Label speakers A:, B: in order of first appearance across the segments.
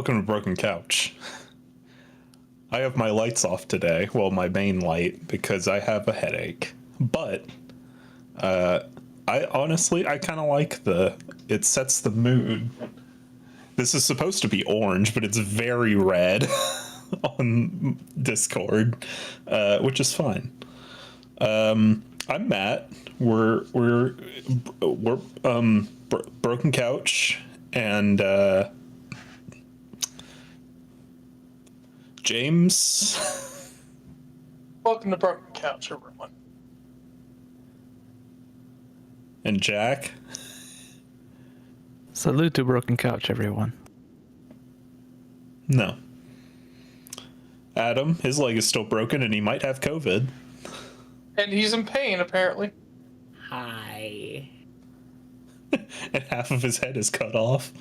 A: Welcome to Broken Couch. I have my lights off today, well, my main light, because I have a headache. But I honestly kind of like it sets the mood. This is supposed to be orange, but it's very red on Discord, which is fine. I'm Matt. We're Broken Couch, and James.
B: Welcome to Broken Couch, everyone.
A: And Jack.
C: Salute to Broken Couch, everyone.
A: No. Adam, his leg is still broken and he might have COVID.
B: And he's in pain, apparently.
D: Hi.
A: And half of his head is cut off.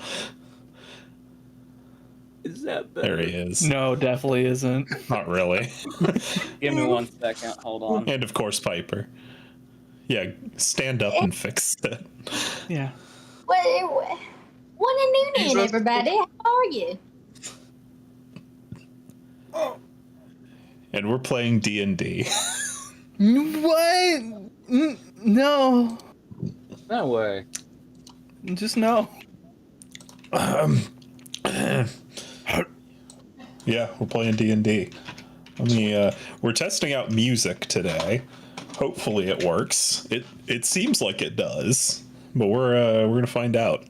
D: Is that better?
A: There he is.
C: No, definitely isn't.
A: Not really.
D: Give me 1 second. Hold on.
A: And of course, Piper. Yeah, stand up and fix it.
C: Yeah.
E: What a noonie, everybody. How are you?
A: And we're playing D&D.
C: What? No.
D: No way.
C: Just no.
A: Yeah, we're playing D&D. We're testing out music today. Hopefully it works. It seems like it does, but we're gonna find out.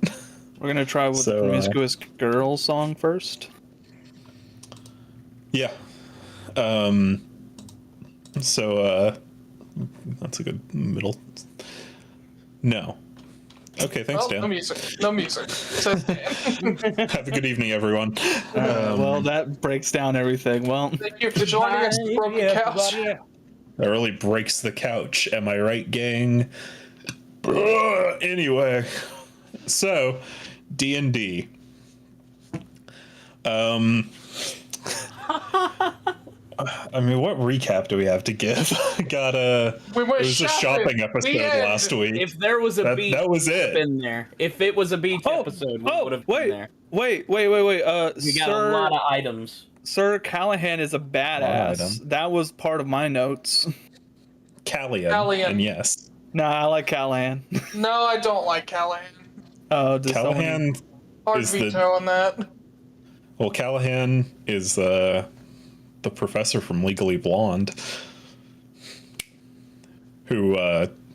C: We're gonna try with the Promiscuous Girl song first.
A: Yeah. That's a good middle. No. Okay, thanks, Dan.
B: No music. No music. Says Dan.
A: Have a good evening, everyone.
C: Well, that breaks down everything. Well,
B: Thank you for joining us on Broken Couch.
A: That really breaks the couch. Am I right, gang? Anyway, so D&D. What recap do we have to give?
B: We went
A: It was a shopping episode last week.
D: If there was a beach,
A: that was it.
D: been there. If it was a beach episode, we would have been there.
C: Wait. We
D: got a lot of items.
C: Sir Callahan is a badass.
A: item.
C: That was part of my notes.
A: Callian. And yes.
C: Nah, I like Callahan.
B: No, I don't like Callahan.
A: Callahan
B: Hard
A: is
B: veto on that.
A: Well, Callahan is the professor from Legally Blonde who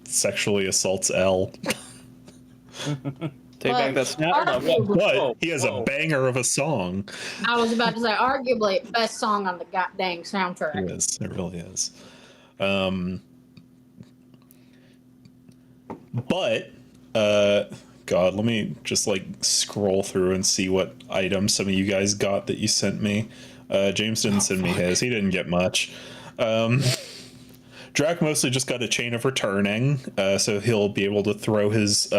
A: sexually assaults Elle.
C: Take back that snap.
A: But he has a banger of a song.
E: I was about to say, arguably, best song on the goddamn soundtrack.
A: It is. It really is. But, God, let me just scroll through and see what items some of you guys got that you sent me. James didn't send me his. He didn't get much. Drac mostly just got a Chain of Returning, so he'll be able to throw his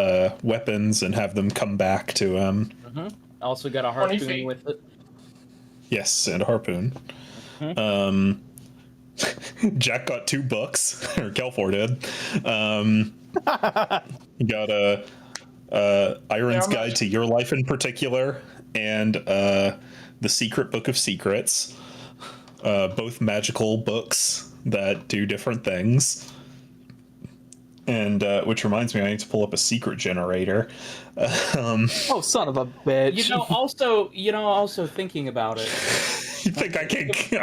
A: weapons and have them come back to him.
D: Also got a harpoon with it.
A: Yes, and a harpoon. Jack got 2 books, or Kelfor did. He got Iron's Guide to Your Life in Particular, and The Secret Book of Secrets. Both magical books that do different things. And which reminds me, I need to pull up a secret generator.
C: Oh, son of a bitch!
D: Also thinking about it.
A: You think I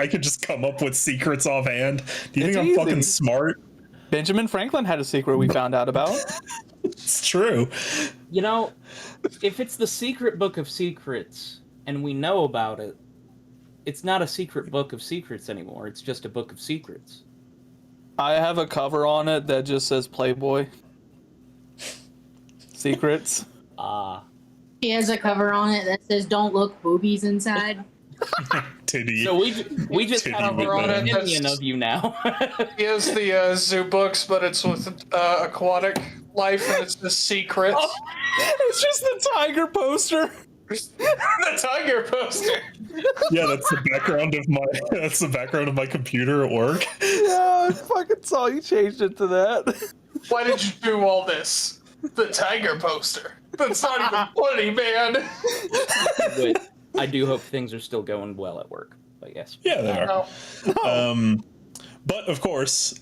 A: could just come up with secrets offhand? Do you think I'm
C: easy.
A: fucking smart?
C: Benjamin Franklin had a secret we found out about.
A: It's true.
D: If it's the Secret Book of Secrets and we know about it, it's not a secret book of secrets anymore. It's just a book of secrets.
C: I have a cover on it that just says Playboy. Secrets.
E: He has a cover on it that says, "Don't look boobies inside."
A: Titty.
D: So we just
A: Titty
D: have
A: with
D: an
A: them.
D: opinion of you now.
B: He has the zoo books, but it's with aquatic life, and it's the secrets.
C: It's just the tiger poster.
B: The tiger poster.
A: Yeah, that's the background of my computer at work.
C: Yeah, I fucking saw you changed it to that.
B: Why did you do all this? The tiger poster. That's not even funny, man.
D: Wait, I do hope things are still going well at work. But yes.
A: Yeah, they are.
B: No.
A: But of course,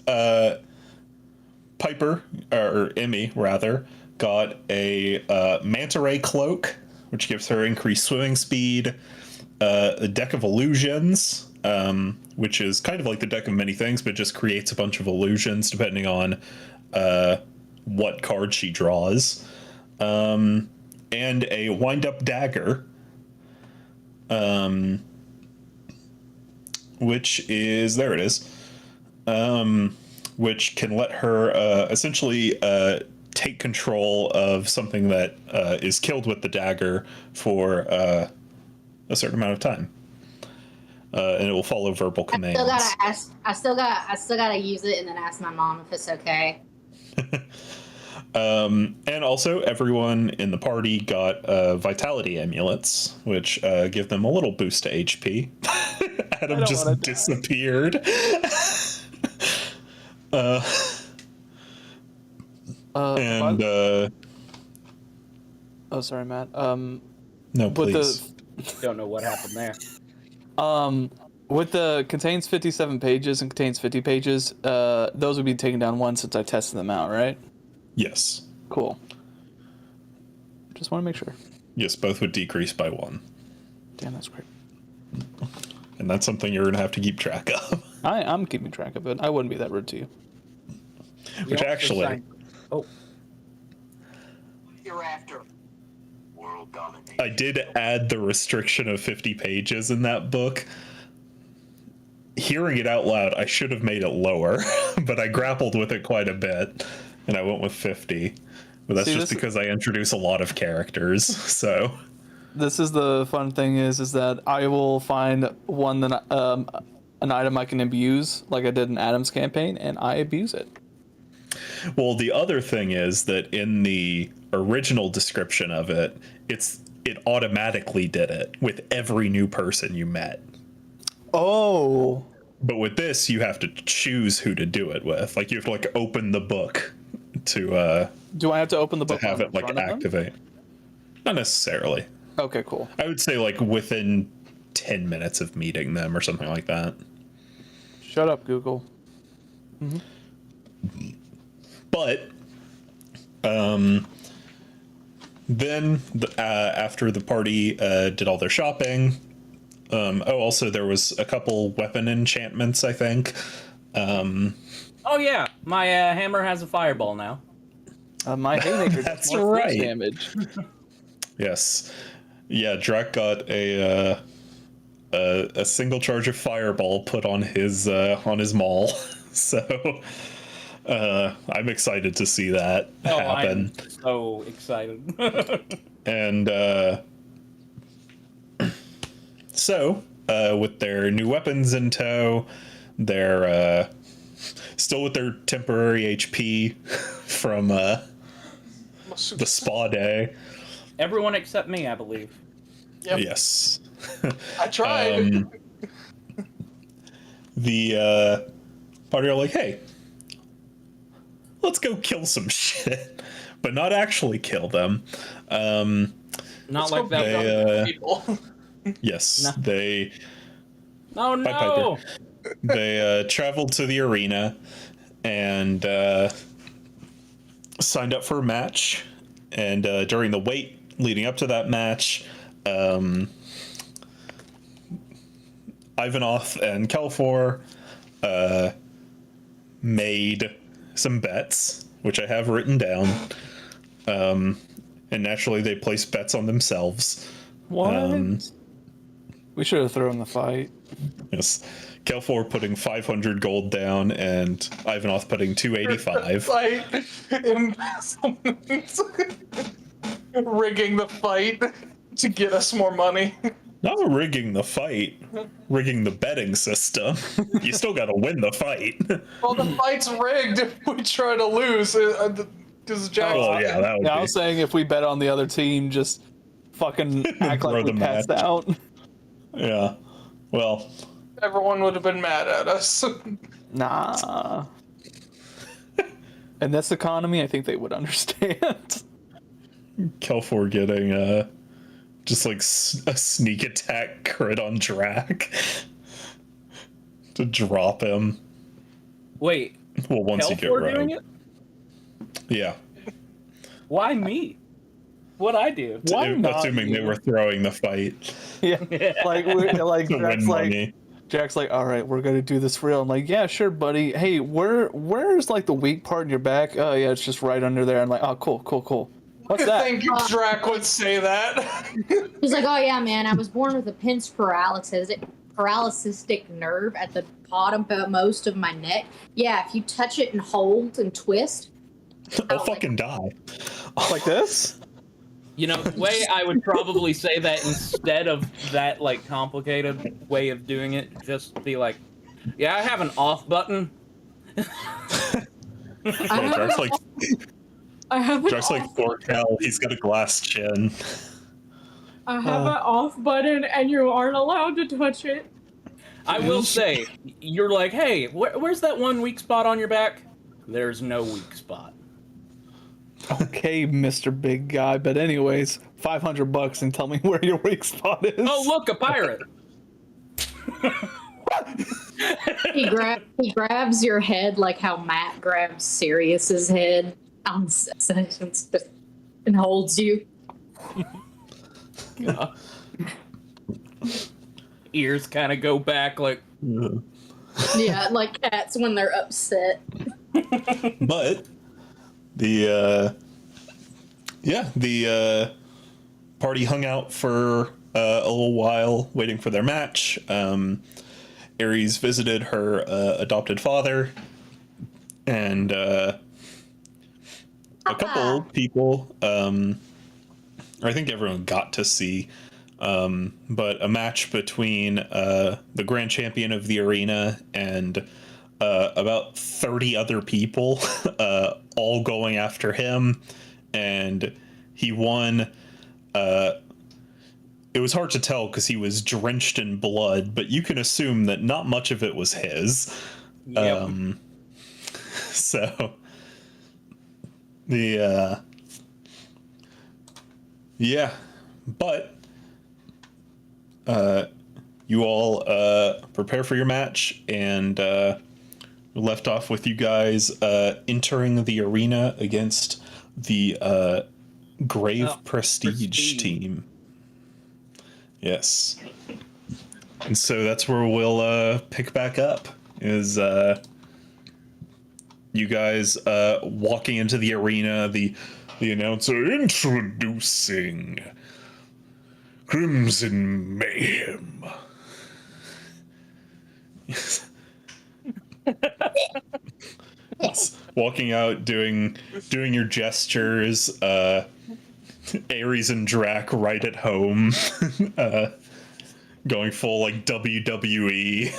A: Piper, or Emmy rather, got a manta ray cloak, which gives her increased swimming speed. A deck of illusions, which is kind of like the deck of many things, but just creates a bunch of illusions depending on what card she draws. And a wind-up dagger, which is, there it is, which can let her essentially take control of something that is killed with the dagger for a certain amount of time. And it will follow verbal commands.
E: I still gotta use it and then ask my mom if it's okay.
A: And also, everyone in the party got vitality amulets, which give them a little boost to HP. Adam just disappeared.
C: Oh, sorry, Matt.
A: No, please.
D: Don't know what happened there.
C: With the contains 57 pages and contains 50 pages, those would be taken down one since I tested them out, right?
A: Yes.
C: Cool. Just want to make sure.
A: Yes, both would decrease by 1.
C: Damn, that's great.
A: And that's something you're going to have to keep track of.
C: I'm keeping track of it. I wouldn't be that rude to you.
A: Which actually...
D: Oh.
F: Hereafter, world domination.
A: I did add the restriction of 50 pages in that book. Hearing it out loud, I should have made it lower, but I grappled with it quite a bit, and I went with 50. But that's just because I introduce a lot of characters, so...
C: This is the fun thing is that I will find one that an item I can abuse, like I did in Adam's campaign, and I abuse it.
A: Well, the other thing is that in the original description of it, it automatically did it with every new person you met.
C: Oh.
A: But with this, you have to choose who to do it with. Like, you have to, like, open the book to...
C: Do I have to open the book
A: to have it, like, activate? Not necessarily.
C: Okay, cool.
A: I would say, like, within 10 minutes of meeting them or something like that.
C: Shut up, Google. Mm-hmm.
A: But, then, after the party did all their shopping... also, there was a couple weapon enchantments, I think.
D: Oh, yeah. My hammer has a fireball now.
C: My haymaker
A: That's
C: does more force
A: right.
C: damage.
A: Yes. Yeah, Drac got a single charge of fireball put on his maul. So I'm excited to see that happen.
D: I'm so excited.
A: And so, with their new weapons in tow, they're still with their temporary HP from the spa day.
D: Everyone except me, I believe.
B: Yep.
A: Yes.
B: I tried.
A: The party are like, hey, let's go kill some shit, but not actually kill them.
D: Not like that.
B: People.
A: Yes,
D: No.
A: they...
D: Oh,
A: Bye,
D: no!
A: Piper. They traveled to the arena and signed up for a match. And during the wait leading up to that match, Ivanov and Kelfor made some bets, which I have written down. And naturally, they placed bets on themselves.
C: What? We should have thrown the fight.
A: Yes. Kelfor putting 500 gold down and Ivanov putting 285.
B: Fight. Rigging the fight to get us more money.
A: Not rigging the fight, rigging the betting system. You still gotta win the fight.
B: Well, the fight's rigged if we try to lose. Because Jack.
A: Oh, yeah, that would
C: Yeah, I
A: be...
C: was saying if we bet on the other team, just fucking act
A: Throw
C: like we
A: the
C: passed
A: match.
C: out.
A: Yeah. Well,
B: Everyone would have been mad at us.
C: Nah. In this economy, I think they would understand.
A: Kelfor getting just like a sneak attack crit on Drac to drop him.
D: Wait,
A: Well, once you get
D: Kelfor doing
A: rogue.
D: it?
A: Yeah.
D: Why me? What'd I do?
C: Why not
A: Assuming
C: you?
A: they were throwing the fight
C: Yeah, like like
A: to
C: Jack's
A: win
C: like
A: money.
C: Jack's like, all right, we're gonna do this for real. I'm like, yeah, sure, buddy. Hey, where's like the weak part in your back? Oh yeah, it's just right under there. I'm like, oh, cool. What's
B: I
C: that?
B: think Drac would say that.
E: He's like, oh yeah, man, I was born with a pinch paralysistic nerve at the bottom most of my neck. Yeah, if you touch it and hold and twist,
A: I'll fucking die.
C: Like this?
D: You know, the way I would probably say that instead of that like complicated way of doing it, just be like, yeah, I have an off button.
A: No, Drax like
E: I have an
A: Drax like
E: off,
A: 4Cal. He's got a glass chin.
E: I have an off button, and you aren't allowed to touch it.
D: I will say, you're like, hey, where's that one weak spot on your back? There's no weak spot.
C: Okay, Mr. Big Guy. But anyways, $500 and tell me where your weak spot is.
D: Oh, look, a pirate.
E: He grabs your head like how Matt grabs Sirius's head on Sessions and holds you.
D: Yeah. Ears kind of go back like,
E: Yeah, like cats when they're upset.
A: But the party hung out for a little while waiting for their match. Ares visited her adopted father, and a couple people, I think everyone got to see, but a match between the grand champion of the arena and about 30 other people, all going after him, and he won. It was hard to tell because he was drenched in blood, but you can assume that not much of it was his.
D: yep.
A: So the yeah, but you all prepare for your match, and left off with you guys entering the arena against the Grave Prestige team. Yes. And so that's where we'll pick back up, is you guys walking into the arena, the announcer introducing Crimson Mayhem. Walking out, doing your gestures, Ares and Drac right at home, going full like WWE.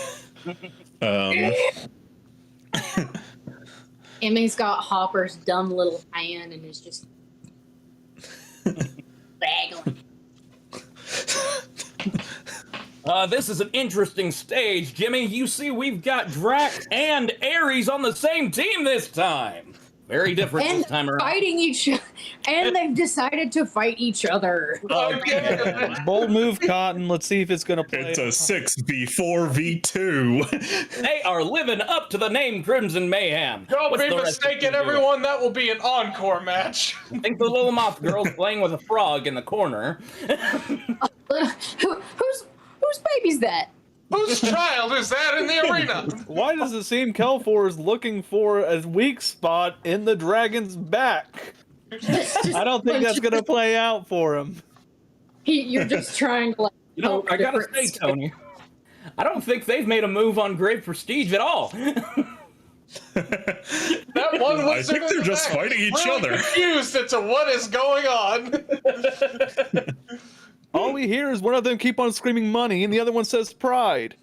E: Emmy's got Hopper's dumb little hand and is just waggling.
D: This is an interesting stage, Jimmy. You see, we've got Drax and Ares on the same team this time. Very different
E: And
D: this time around.
E: fighting each and they've decided to fight each other.
B: Okay.
C: Bold move, Cotton. Let's see if it's gonna play.
A: It's a 6v4v2.
D: They are living up to the name Crimson Mayhem.
B: Don't
D: What's
B: be
D: the rest of
B: mistaken,
D: you doing?
B: everyone. That will be an encore match.
D: I think the little moth girl's playing with a frog in the corner.
E: Whose baby's that?
B: Whose child is that in the arena?
C: Why does it seem Kelfor is looking for a weak spot in the dragon's back? I don't think that's gonna play out for him.
E: You're just trying to like.
D: You know, I gotta say, Tony, I don't think they've made a move on Grave Prestige at all.
B: That one
A: I
B: was
A: think they're just fighting each other.
B: Confused as to what is going on.
C: All we hear is one of them keep on screaming money, and the other one says pride.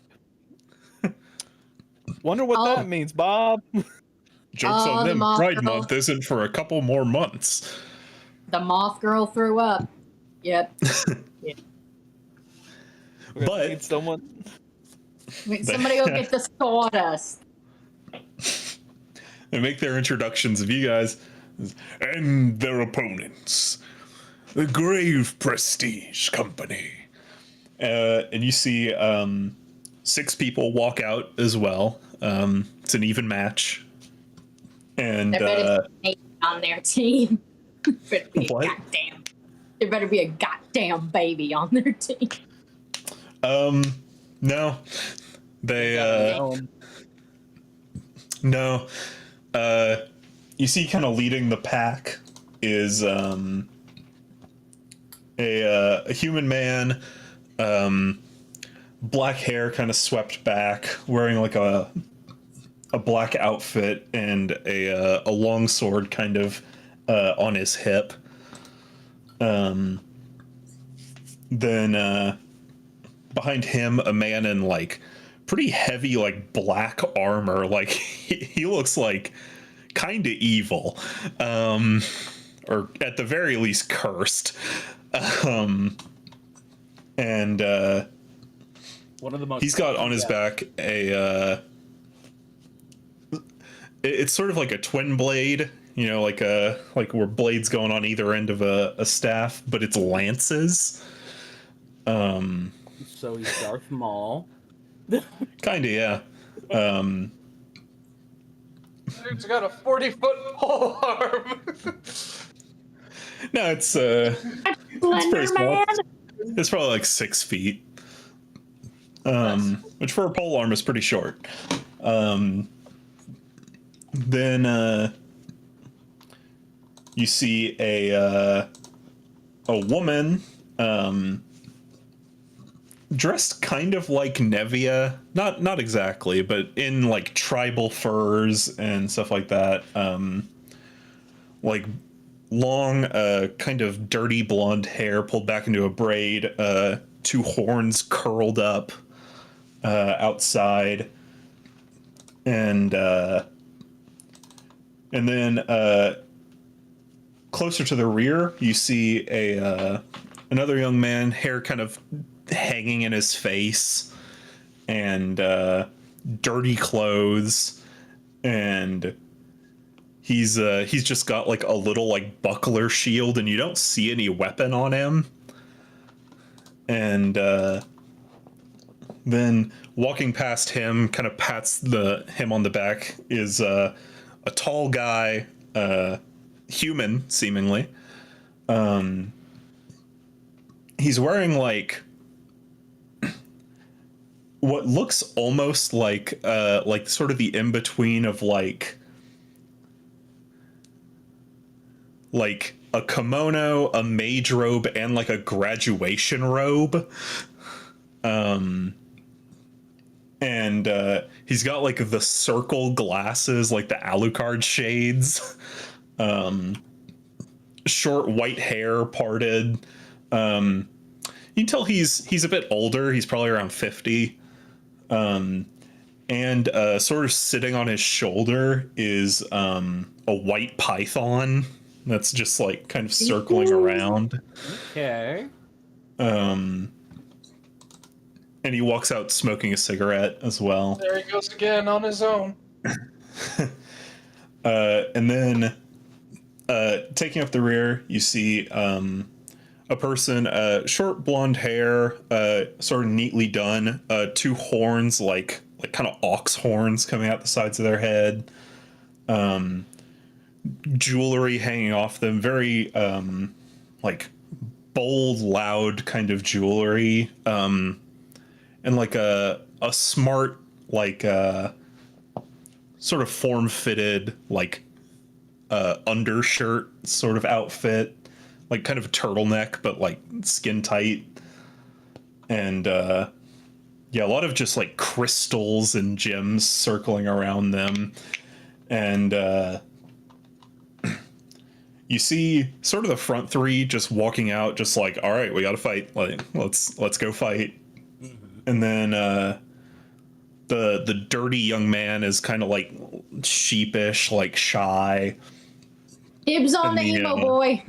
C: Wonder what
E: Oh.
C: that means, Bob.
A: Joke's
E: Oh,
A: on
E: the
A: them.
E: moth
A: Pride
E: girl.
A: Month isn't for a couple more months.
E: The moth girl threw up. Yep.
C: We're gonna
A: But-
C: need someone.
E: Wait, somebody go get the sawdust.
A: They make their introductions of you guys and their opponents. the Grave Prestige Company. And you see 6 people walk out as well. It's an even match. And
E: There better be a on their team. Better be
A: What?
E: there better be a goddamn baby on their team.
A: no, they no. You see, kind of leading the pack is a human man, black hair, kind of swept back, wearing like a black outfit and a long sword, kind of on his hip. Then behind him, a man in like pretty heavy, like black armor. Like he looks like kind of evil, or at the very least cursed. And
D: One of the most.
A: he's got on his back a. It's sort of like a twin blade, you know, like where blades going on either end of a staff, but it's lances.
D: So he's Darth Maul.
A: Kinda, yeah.
B: Dude's got a 40-foot pole arm.
A: No, it's pretty
E: Slender
A: small.
E: man.
A: It's probably like 6 feet. Which for a pole arm is pretty short. Then you see a woman dressed kind of like Nevia, not exactly, but in like tribal furs and stuff like that. Like long, kind of dirty blonde hair pulled back into a braid, 2 horns curled up outside, and then closer to the rear, you see another young man, hair kind of hanging in his face, and dirty clothes, and he's just got like a little like buckler shield, and you don't see any weapon on him. And then walking past him, kind of pats him on the back, is a tall guy, human seemingly. He's wearing like what looks almost like sort of the in between of like a kimono, a mage robe, and like a graduation robe. And he's got like the circle glasses, like the Alucard shades. Short white hair parted. You can tell he's a bit older. He's probably around 50. And sort of sitting on his shoulder is a white python that's just like kind of circling around.
D: Okay.
A: And he walks out smoking a cigarette as well.
B: There he goes again on his own.
A: And then taking up the rear, you see a person, short blonde hair, sort of neatly done, 2 horns, like kind of ox horns coming out the sides of their head, jewelry hanging off them, very like bold, loud kind of jewelry, and like a smart, like sort of form-fitted, like undershirt sort of outfit, like kind of a turtleneck, but like skin tight. And yeah, a lot of just like crystals and gems circling around them. And you see sort of the front 3 just walking out, just like, all right, we gotta fight. Like, let's go fight. And then the dirty young man is kind of like sheepish, like shy.
E: Dibs on the emo boy.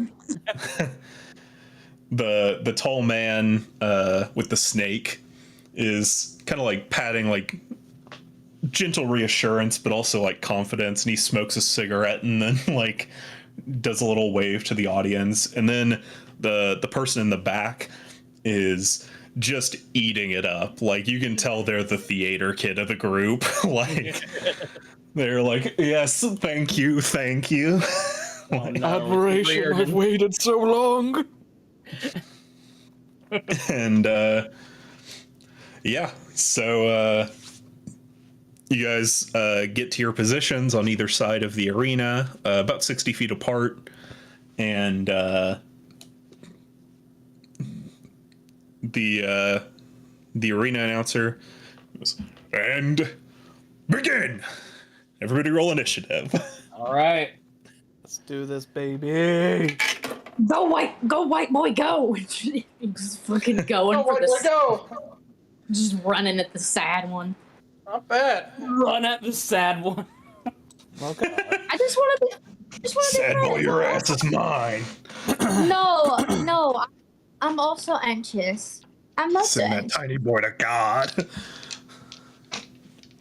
A: The tall man with the snake is kind of like patting, like gentle reassurance, but also like confidence. And he smokes a cigarette and then like does a little wave to the audience. And then the person in the back is just eating it up. Like you can tell they're the theater kid of the group. Like they're like, yes, thank you, thank you.
D: Oh, no,
C: Admiration,
D: Reardon.
C: I've waited so long.
A: And yeah, so you guys get to your positions on either side of the arena, about 60 feet apart, and the arena announcer goes, and begin. Everybody roll initiative.
D: All right.
C: Let's do this, baby.
E: Go white boy, go! He's fucking going
B: Oh,
E: for
B: where
E: the
B: do I go?
E: just running at the sad one.
B: Not bad.
D: Run at the sad one.
C: Okay.
E: I just want to
A: Sad boy, your ass is mine.
G: No, I'm also anxious. I'm also
A: Send that
G: anxious.
A: tiny boy to God.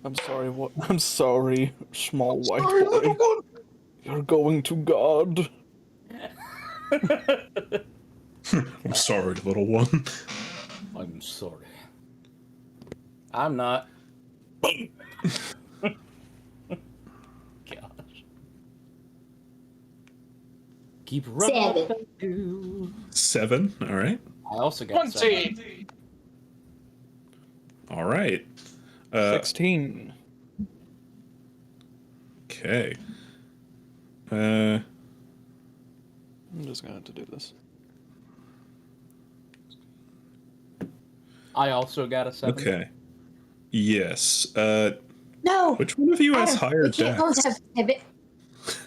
C: I'm sorry. What? I'm sorry, small white boy. You're going to God.
A: I'm sorry, little one.
D: I'm sorry. I'm not. Gosh. Keep running.
G: 7.
A: 7. All right.
D: I also got
B: 20.
A: All right.
C: 16.
A: Okay.
C: I'm just gonna have to do this.
D: I also got a 7.
A: Okay. Yes.
G: No,
A: Which one of you has
G: Adam,
A: higher
G: we can't both
A: dex?
G: have 7. We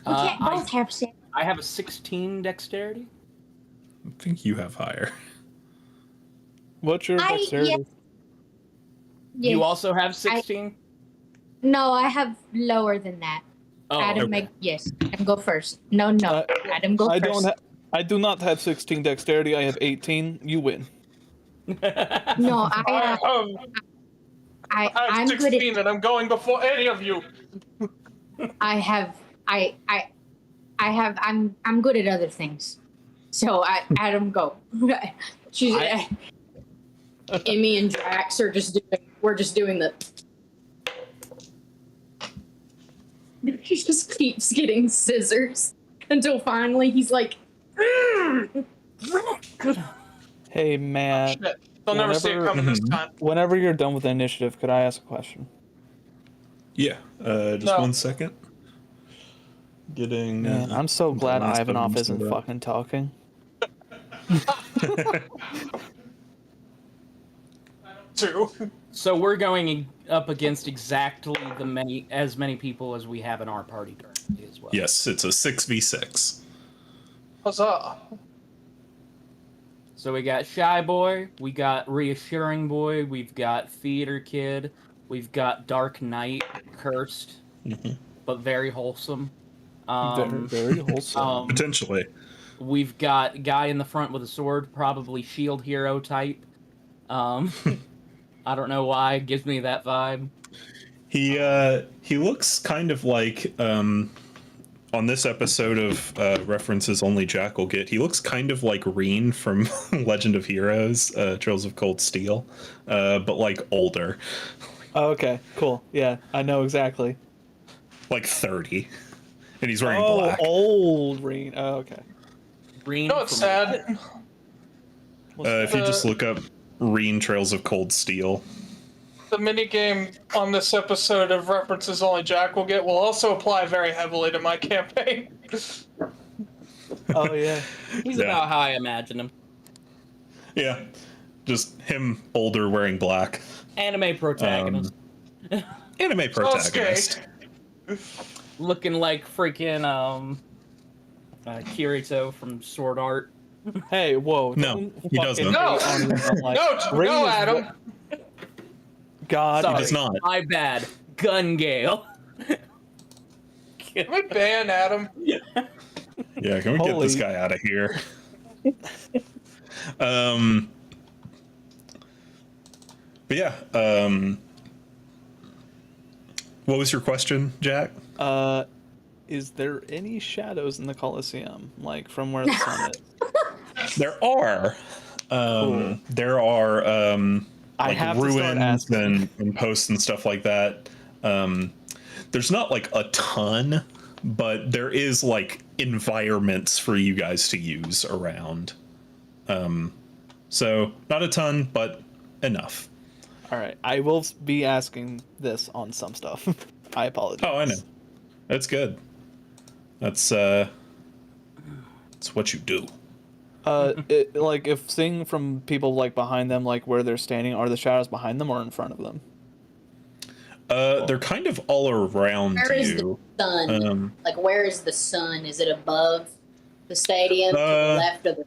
G: can't both have 7.
D: I have a 16 dexterity.
A: I think you have higher.
C: What's your
G: I-
C: dexterity?
G: yeah. Yes.
D: You also have 16?
G: No, I have lower than that.
D: Oh,
G: Adam,
A: okay.
G: yes. Adam, go first. No, Adam, go
C: I
G: first.
C: don't. I do not have 16 dexterity. I have 18. You win.
G: No,
B: I'm
G: I'm good
B: 16 and I'm going before any of you.
G: at. I'm good at other things. So Adam, go. She's. Emmy and Drax are just doing. We're just doing the. He just keeps getting scissors until finally he's like.
C: Hey, Matt.
B: Shit. They'll never see it
C: Whenever-
B: coming this time.
C: Whenever you're done with the initiative, could I ask a question?
A: Yeah. Just
B: No.
A: 1 second. Getting.
C: Man, I'm so glad
A: last
C: Ivanov
A: button
C: isn't
A: set up.
C: fucking talking.
B: Two.
D: So we're going up against exactly as many people as we have in our party currently as well.
A: Yes, it's a 6v6.
B: Huzzah.
D: So we got Shy Boy, we got Reassuring Boy, we've got Theater Kid, we've got Dark Knight, Cursed, but very wholesome.
C: Very wholesome.
A: Potentially.
D: We've got Guy in the front with a sword, probably Shield Hero type. I don't know why, it gives me that vibe.
A: He looks kind of like on this episode of references only Jack will get. He looks kind of like Reen from Legend of Heroes, Trails of Cold Steel, but like older,
C: Oh, okay, cool. Yeah, I know exactly.
A: like 30, and he's wearing
C: Oh,
A: black.
C: old Reen. Oh, okay.
D: Green
B: You know what's
D: from-
B: sad?
A: If you just look up Reen Trails of Cold Steel,
B: The minigame on this episode of References Only Jack will get will also apply very heavily to my campaign.
C: Oh yeah.
D: He's
A: Yeah.
D: about how I imagine him.
A: yeah, just him older wearing black.
D: Anime protagonist.
A: Anime protagonist.
D: Looking like freaking Kirito from Sword Art.
C: Hey, whoa.
A: No,
C: don't
A: he doesn't.
C: fucking
B: No.
C: hate on him, like,
B: No,
C: Reen
B: no,
C: is
B: Adam.
C: God.
D: Sorry,
A: does not.
D: my bad. Gun Gale.
B: Can we ban Adam?
A: Yeah, can we get this
C: Holy-
A: guy out of here? But yeah, what was your question, Jack?
C: Is there any shadows in the Colosseum, like from where the sun is?
A: There are. There are
C: I
A: like
C: have to start
A: ruins
C: asking.
A: and posts and stuff like that. There's not like a ton, but there is like environments for you guys to use around. So not a ton, but enough.
C: All right, I will be asking this on some stuff. I apologize.
A: Oh, I know. That's good. That's what you do.
C: Like if seeing from people like behind them, like where they're standing, are the shadows behind them or in front of them?
A: They're kind of all around
G: Where is the
A: you.
G: sun? Like, where is the sun? Is it above the stadium, to the left of the?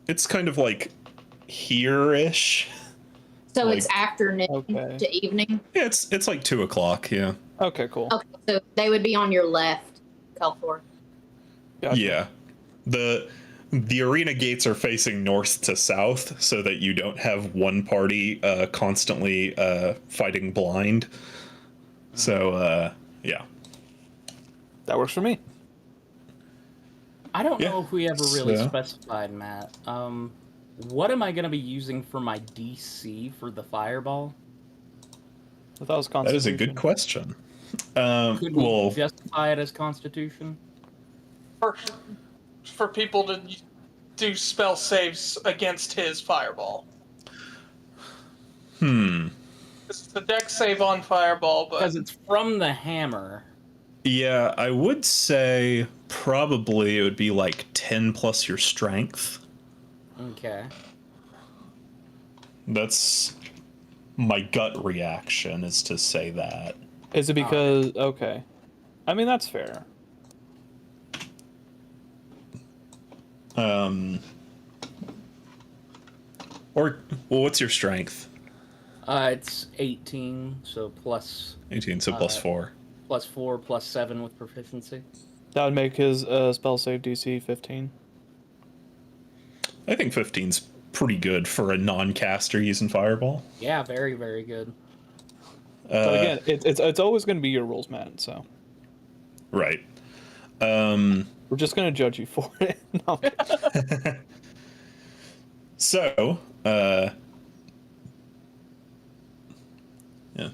A: It's kind of like here-ish.
G: So
A: like-
G: it's afternoon
C: Okay.
G: to evening.
A: Yeah, it's like 2:00. Yeah.
C: Okay, cool.
G: Okay, so they would be on your left, Kelfor.
C: Gotcha.
A: Yeah. The arena gates are facing north to south so that you don't have one party constantly fighting blind. So yeah.
C: That works for me.
D: I don't
A: Yeah,
D: know if we ever really
A: so-
D: specified, Matt. What am I going to be using for my DC for the fireball?
C: I thought it was
A: That is a good
C: Constitution.
A: question.
D: Could we
A: Well,
D: justify it as Constitution?
B: For people to do spell saves against his fireball. It's the deck save on fireball,
D: Because
B: but
D: it's from the hammer.
A: yeah, I would say probably it would be like 10 plus your strength.
D: Okay.
A: That's my gut reaction is to say that.
C: Is it because okay? I mean that's fair.
A: Or well, what's your strength?
D: It's 18, so plus
A: 18, so plus 4.
D: plus 4 plus 7 with proficiency.
C: That would make his spell save DC 15.
A: I think 15's pretty good for a non-caster using fireball.
D: Yeah, very, very good.
C: But again, it's always going to be your rules, Matt. So
A: Right.
C: we're just going to judge you for it. No, I'm kidding.
A: So, yeah. And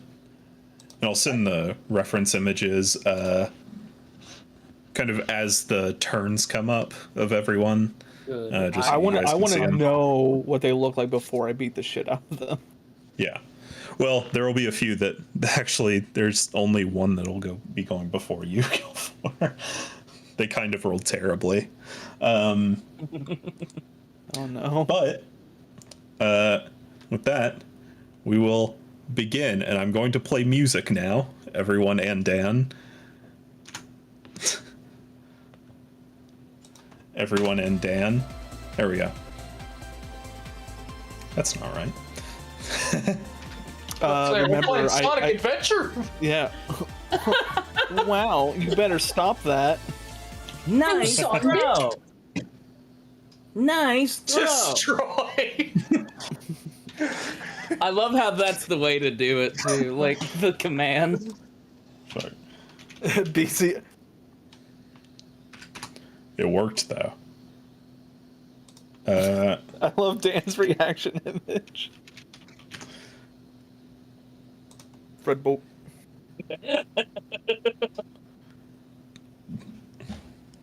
A: I'll send the reference images kind of as the turns come up of everyone.
D: Good.
A: Just so
C: I
A: you
C: want
A: guys can see
C: to
A: 'em.
C: know what they look like before I beat the shit out of them.
A: Yeah. Well, there will be a few that actually there's only one that'll be going before you go for. They kind of rolled terribly.
C: Oh no.
A: But with that, we will begin, and I'm going to play music now, everyone and Dan. Everyone and Dan. There we go. That's not right.
B: we're
C: Remember,
B: playing Sonic Adventure.
C: yeah. Wow, you better stop that.
D: Nice
G: sorry.
D: throw! Nice throw!
B: Destroy.
D: I love how that's the way to do it, too. Like, the command.
A: Fuck.
C: BC.
A: It worked though.
C: I love Dan's reaction image. Fred Bolt.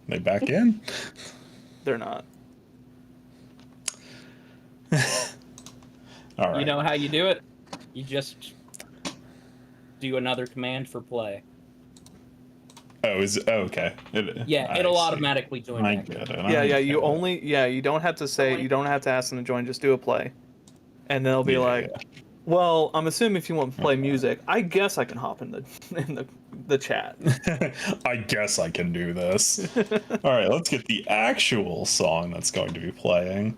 A: They back in.
C: They're not.
A: All right.
D: You know how you do it? You just do another command for play.
A: Okay.
D: Yeah,
A: I
D: it'll
A: see.
D: automatically join
A: I
D: back.
A: get it.
C: Yeah,
A: I
C: yeah.
A: get
C: You
A: it.
C: only. Yeah, you don't have to say. You don't have to ask them to join. Just do a play, and they'll be
A: Yeah,
C: like, "Well, I'm assuming if you want to play music, I guess I can hop in the chat."
A: I guess I can do this. All right, let's get the actual song that's going to be playing.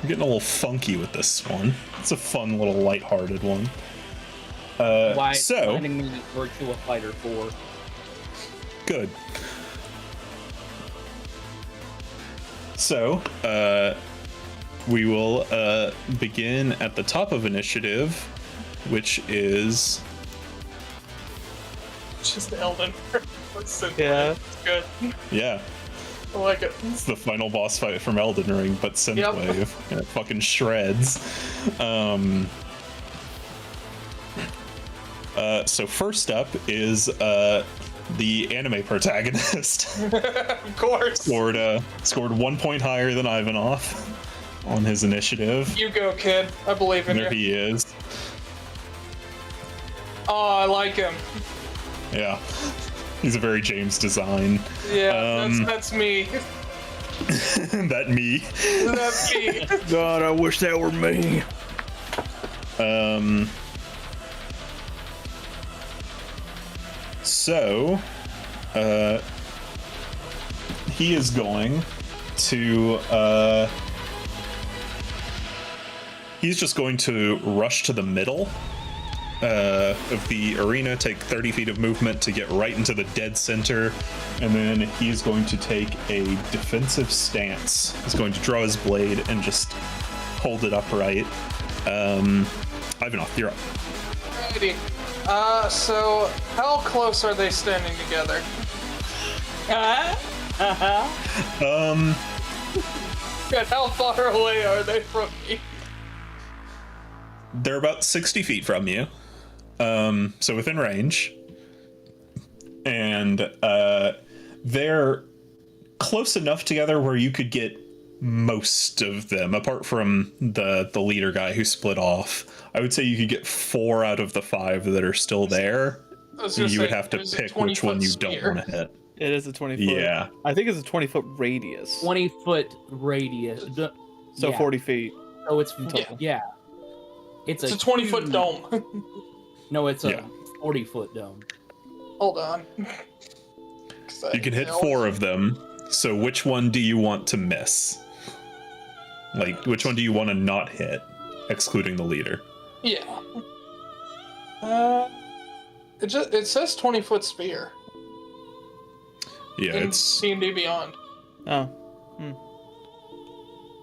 A: I'm getting a little funky with this one. It's a fun little lighthearted one.
D: Why
A: So
D: finding me Virtua Fighter 4?
A: good. So, we will begin at the top of initiative, which is
B: Just Elden. Listen,
C: Yeah.
B: it's good.
A: Yeah,
B: I like it.
A: it's the final boss fight from Elden Ring, but Synthwave. And it fucking shreds. So first up is the anime protagonist.
B: Of course.
A: Scored 1 point higher than Ivanov on his initiative.
B: You go, kid. I believe in
A: There
B: you.
A: he is.
B: Oh, I like him.
A: Yeah. He's a very James design.
B: Yeah, that's me.
A: That me.
B: That's me.
C: God, I wish that were me.
A: So, he is going to, he's just going to rush to the middle of the arena, take 30 feet of movement to get right into the dead center, and then he's going to take a defensive stance. He's going to draw his blade and just hold it upright. Ivanov, you're up.
B: Alrighty. So how close are they standing together? And how far away are they from me?
A: They're about 60 feet from you, so within range, and they're close enough together where you could get most of them, apart from the leader guy who split off. I would say you could get 4 out of the 5 that are still there.
B: I was gonna
A: You
B: say,
A: would have to
B: there's a
A: pick which
B: 20-foot
A: one you
B: spear.
A: don't want to hit.
C: It is a 20 foot.
A: Yeah.
C: I think it's a 20-foot radius.
D: 20-foot radius.
C: So
D: yeah.
C: 40 feet.
D: Oh, it's
C: total.
D: yeah. It's
B: It's a 20-foot
D: huge-
B: dome.
D: No, it's a
A: Yeah.
D: 40-foot dome.
B: Hold on.
A: You can hit 4 of them, so which one do you want to miss? Like, which one do you want to not hit, excluding the leader?
B: Yeah. It says 20-foot spear
A: Yeah,
B: in
A: it's...
B: D&D Beyond.
C: Oh.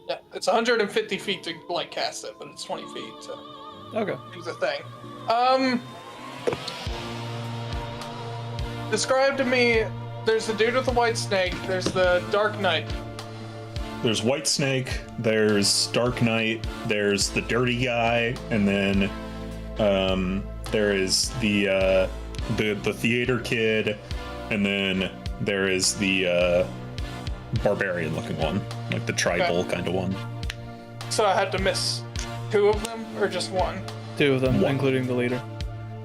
B: Yeah, it's 150 feet to like cast it, but it's 20 feet, so
C: Okay.
B: it's a thing. Describe to me. There's the dude with the white snake. There's the Dark Knight.
A: There's Whitesnake, there's Dark Knight, there's the dirty guy, and then there is the theater kid, and then there is the barbarian looking one, like the tribal kind of one.
B: So I had to miss 2 of them, or just 1?
C: 2 of them,
A: One.
C: including the leader.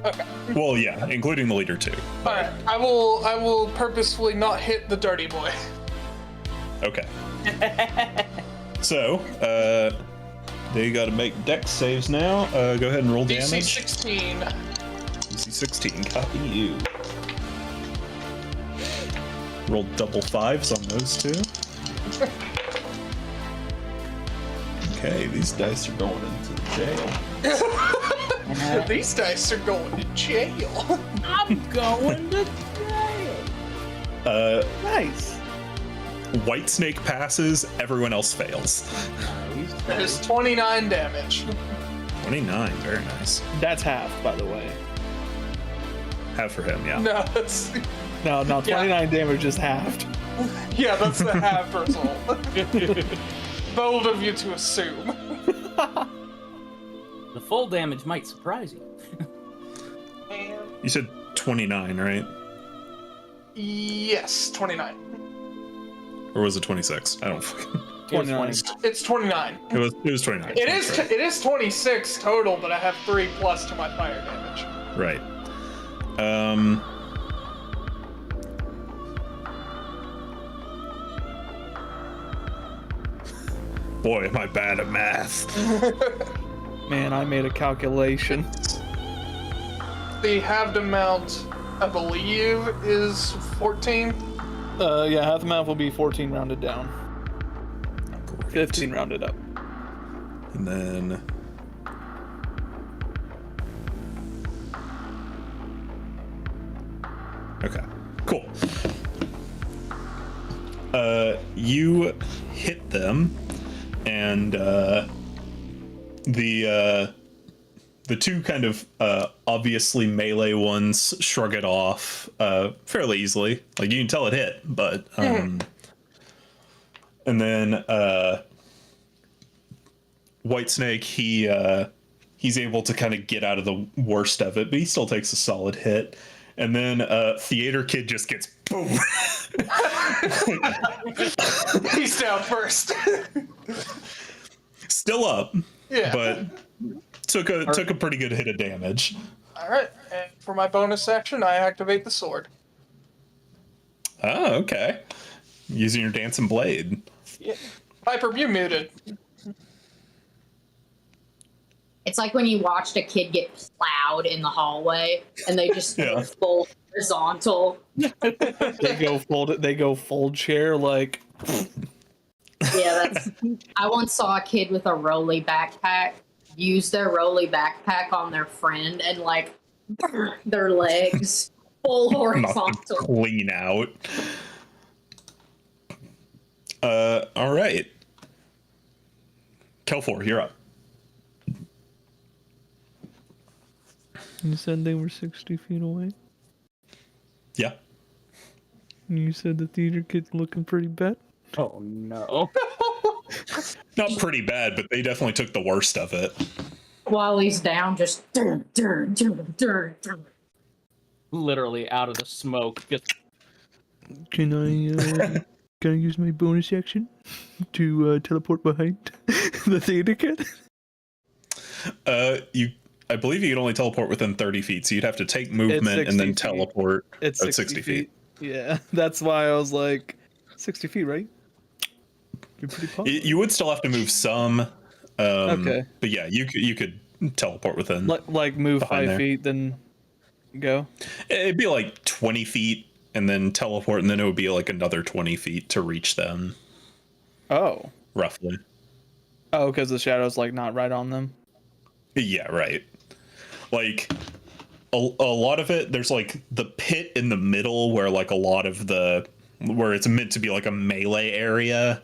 B: Okay.
A: Well, yeah, including the leader too.
B: All right. I will purposefully not hit the dirty boy.
A: Okay. So, they got to make dex saves now. Go ahead and roll
B: DC
A: damage.
B: 16.
A: DC 16, copy you. Roll double 5s on those 2. Okay, these dice are going into the jail.
B: These dice are going to jail.
D: I'm going to jail.
C: Nice.
A: Whitesnake passes, everyone else fails.
B: There's 29 damage.
A: 29, very nice.
C: That's half, by the way.
A: Have for him, yeah.
B: No, that's
C: No, 29 damage is halved.
B: yeah, that's the half result. Bold of you to assume.
D: The full damage might surprise you.
A: You said 29, right?
B: Yes, 29.
A: Or was it 26? I don't fucking...
C: 29.
B: It's 29.
A: It was 29.
B: It
A: That's
B: is
A: right.
B: it is 26 total, but I have 3 plus to my fire damage.
A: Right. Boy, am I bad at math.
C: Man, I made a calculation.
B: The halved amount, I believe, is 14.
C: Yeah, half the amount will be 14 rounded down. 15 rounded up.
A: And then... Okay, cool. You hit them, and the the two kind of obviously melee ones shrug it off fairly easily. Like you can tell it hit, but and then Whitesnake, he's able to kind of get out of the worst of it, but he still takes a solid hit. And then Theater Kid just gets boom.
B: He's down first.
A: Still up,
B: Yeah.
A: but took a pretty good hit of damage.
B: All right. And for my bonus action, I activate the sword.
A: Oh, okay. Using your dancing blade.
B: Yeah. Piper, you muted.
G: It's like when you watched a kid get plowed in the hallway and they just
A: Yeah.
G: full horizontal.
C: They go full chair like.
G: Yeah, that's. I once saw a kid with a Rolly backpack use their Rolly backpack on their friend and like their legs full
A: Knocked them
G: horizontal.
A: clean out. All right. Kelfor, you're up.
C: You said they were 60 feet away.
A: Yeah.
C: You said the theater kid's looking pretty bad.
D: Oh no.
A: Not pretty bad, but they definitely took the worst of it.
G: While he's down, just
D: Literally out of the smoke. Just
C: Can I use my bonus action to teleport behind the theater kid?
A: I believe you can only teleport within 30 feet, so you'd have to take movement and
C: 60
A: then
C: feet.
A: teleport.
C: It's
A: at
C: 60 feet. Yeah, that's why I was like, 60 feet, right? You're pretty positive.
A: You would still have to move some.
C: Okay.
A: But yeah, you could teleport within.
C: Like move
A: Behind
C: 5
A: there.
C: feet, then go.
A: It'd be like 20 feet and then teleport, and then it would be like another 20 feet to reach them,
C: Oh.
A: roughly.
C: Oh, because the shadow's like not right on them.
A: Yeah, right. Like a lot of it, there's like the pit in the middle where like a lot of where it's meant to be like a melee area,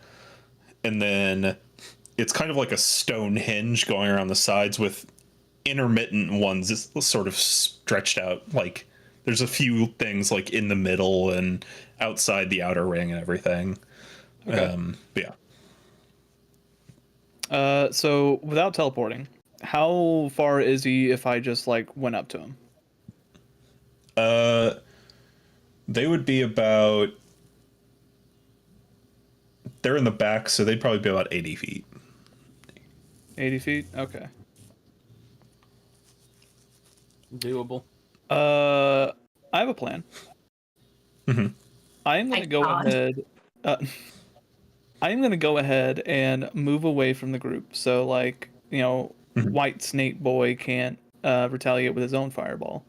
A: and then it's kind of like a stone hinge going around the sides with intermittent ones just sort of stretched out. Like there's a few things like in the middle and outside the outer ring and everything.
C: Okay.
A: But yeah.
C: So without teleporting, how far is he if I just like went up to him?
A: They would be about. They're in the back, so they'd probably be about 80 feet.
C: 80 feet? Okay.
D: doable.
C: I have a plan.
A: Mhm.
C: I am going to
G: Thank
C: go
G: God.
C: ahead. I am going to go ahead and move away from the group. So, like, you know,
A: Mhm.
C: White Snake Boy can't retaliate with his own fireball.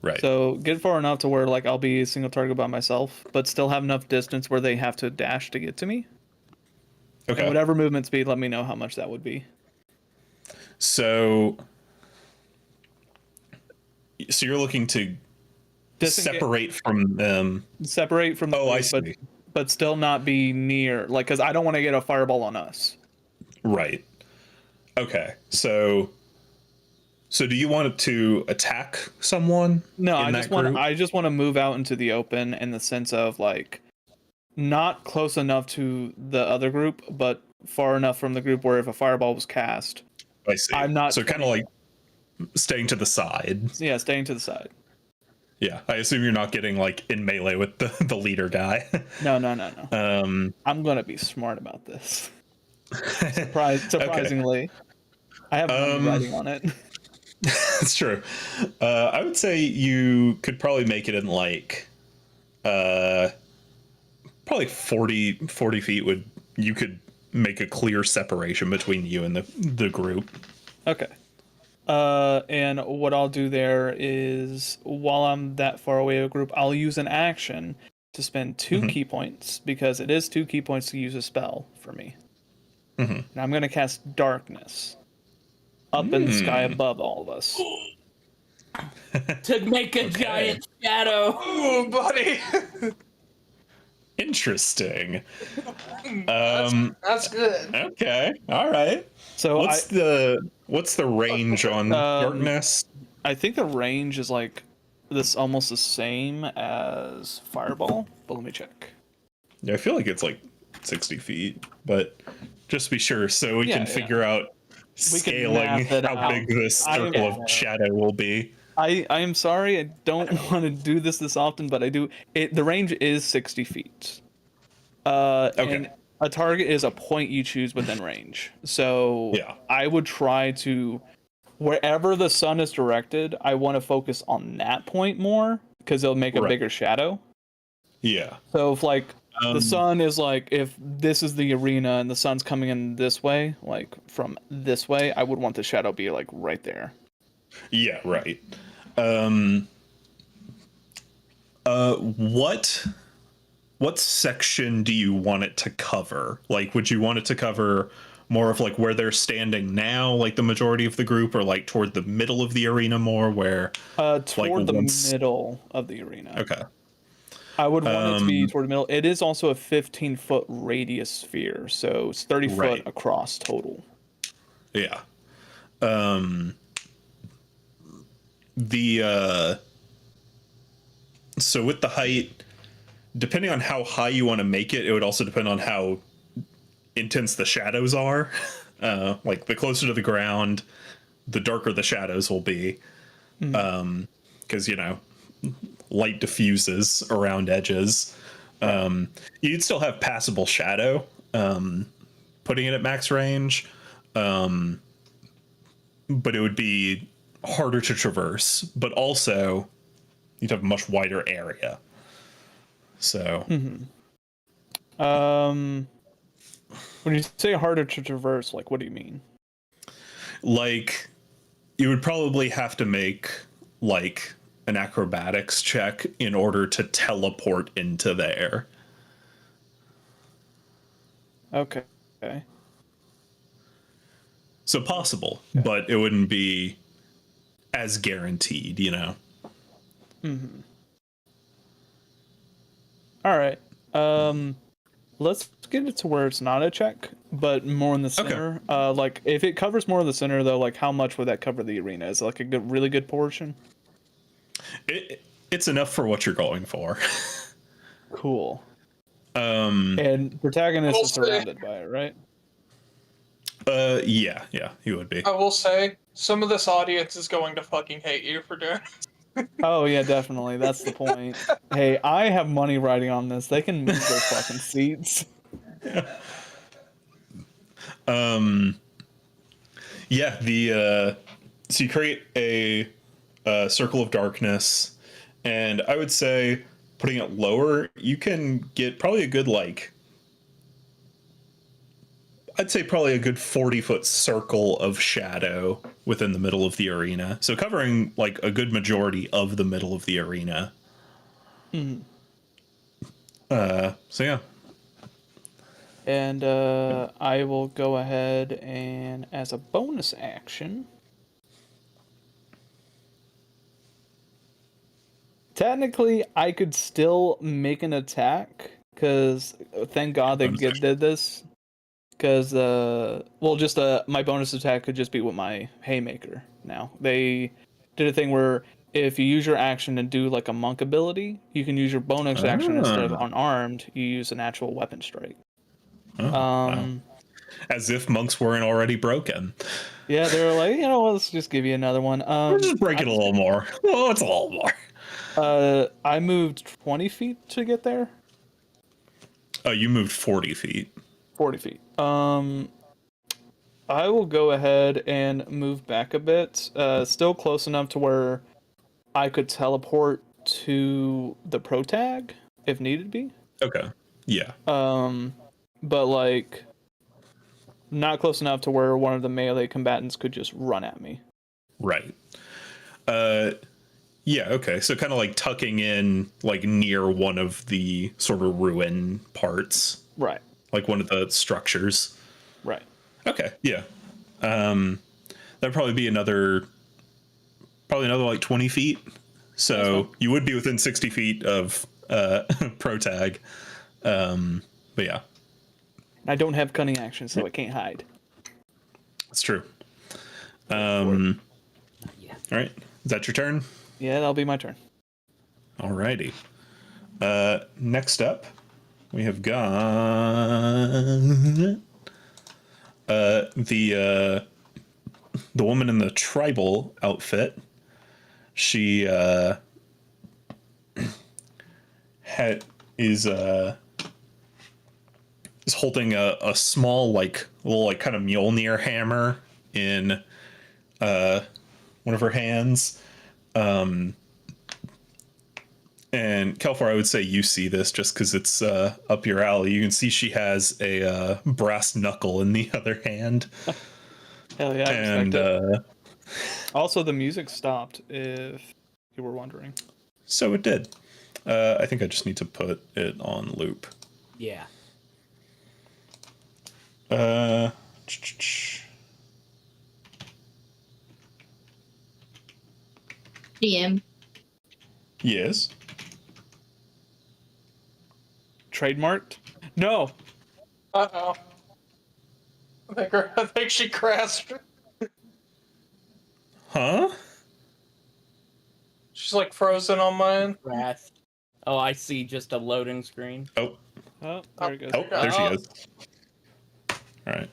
A: Right.
C: So get far enough to where like I'll be a single target by myself, but still have enough distance where they have to dash to get to me.
A: Okay.
C: And whatever movement speed, let me know how much that would be.
A: So you're looking to separate from them.
C: Separate from the
A: Oh, I
C: group,
A: see.
C: but still not be near, like, because I don't want to get a fireball on us.
A: Right. Okay. So do you want to attack someone?
C: No,
A: in
C: I
A: that
C: just want
A: group?
C: I just want to move out into the open in the sense of like not close enough to the other group, but far enough from the group where if a fireball was cast,
A: I see.
C: I'm not
A: So kind of like staying to the side.
C: yeah, staying to the side.
A: Yeah. I assume you're not getting like in melee with the leader guy.
C: No. I'm gonna be smart about this. Surprisingly, I have money writing on it.
A: That's true. I would say you could probably make it in like probably 40 feet you could make a clear separation between you and the group.
C: Okay. And what I'll do there is, while I'm that far away a group, I'll use an action to spend 2 key points, because it is 2 key points to use a spell for me. And I'm going to cast Darkness up in the sky above all of us.
D: To make a giant shadow.
B: Ooh, buddy.
A: Interesting.
B: That's good.
A: Okay. All right.
C: So
A: What's the range on darkness?
C: I think the range is like this, almost the same as Fireball, but let me check.
A: Yeah, I feel like it's like 60 feet, but just to be sure, so we
C: Yeah,
A: can
C: yeah.
A: figure out
C: We can
A: scaling
C: math it
A: how
C: out.
A: big this circle of shadow will be.
C: I am sorry, I don't want to do this often, but I do. The range is 60 feet.
A: Okay.
C: And a target is a point you choose within range. So
A: Yeah.
C: I would try to, wherever the sun is directed, I want to focus on that point more because it'll make a
A: Right.
C: bigger shadow.
A: Yeah.
C: So if like the
A: Um,
C: sun is like, if this is the arena and the sun's coming in this way, like from this way, I would want the shadow be like right there.
A: Yeah, right. What section do you want it to cover? Like, would you want it to cover more of like where they're standing now, like the majority of the group, or like toward the middle of the arena more where
C: Toward the
A: once-
C: middle of the arena.
A: Okay.
C: I would want it to be toward the middle. It is also a 15-foot radius sphere, so it's 30
A: Right.
C: foot across total.
A: Yeah. So with the height, depending on how high you want to make it, it would also depend on how intense the shadows are. Like the closer to the ground, the darker the shadows will be. Because, light diffuses around edges. You'd still have passable shadow, putting it at max range. But it would be harder to traverse, but also you'd have a much wider area. So,
C: When you say harder to traverse, like, what do you mean?
A: like, you would probably have to make like an acrobatics check in order to teleport into there.
C: Okay.
A: So possible, but it wouldn't be as guaranteed,
C: All right. Let's get it to where it's not a check, but more in the center. Like, if it covers more of the center, though, like, how much would that cover the arena? Is it like a good, really good portion?
A: It's enough for what you're going for.
C: Cool. And protagonist is
B: Also-
C: surrounded by it, right?
A: Yeah, he would be.
B: I will say, some of this audience is going to fucking hate you for doing it.
C: Oh yeah, definitely. That's the point. Hey, I have money riding on this. They can move their fucking seats.
A: Yeah, so you create a circle of darkness, and I would say putting it lower, you can get probably a good I'd say probably a good 40-foot circle of shadow within the middle of the arena. So covering like a good majority of the middle of the arena. So yeah.
C: And I will go ahead and, as a bonus action, technically I could still make an attack, because thank God they did this. Because, just my bonus attack could just be with my Haymaker now. They did a thing where if you use your action and do like a monk ability, you can use your bonus action instead of unarmed, you use an actual weapon strike.
A: Wow. As if monks weren't already broken.
C: Yeah, they were like, let's just give you another one.
A: Let's just break it a little more. Well, it's a little more.
C: I moved 20 feet to get there.
A: Oh, you moved 40 feet.
C: 40 feet. I will go ahead and move back a bit. Still close enough to where I could teleport to the protag if needed be.
A: Okay. Yeah.
C: But like not close enough to where one of the melee combatants could just run at me.
A: Right. Yeah, okay. So kind of like tucking in like near one of the sort of ruin parts.
C: Right.
A: Like one of the structures.
C: Right.
A: Okay, yeah. That'd probably be another like 20 feet. So you would be within 60 feet of protag. But yeah,
C: I don't have cunning action, so I can't hide.
A: it's true. All right, is that your turn?
C: Yeah, that'll be my turn.
A: Alrighty. Next up, we have got the woman in the tribal outfit. She is holding a small little kind of Mjolnir hammer in one of her hands. And Kelfor, I would say you see this just because it's up your alley. You can see she has a brass knuckle in the other hand.
C: Hell yeah, I
A: And
C: respect it. Also, the music stopped, if you were wondering.
A: so it did. I think I just need to put it on loop.
D: Yeah.
E: DM.
A: Yes.
C: Trademarked? No.
B: Uh-oh. I think she crashed.
A: Huh?
B: She's like frozen on mine.
D: Wrath. Oh, I see just a loading screen.
A: Oh,
C: Oh, there it goes.
A: oh, there she
B: Oh.
A: is. All right.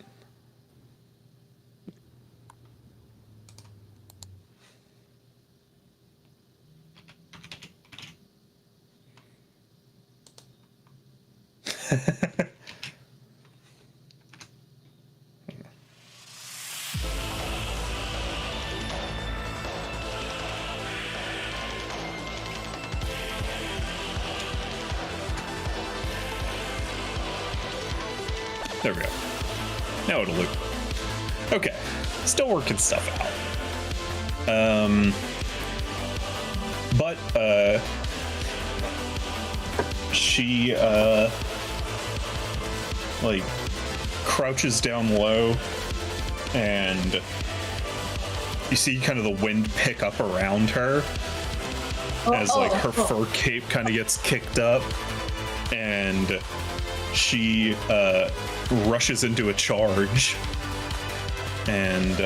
A: There we go. Now it'll loop. Okay. Still working stuff out. But she like crouches down low, and you see kind of the wind pick up around her as like her fur cape kind of gets kicked up, and she rushes into a charge, and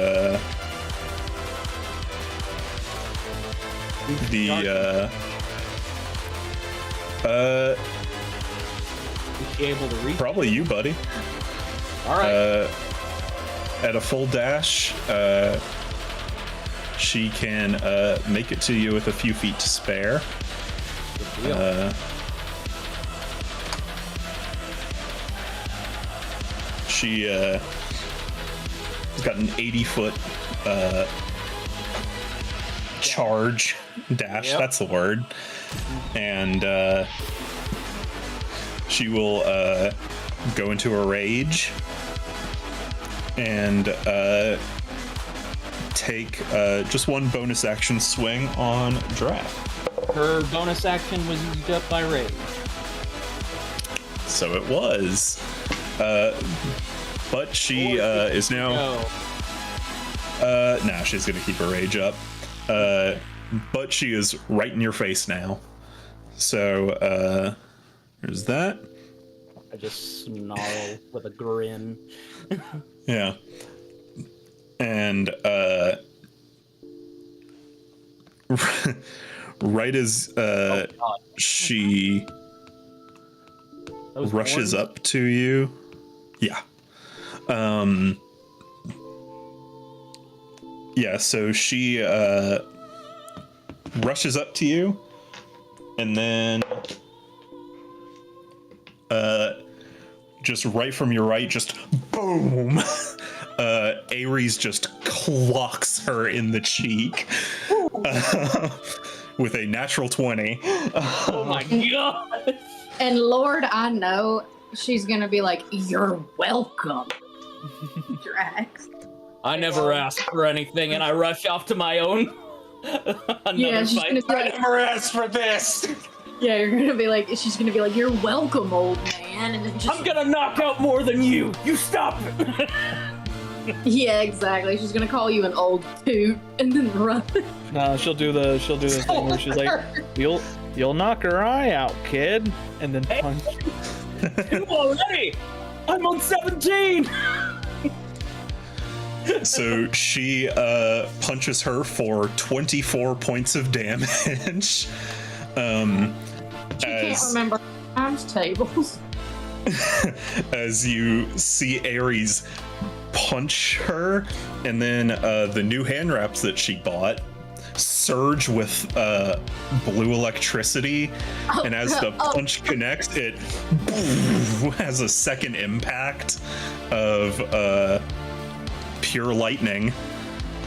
D: Is she able to reach?
A: probably you, buddy.
D: All right.
A: At a full dash, she can make it to you with a few feet to spare.
D: Good deal.
A: She has got an 80-foot charge dash.
D: Yep.
A: That's the word. And she will go into a rage and take just one bonus action swing on Draft.
D: Her bonus action was used up by rage.
A: So it was. But she is now. Nah, she's gonna keep her rage up. But she is right in your face now. So there's that.
D: I just snarl with a grin.
A: Yeah. And right as
D: God.
A: she
D: Those
A: rushes
D: horns?
A: up to you. Yeah. Yeah, so she rushes up to you, and then just right from your right, just boom. Ares just clocks her in the cheek with a natural 20.
D: Oh my god!
E: And Lord, I know she's gonna be like, "You're welcome, Drax."
D: I never asked for anything, and I rush off to my own. Another
E: Yeah, she's
D: fight.
E: gonna be
B: I
E: like,
B: never asked for this.
E: "Yeah, you're gonna be like," she's gonna be like, "You're welcome, old man," and then just
D: I'm gonna knock out more than you. You stop it.
E: yeah, exactly. She's gonna call you an old toot and then run.
C: No, she'll do the thing where she's like, "You'll knock her eye out, kid," and then punch.
D: 2 already! I'm on 17!
A: So she punches her for 24 points of damage.
G: You can't
A: As
G: remember times tables.
A: as you see Ares punch her, and then the new hand wraps that she bought surge with blue electricity, and as the punch connects, it has a second impact of pure lightning.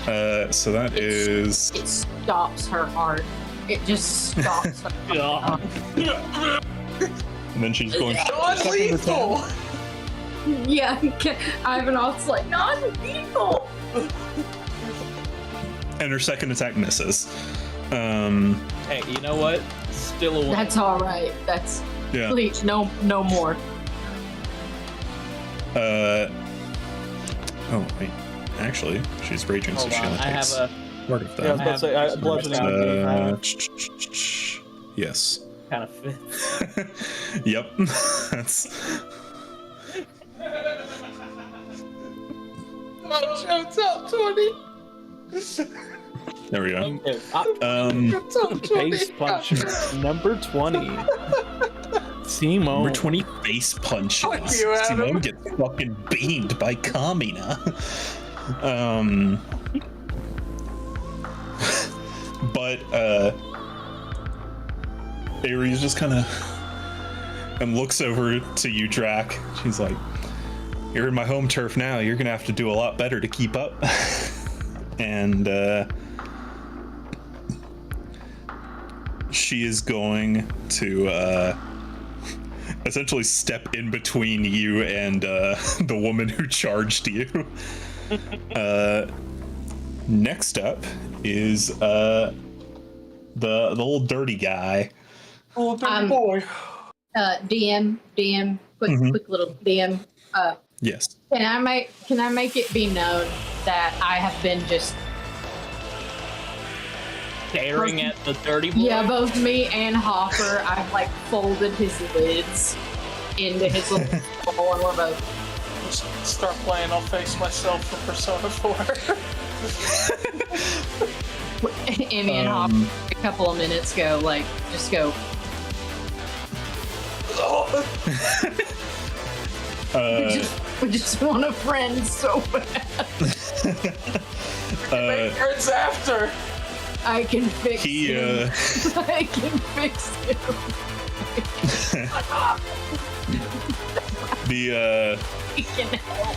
A: So that is
G: It stops her heart. It just stops her.
A: and then she's going
B: Non-lethal!
G: Yeah, Ivanhoff's like, non-lethal!
A: and her second attack misses.
D: Hey, you know what? Still a win.
G: That's alright. That's,
A: Yeah.
G: please, no more.
A: Oh wait, actually, she's raging, so
D: Hold
A: she
D: on,
A: only
D: I have
A: takes
D: a
A: part of
C: Yeah, I was
A: that.
C: about to say, bludgeoning.
A: Yes.
D: kind of fit.
A: Yep. That's
B: Top 20.
A: there we go.
D: Okay,
B: Top 20.
C: Face puncher number 20. Simo.
A: Number 20 face punches.
B: Fuck you, Adam.
A: Simone gets fucking beamed by Kamina. But Ares just kind of and looks over to you, Drac. She's like, "You're in my home turf now. You're gonna have to do a lot better to keep up." And she is going to essentially step in between you and the woman who charged you. Next up is the little dirty guy.
B: Oh, big
G: Um,
B: boy.
G: DM, quick little DM.
A: Yes.
G: Can I make it be known that I have been just
D: staring at the dirty boy.
G: yeah, both me and Hopper, I've like folded his lids into his little bowl, and we're both
B: Just start playing. I'll face myself for Persona 4.
G: Emmy and Hopper a couple of minutes ago, like just go. We just want a friend so bad.
B: It's after.
G: I can fix
A: He
G: him. I can fix him.
A: the
G: He can help.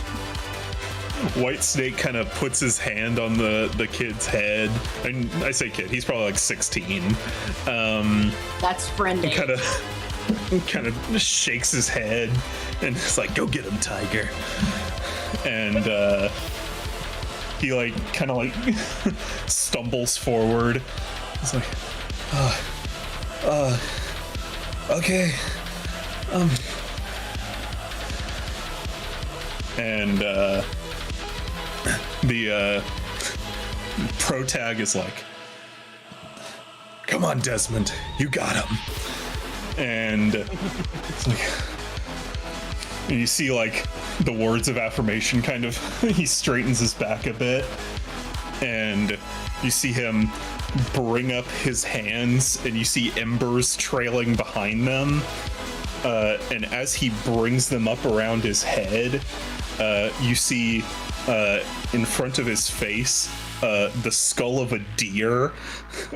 A: White Snake kind of puts his hand on the kid's head, and I say kid, he's probably like 16.
G: That's friendly.
A: Kind of shakes his head and is like, "Go get him, Tiger." And he like kind of like stumbles forward. He's like, okay, and the protag is like, "Come on, Desmond, you got him." And it's like, and you see like the words of affirmation kind of, he straightens his back a bit, and you see him bring up his hands, and you see embers trailing behind them. And as he brings them up around his head, you see in front of his face the skull of a deer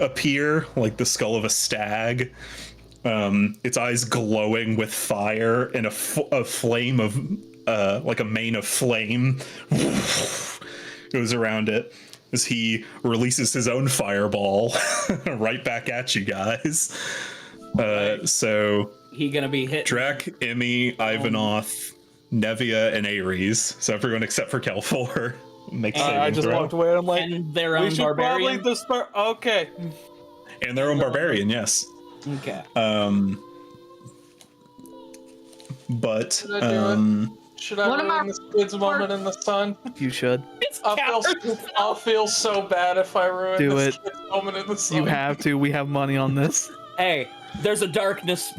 A: appear, like the skull of a stag. Its eyes glowing with fire, and a flame of like a mane of flame goes around it as he releases his own fireball right back at you guys. So
D: He gonna be hit.
A: Drac, Emmy, Ivanov, Nevia, and Ares. So everyone except for Kelfor makes
C: I
A: saving
C: just
A: throw.
C: walked away and I'm like,
D: And their
C: we
D: own
C: should
D: barbarian.
C: probably disperse. Okay.
A: And their own barbarian, yes.
D: Okay.
A: But
B: Should I do Should I
G: One of
B: ruin
G: my-
B: this kid's moment in the sun?
C: You should.
B: I'll feel so bad if I ruin
C: Do
B: this
C: it.
B: kid's moment in the sun.
C: You have to. We have money on this.
D: Hey, there's a darkness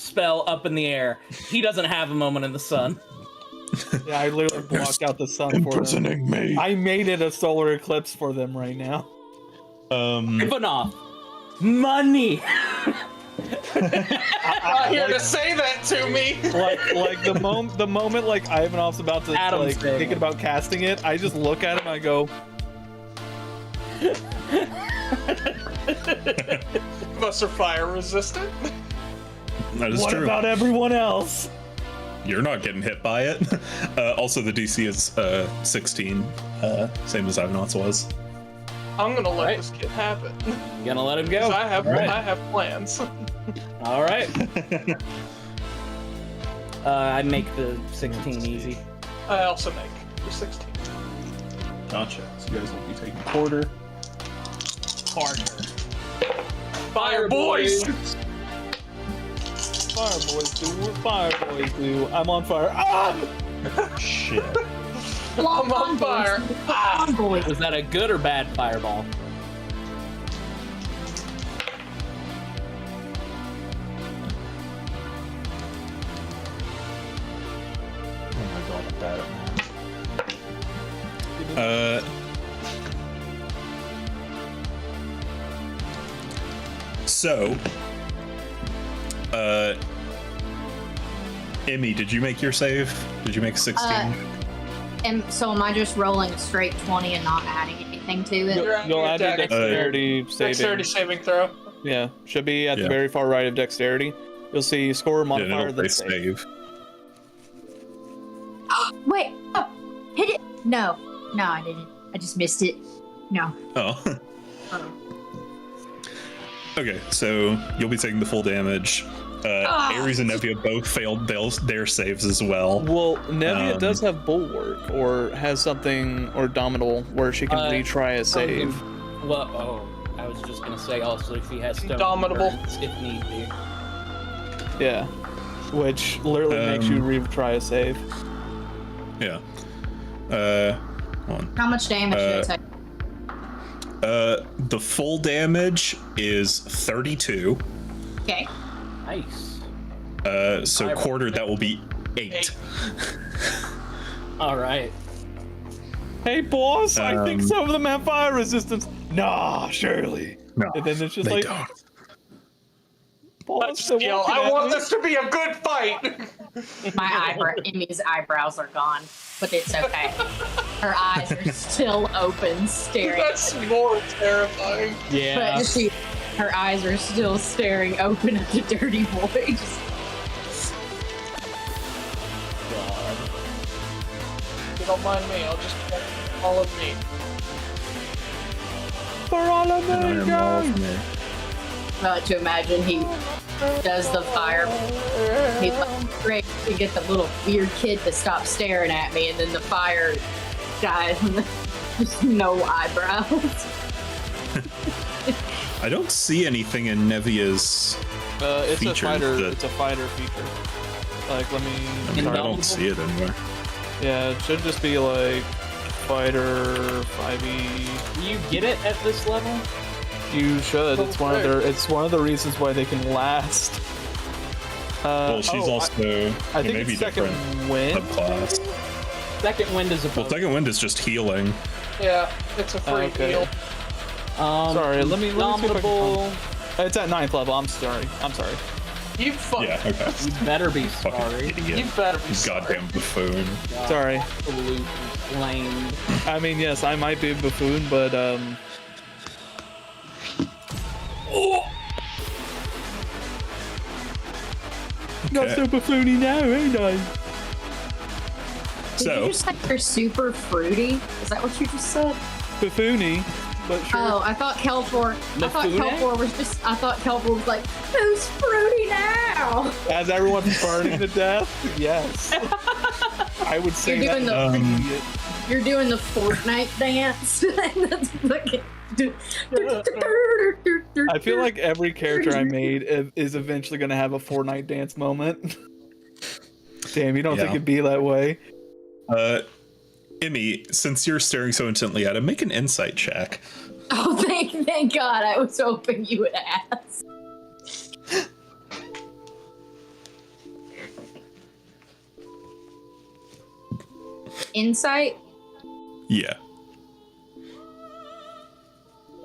D: spell up in the air. He doesn't have a moment in the sun.
C: Yeah, I literally blocked out the sun for them.
A: me.
C: I made it a solar eclipse for them right now.
D: Ivanov, money.
B: Not here to say that to me.
C: Like the moment like Ivanov's about to
D: Adam's
C: like
D: big.
C: thinking about casting it, I just look at him. I go,
B: Most are fire resistant.
A: That is
C: "What
A: true.
C: about everyone else?"
A: You're not getting hit by it. Also, the DC is 16, same as Ivanot's was.
B: I'm gonna let
D: Right.
B: this kid have it.
D: You gonna let him go?
B: 'Cause I have
D: All right.
B: I have plans.
D: All right. I make the 16 easy.
B: I also make the 16.
A: Gotcha. So you guys will be taking quarter.
B: Fire boys!
C: Fire boys do what fire boys do. I'm on fire. Ah!
A: Shit.
B: I'm on fire. Ah.
G: Boy.
D: Was that a good or bad fireball?
A: Oh my god, I'm bad at math. So, Emmy, did you make your save? Did you make 16?
G: And so am I just rolling straight 20 and not adding anything to it?
B: You're-
C: You'll add your
B: dex-
C: dexterity saving.
B: Dexterity saving throw.
C: Yeah, should be at
A: Yeah.
C: the very far right of dexterity. You'll see score
A: Yeah,
C: modifier
A: it'll
C: then
A: say
C: save.
A: save.
G: Wait, oh, hit it. No, I didn't. I just missed it. No.
A: Oh.
G: Oh.
A: Okay, so you'll be taking the full damage. Ares and Nevia both failed their saves as well.
C: Well, Nevia
A: Um,
C: does have bulwark, or has something, or dominable, where she can retry a save.
D: Well, I was just gonna say also if he has stone
B: Indomitable.
D: endurance, if need be.
C: Yeah, which literally makes you retry a save.
A: Yeah. Hold on.
G: How much damage did it take?
A: The full damage is 32.
G: Okay.
D: Nice.
A: So quarter, that will be 8.
D: All right.
C: Hey, boss, I think some of them have fire resistance. Nah, surely.
A: No,
C: And then it's just
A: they
C: like,
A: don't.
C: boss, so
B: Yo, I want this to be a good fight.
G: Emmy's eyebrows are gone, but it's okay. Her eyes are still open, staring.
B: That's more terrifying.
D: Yeah.
G: But her eyes are still staring open at the dirty boy. Just,
B: If you don't mind me, I'll just all of me.
C: for all of them, guys.
G: to imagine he does the fire. He's like, great to get the little weird kid to stop staring at me, and then the fire dies, and just no eyebrows.
A: I don't see anything in Nevia's.
C: It's a
A: features
C: fighter.
A: that-
C: It's a fighter feature. Like, let me.
A: I
C: sorry.
A: don't see it anywhere.
C: Yeah, it should just be like fighter 5e.
D: Do you get it at this level?
C: You should. It's one of their. It's one of the reasons why they can last.
A: Well, she's also
C: I think
A: maybe
C: it's second
A: different
C: wind.
A: subclass.
D: Second wind is a
A: Well,
D: bonus.
A: second wind is just healing.
B: Yeah, it's a free
C: Okay.
B: heal.
C: Sorry, let me see if I can
D: Indomitable.
C: It's at 9th level. I'm sorry.
B: You fuck.
A: Yeah, okay.
D: You better be
A: Fucking
D: sorry.
A: idiot.
B: You better be
A: Goddamn buffoon.
C: Sorry.
D: Absolute flame.
C: I mean, yes, I might be a buffoon, but not
A: Okay.
C: so buffoony now, ain't I?
G: Did
A: So-
G: you just say you're super fruity? Is that what you just said?
C: Buffoony, but sure.
G: Oh, I thought Kelfor. I thought
D: Lafune?
G: Kelfor was just. I thought Kelfor was like, who's fruity now?
C: As everyone's burning to death, yes. I would say
G: You're doing
C: that.
G: the- You're doing the Fortnite dance. And that's fucking.
C: I feel like every character I made is eventually going to have a Fortnite dance moment. Damn, you don't think
A: Yeah.
C: it'd be that way?
A: Emmy, since you're staring so intently at him, make an insight check.
G: Oh, thank God! I was hoping you would ask.
E: Insight?
A: Yeah.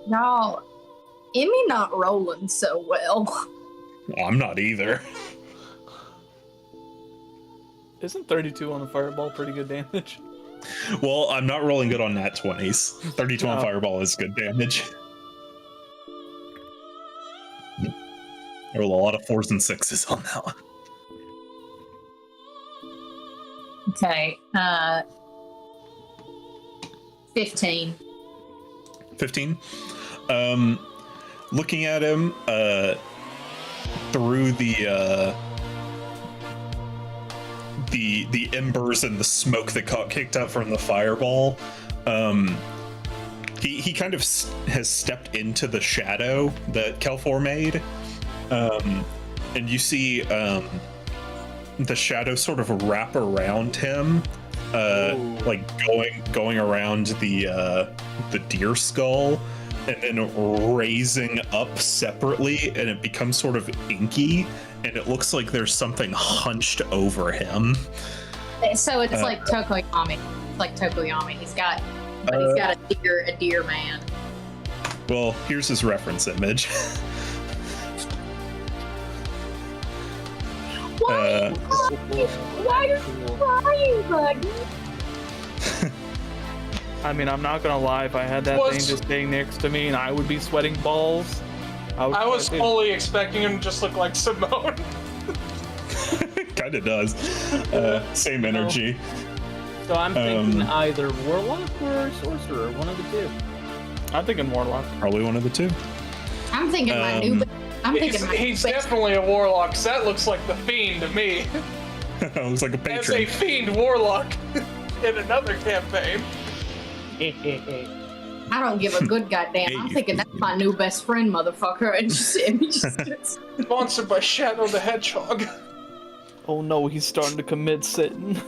E: No. Emmy not rolling so well.
A: I'm not either.
C: Isn't 32 on the fireball pretty good damage?
A: Well, I'm not rolling good on nat 20s. 32 on
C: Oh.
A: fireball is good damage. There were a lot of 4s and 6s on that one.
E: Okay. 15.
A: 15. Looking at him through the embers and the smoke that got kicked up from the fireball, he kind of has stepped into the shadow that Kelfor made, and you see the shadow sort of wrap around him, like going around the deer skull, and then raising up separately, and it becomes sort of inky, and it looks like there's something hunched over him.
E: So it's like Tokoyami. It's like Tokoyami. He's got a deer man.
A: Well, here's his reference image.
E: Why? Why are you crying, buddy?
C: I mean, I'm not gonna lie, if I had that
B: Was-
C: thing just staying next to me and I would be sweating balls,
B: I was
C: cry too.
B: fully expecting him to just look like Simone.
A: Kind of does. Same energy.
D: So I'm thinking either warlock or sorcerer, one of the two.
C: I'm thinking warlock.
A: Probably one of the two.
E: I'm thinking my new. I'm thinking my
B: He's
E: new
B: definitely a warlock, 'cause that looks like the fiend to me.
A: Looks like a
B: As a
A: patron.
B: fiend warlock in another campaign.
E: I don't give a good goddamn. I'm
A: Hey.
E: thinking that's my new best friend, motherfucker. And just
B: Sponsored by Shadow the Hedgehog.
C: Oh no, he's starting to commit sin.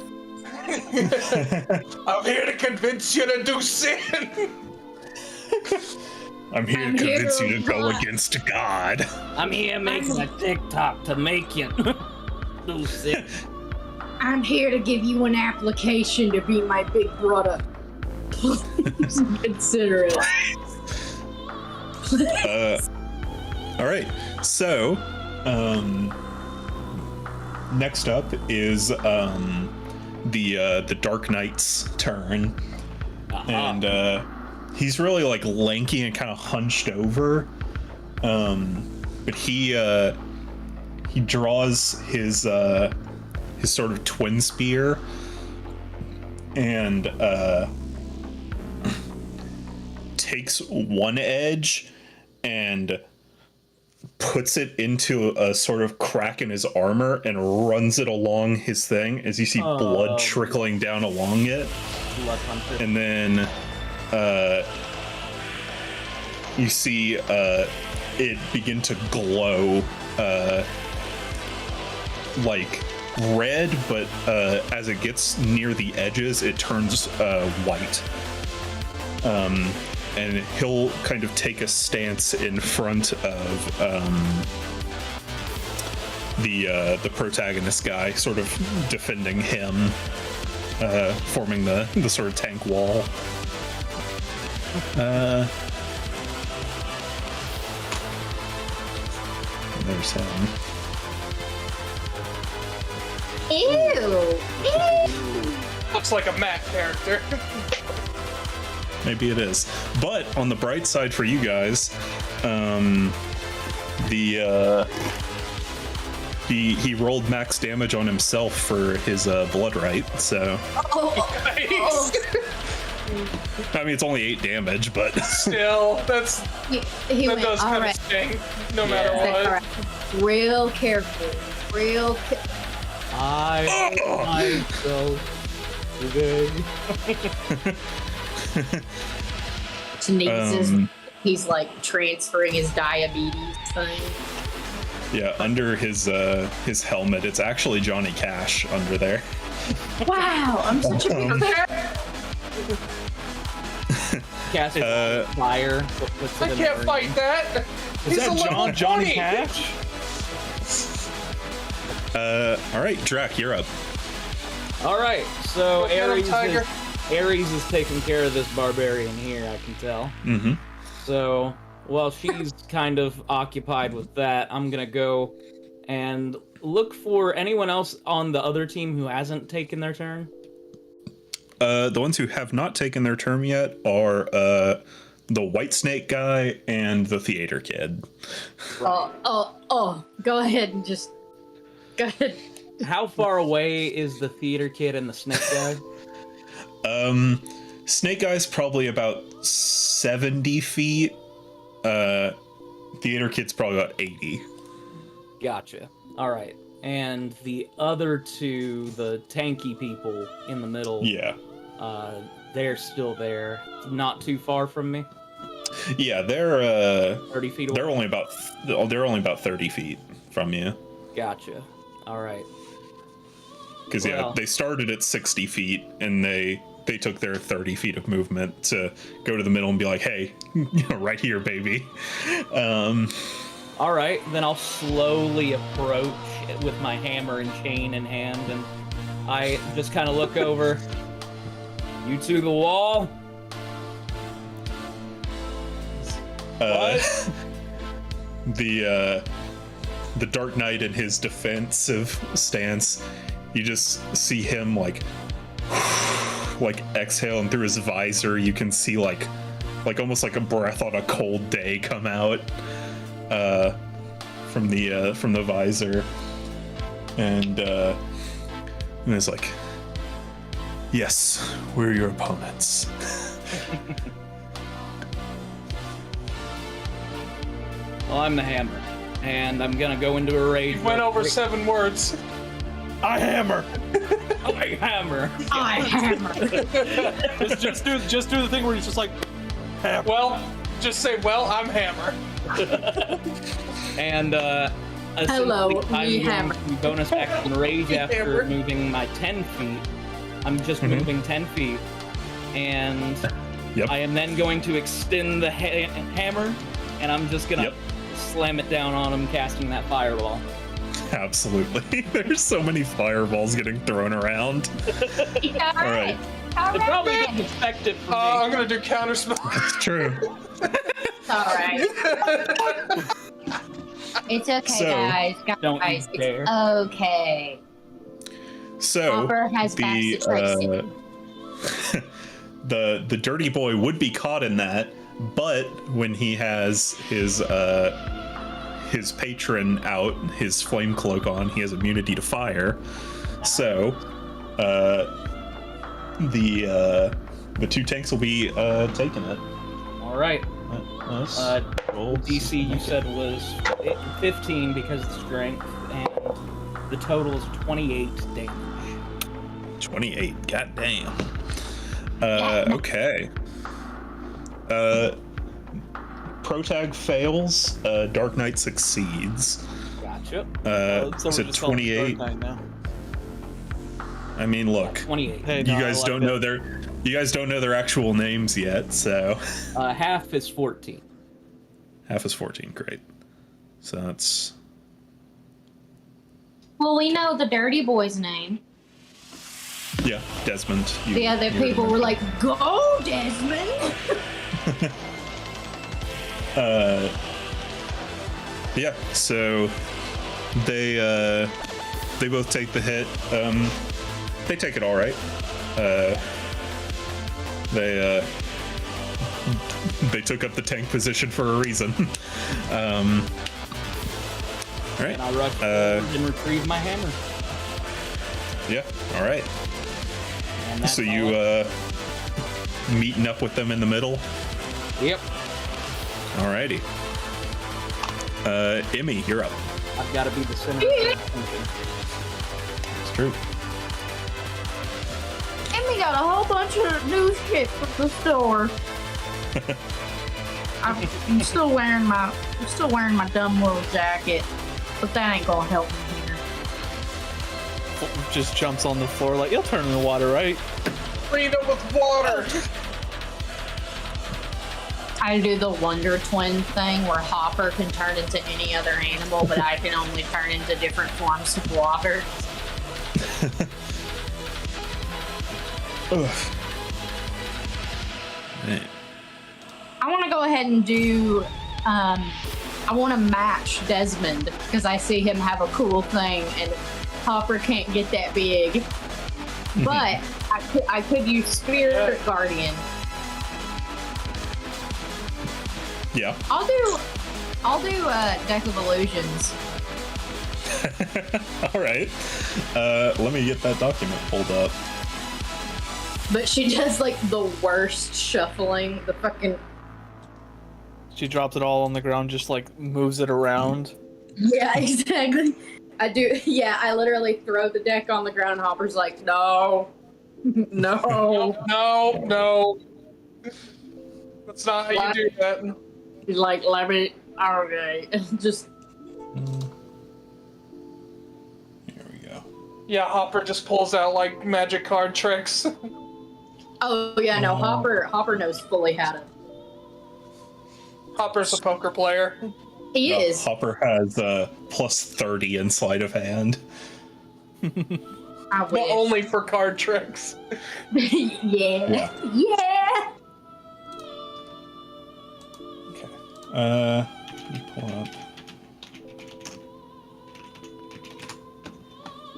B: I'm here to convince you to do sin.
A: I'm here
E: I'm
A: to
E: here
A: convince
E: to
A: you to go
E: run.
A: against God.
D: I'm here making a TikTok to make you do sick.
E: I'm here to give you an application to be my big brother. Please consider it.
A: All right. So, next up is the Dark Knight's turn, and he's really like lanky and kind of hunched over, but he draws his sort of twin spear and takes one edge and puts it into a sort of crack in his armor and runs it along his thing as you see blood trickling down along it.
D: Blood hunter.
A: And then you see it begin to glow like red, but as it gets near the edges, it turns white. And he'll kind of take a stance in front of the protagonist guy, sort of defending him, forming the sort of tank wall. There's him.
E: Ew.
B: Looks like a Mac character.
A: Maybe it is. But on the bright side for you guys, he rolled max damage on himself for his blood right. So
B: Nice.
A: I mean it's only 8 damage, but
B: Still,
E: He
B: that
E: went,
B: does
E: all
B: kind
E: right.
B: of sting, no matter
E: All
B: what.
E: right. Real careful. Real careful.
D: I today.
E: Sneezes. He's like transferring his diabetes thing.
A: yeah, under his helmet, it's actually Johnny Cash under there.
E: Wow, I'm such a big fan.
D: Cast it on fire. Puts it
B: I
D: in
B: can't
D: the
B: fight that.
C: Is
B: He's a
C: that
B: level
C: Johnny
B: 20.
C: Cash?
A: All right, Drac, you're up.
D: All right, So
B: Get him, Tiger.
D: Ares is taking care of this barbarian here, I can tell.
A: Mm-hmm.
D: So while she's kind of occupied with that, I'm gonna go and look for anyone else on the other team who hasn't taken their turn.
A: The ones who have not taken their turn yet are the White Snake guy and the theater kid.
G: Oh, go ahead and just go ahead.
D: How far away is the theater kid and the snake guy?
A: Snake guy's probably about 70 feet. Theater kid's probably about 80.
D: Gotcha. All right. And the other two, the tanky people in the middle,
A: Yeah.
D: they're still there, not too far from me.
A: Yeah, they're
D: 30 feet away.
A: they're only about 30 feet from you.
D: Gotcha. All right.
A: Because
D: Well-
A: they started at 60 feet and they took their 30 feet of movement to go to the middle and be like, hey, right here, baby.
D: All right. Then I'll slowly approach with my hammer and chain in hand, and I just kind of look over. You to the wall.
A: The Dark Knight in his defensive stance, you just see him like exhale, and through his visor you can see like almost like a breath on a cold day come out from the visor, and it's like, yes, we're your opponents.
D: Well, I'm the hammer, and I'm gonna go into a rage.
B: Went over 7 words.
C: I hammer.
D: I hammer.
G: I hammer.
C: just do the thing where he's just like, hammer.
B: Well, just say, well, I'm Hammer.
D: And
G: Hello,
D: essentially, I'm
G: me
D: going
G: hammer.
D: to bonus action rage after
B: Hammer.
D: moving my 10 feet. I'm just moving 10 feet, and
A: Yep.
D: I am then going to extend the hammer, and I'm just gonna
A: Yep.
D: slam it down on him, casting that fireball.
A: Absolutely. There's so many fireballs getting thrown around.
G: Yeah,
A: All right.
G: All
D: They
G: right.
D: probably didn't expect it from
B: I'm
D: me.
B: gonna do counterspell.
A: It's true.
G: All right. It's okay,
A: So-
G: guys.
D: Don't
G: Guys,
D: you dare.
G: it's okay.
A: So
G: Hopper has backs to Tracy.
A: the dirty boy would be caught in that, but when he has his patron out, his flame cloak on, he has immunity to fire. So the two tanks will be taking it.
D: All right.
A: Let's roll.
D: DC you said was 15 because of strength, and the total is 28 damage.
A: 28. God damn. Okay. Protag fails. Dark Knight succeeds.
D: Gotcha.
C: So we're
A: So
C: just calling it
A: 28.
C: Dark Knight now.
A: I mean, look,
D: 28.
C: Hey,
A: you
C: no, I
A: guys
C: like
A: don't
C: that.
A: know their actual names yet, so
D: Half is 14.
A: half is 14. Great. So that's
G: Well, we know the dirty boy's name.
A: yeah, Desmond.
G: The other people were like, "Go, Desmond!"
A: Yeah, so they both take the hit. They take it all right. They took up the tank position for a reason. All right.
D: And I rush forward and retrieve my hammer.
A: Yeah. All right.
D: And that's
A: So
D: all
A: you
D: I-
A: meeting up with them in the middle.
D: Yep.
A: Alrighty. Emmy, you're up.
D: I've got to be the center of attention.
A: It's true.
G: And we got a whole bunch of new shit from the store. I'm still wearing my dumb little jacket, but that ain't gonna help me here.
C: Just jumps on the floor like, you'll turn in the water, right?
B: Clean up with water.
G: I do the Wonder Twin thing where Hopper can turn into any other animal, but I can only turn into different forms of water.
A: Ugh. Man.
E: I want to go ahead and do. I want to match Desmond because I see him have a cool thing, and Hopper can't get that big. But I could use Spirit Guardian.
A: Yeah.
E: I'll do Deck of Illusions.
A: All right. Let me get that document pulled up.
E: But she does like the worst shuffling. The fucking
C: She drops it all on the ground, just like moves it around.
E: yeah, exactly. I do. Yeah, I literally throw the deck on the ground. And Hopper's like, no, no.
B: No. That's not how you do that.
E: He's like, let me. Okay, just
A: Here we go.
B: Yeah, Hopper just pulls out like magic card tricks.
E: oh yeah, no. Hopper knows fully how to.
B: Hopper's a poker player.
E: He is.
A: Hopper has plus 30 in sleight of hand.
E: I
B: But
E: wish.
B: only for card tricks.
E: yeah. Yeah.
A: Okay. Let me pull up.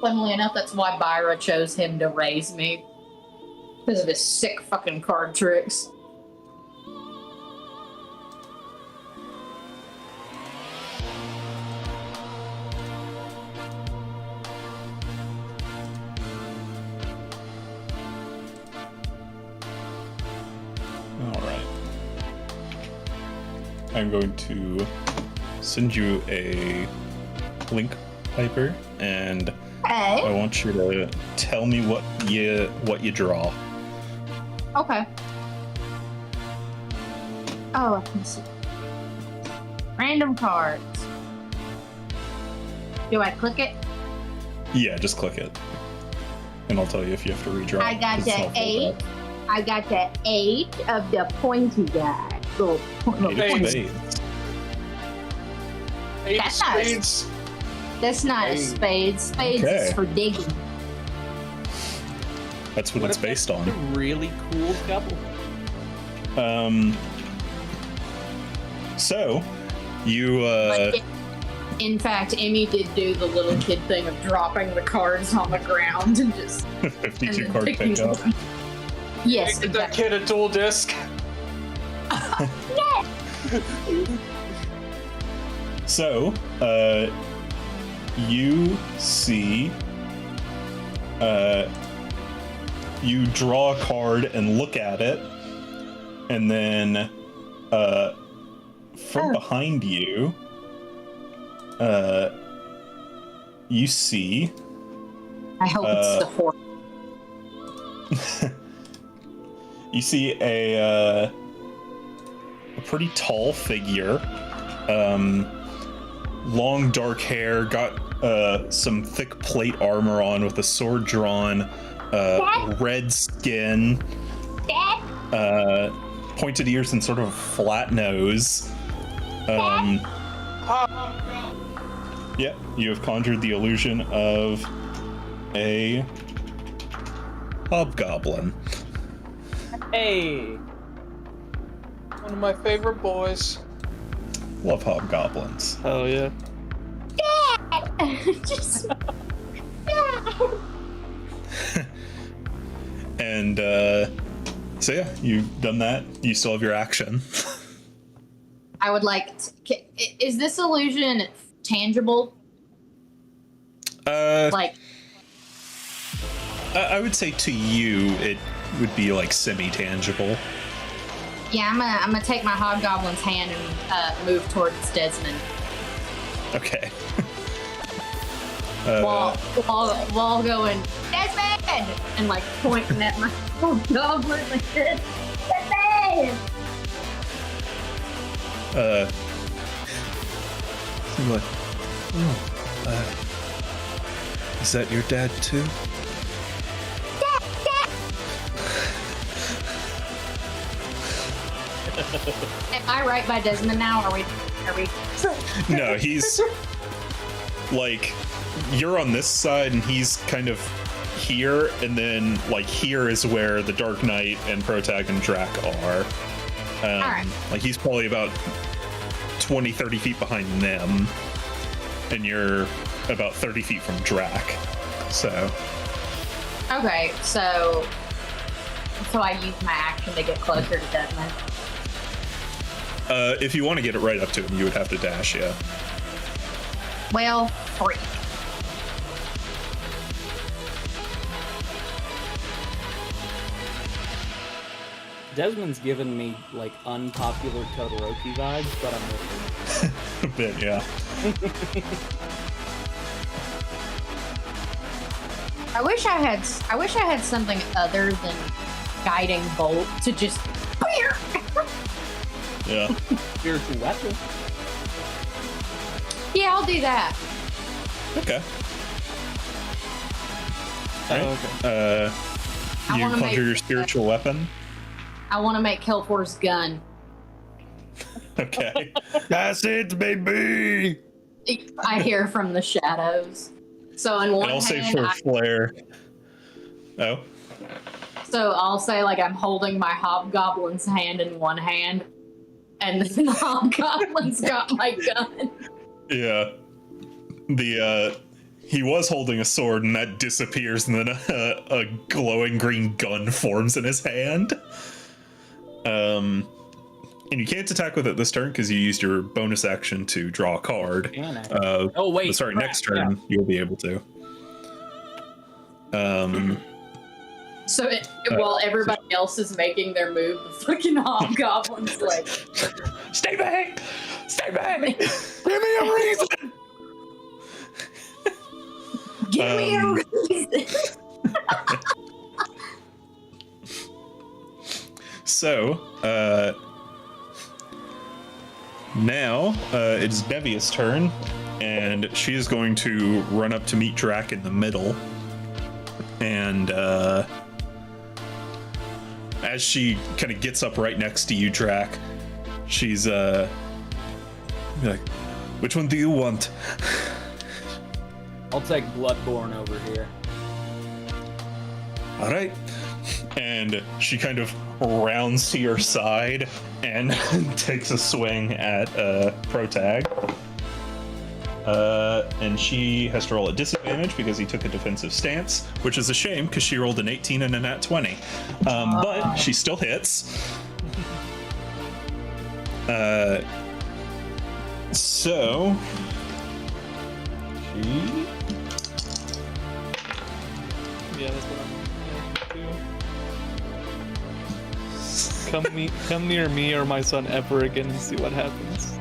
E: Funnily enough, that's why Byra chose him to raise me. Because of his sick fucking card tricks.
A: All right. I'm going to send you a link, Piper, and I
E: Hey.
A: want you to tell me what you draw.
E: Okay. Oh, let me see. Random cards. Do I click it?
A: Yeah, just click it, and I'll tell you if you have to redraw.
E: I got
A: It's
E: the
A: helpful,
E: 8. I got the 8 of the pointy guy. Little
A: but- Eight of
B: Eight.
A: spades.
B: Eight
E: That's nice.
B: spades.
E: That's not a spade. Spades
A: Okay.
E: is for digging.
A: That's what
D: What
A: it's
D: if
A: based
D: that's
A: on.
D: a really cool couple.
A: So you
E: But in fact, Emmy did do the little kid thing of dropping the cards on the ground and just
A: 52
E: and
A: card
E: picking
A: pickup.
E: them. Yes,
B: Get that
E: exactly.
B: kid a dual disc.
A: So, you see, you draw a card and look at it, and then, from behind you, you see,
E: I hope it's the horse.
A: you see a pretty tall figure, long dark hair, got some thick plate armor on with a sword drawn, red skin, pointed ears and sort of a flat nose. Yeah, you have conjured the illusion of a hobgoblin.
D: Hey,
B: One of my favorite boys.
A: Love hobgoblins.
C: Hell yeah.
E: Just
A: And so yeah, you've done that. You still have your action.
E: I would like. Is this illusion tangible? Like,
A: I would say to you it would be like semi-tangible.
E: yeah, I'm gonna take my hobgoblin's hand and move towards Desmond
A: Okay.
E: while going Desmond and like pointing at my hobgoblin like this. Desmond.
A: I'm like, oh, is that your dad too?
E: Am I right by Desmond now? Are we?
A: No, he's like, you're on this side and he's kind of here, and then like here is where the Dark Knight and Protag and Drac are.
E: Alright.
A: Like he's probably about 20-30 feet behind them, and you're about 30 feet from Drac. So
E: Okay, so I use my action to get closer to Desmond.
A: if you want to get it right up to him, you would have to dash, yeah.
E: Well, 3.
D: Desmond's given me like unpopular Todoroki vibes, but I'm with him.
A: A bit, yeah.
E: I wish I had something other than guiding bolt to just
A: Yeah.
D: Spiritual weapon.
E: Yeah, I'll do that.
A: Okay.
C: Oh, okay.
E: I
A: You
E: wanna
A: conjure
E: make-
A: your spiritual weapon.
E: I want to make Kelfor's gun.
A: Okay.
C: That's it, baby.
E: I hear from the shadows. So in one
A: And I'll say
E: hand,
A: for Flare. Oh.
E: so I'll say like I'm holding my hobgoblin's hand in one hand, and then the hobgoblin's got my gun.
A: Yeah. He was holding a sword and that disappears, and then a glowing green gun forms in his hand. And you can't attack with it this turn because you used your bonus action to draw a card.
D: Oh wait.
A: Sorry,
D: crap,
A: next turn you'll be able to.
E: So while everybody else is making their move, the fucking hobgoblin's like,
A: Stay back! Stay back!
C: Give me a reason.
E: "Give me a reason."
A: So, now it's Devia's turn, and she is going to run up to meet Drac in the middle. And as she kind of gets up right next to you, Drac, she's like, "Which one do you want?"
D: I'll take Bloodborne over here.
A: All right. And she kind of rounds to your side and takes a swing at Protag. And she has to roll a disadvantage because he took a defensive stance, which is a shame because she rolled an 18 and a nat 20. But she still hits. So she...
C: Yeah, that's what I'm gonna do. Come near me or my son ever again and see what happens.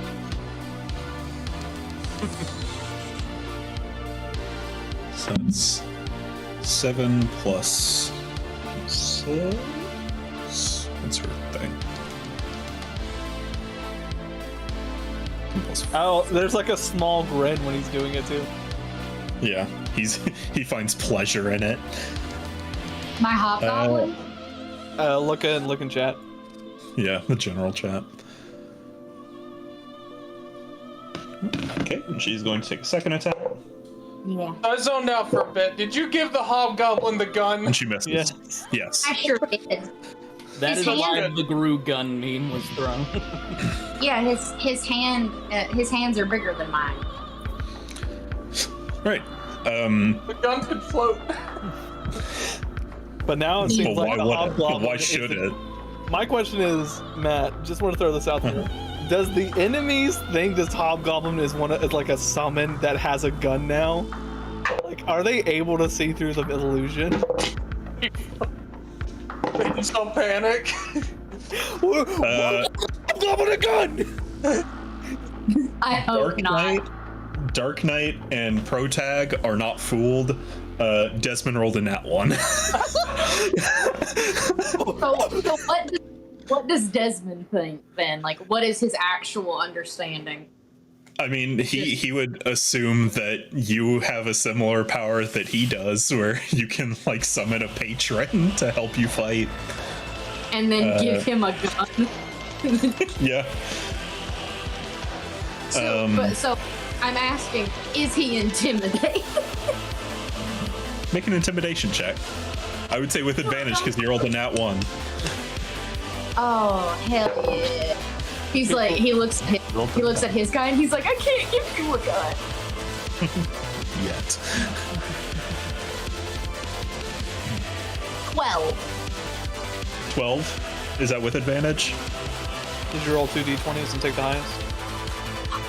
A: So it's 7 plus 6. What's her thing? Plus
C: Oh, there's like a small grin when he's doing it too.
A: Yeah, he finds pleasure in it.
E: My hobgoblin.
C: Look in chat.
A: Yeah, the general chat. Okay, and she's going to take a second attack,
E: Yeah,
B: I zoned out for a bit. Did you give the hobgoblin the gun?
A: and she misses.
C: Yes.
A: Yes.
E: I sure did.
D: That
E: His
D: is why
E: hand-
D: the Gru gun meme was thrown.
E: Yeah, his hands are bigger than mine.
A: Right.
B: The gun could float.
C: But now it
A: Well,
C: seems
A: why
C: like the
A: would it?
C: hobgoblin.
A: Why
C: is
A: should
C: the-
A: it?
C: My question is, Matt, just want to throw this out there. Does the enemies think this hobgoblin is like a summon that has a gun now? Like, are they able to see through the illusion?
B: They just don't panic.
C: Hobgoblin a gun!
E: I hope not.
A: Dark Knight and Protag are not fooled. Desmond rolled a nat 1.
E: So what does Desmond think then? Like, what is his actual understanding?
A: I mean, he would assume that you have a similar power that he does, where you can like summon a patron to help you fight.
E: And then give him a gun.
A: Yeah.
E: So I'm asking, is he intimidated?
A: Make an intimidation check. I would say with advantage because you rolled a nat 1.
E: Oh hell yeah! He's like, he looks at his guy and he's like, I can't give you a gun.
A: Yet.
E: 12.
A: 12. Is that with advantage?
C: Did you roll 2 d20s and take the highest?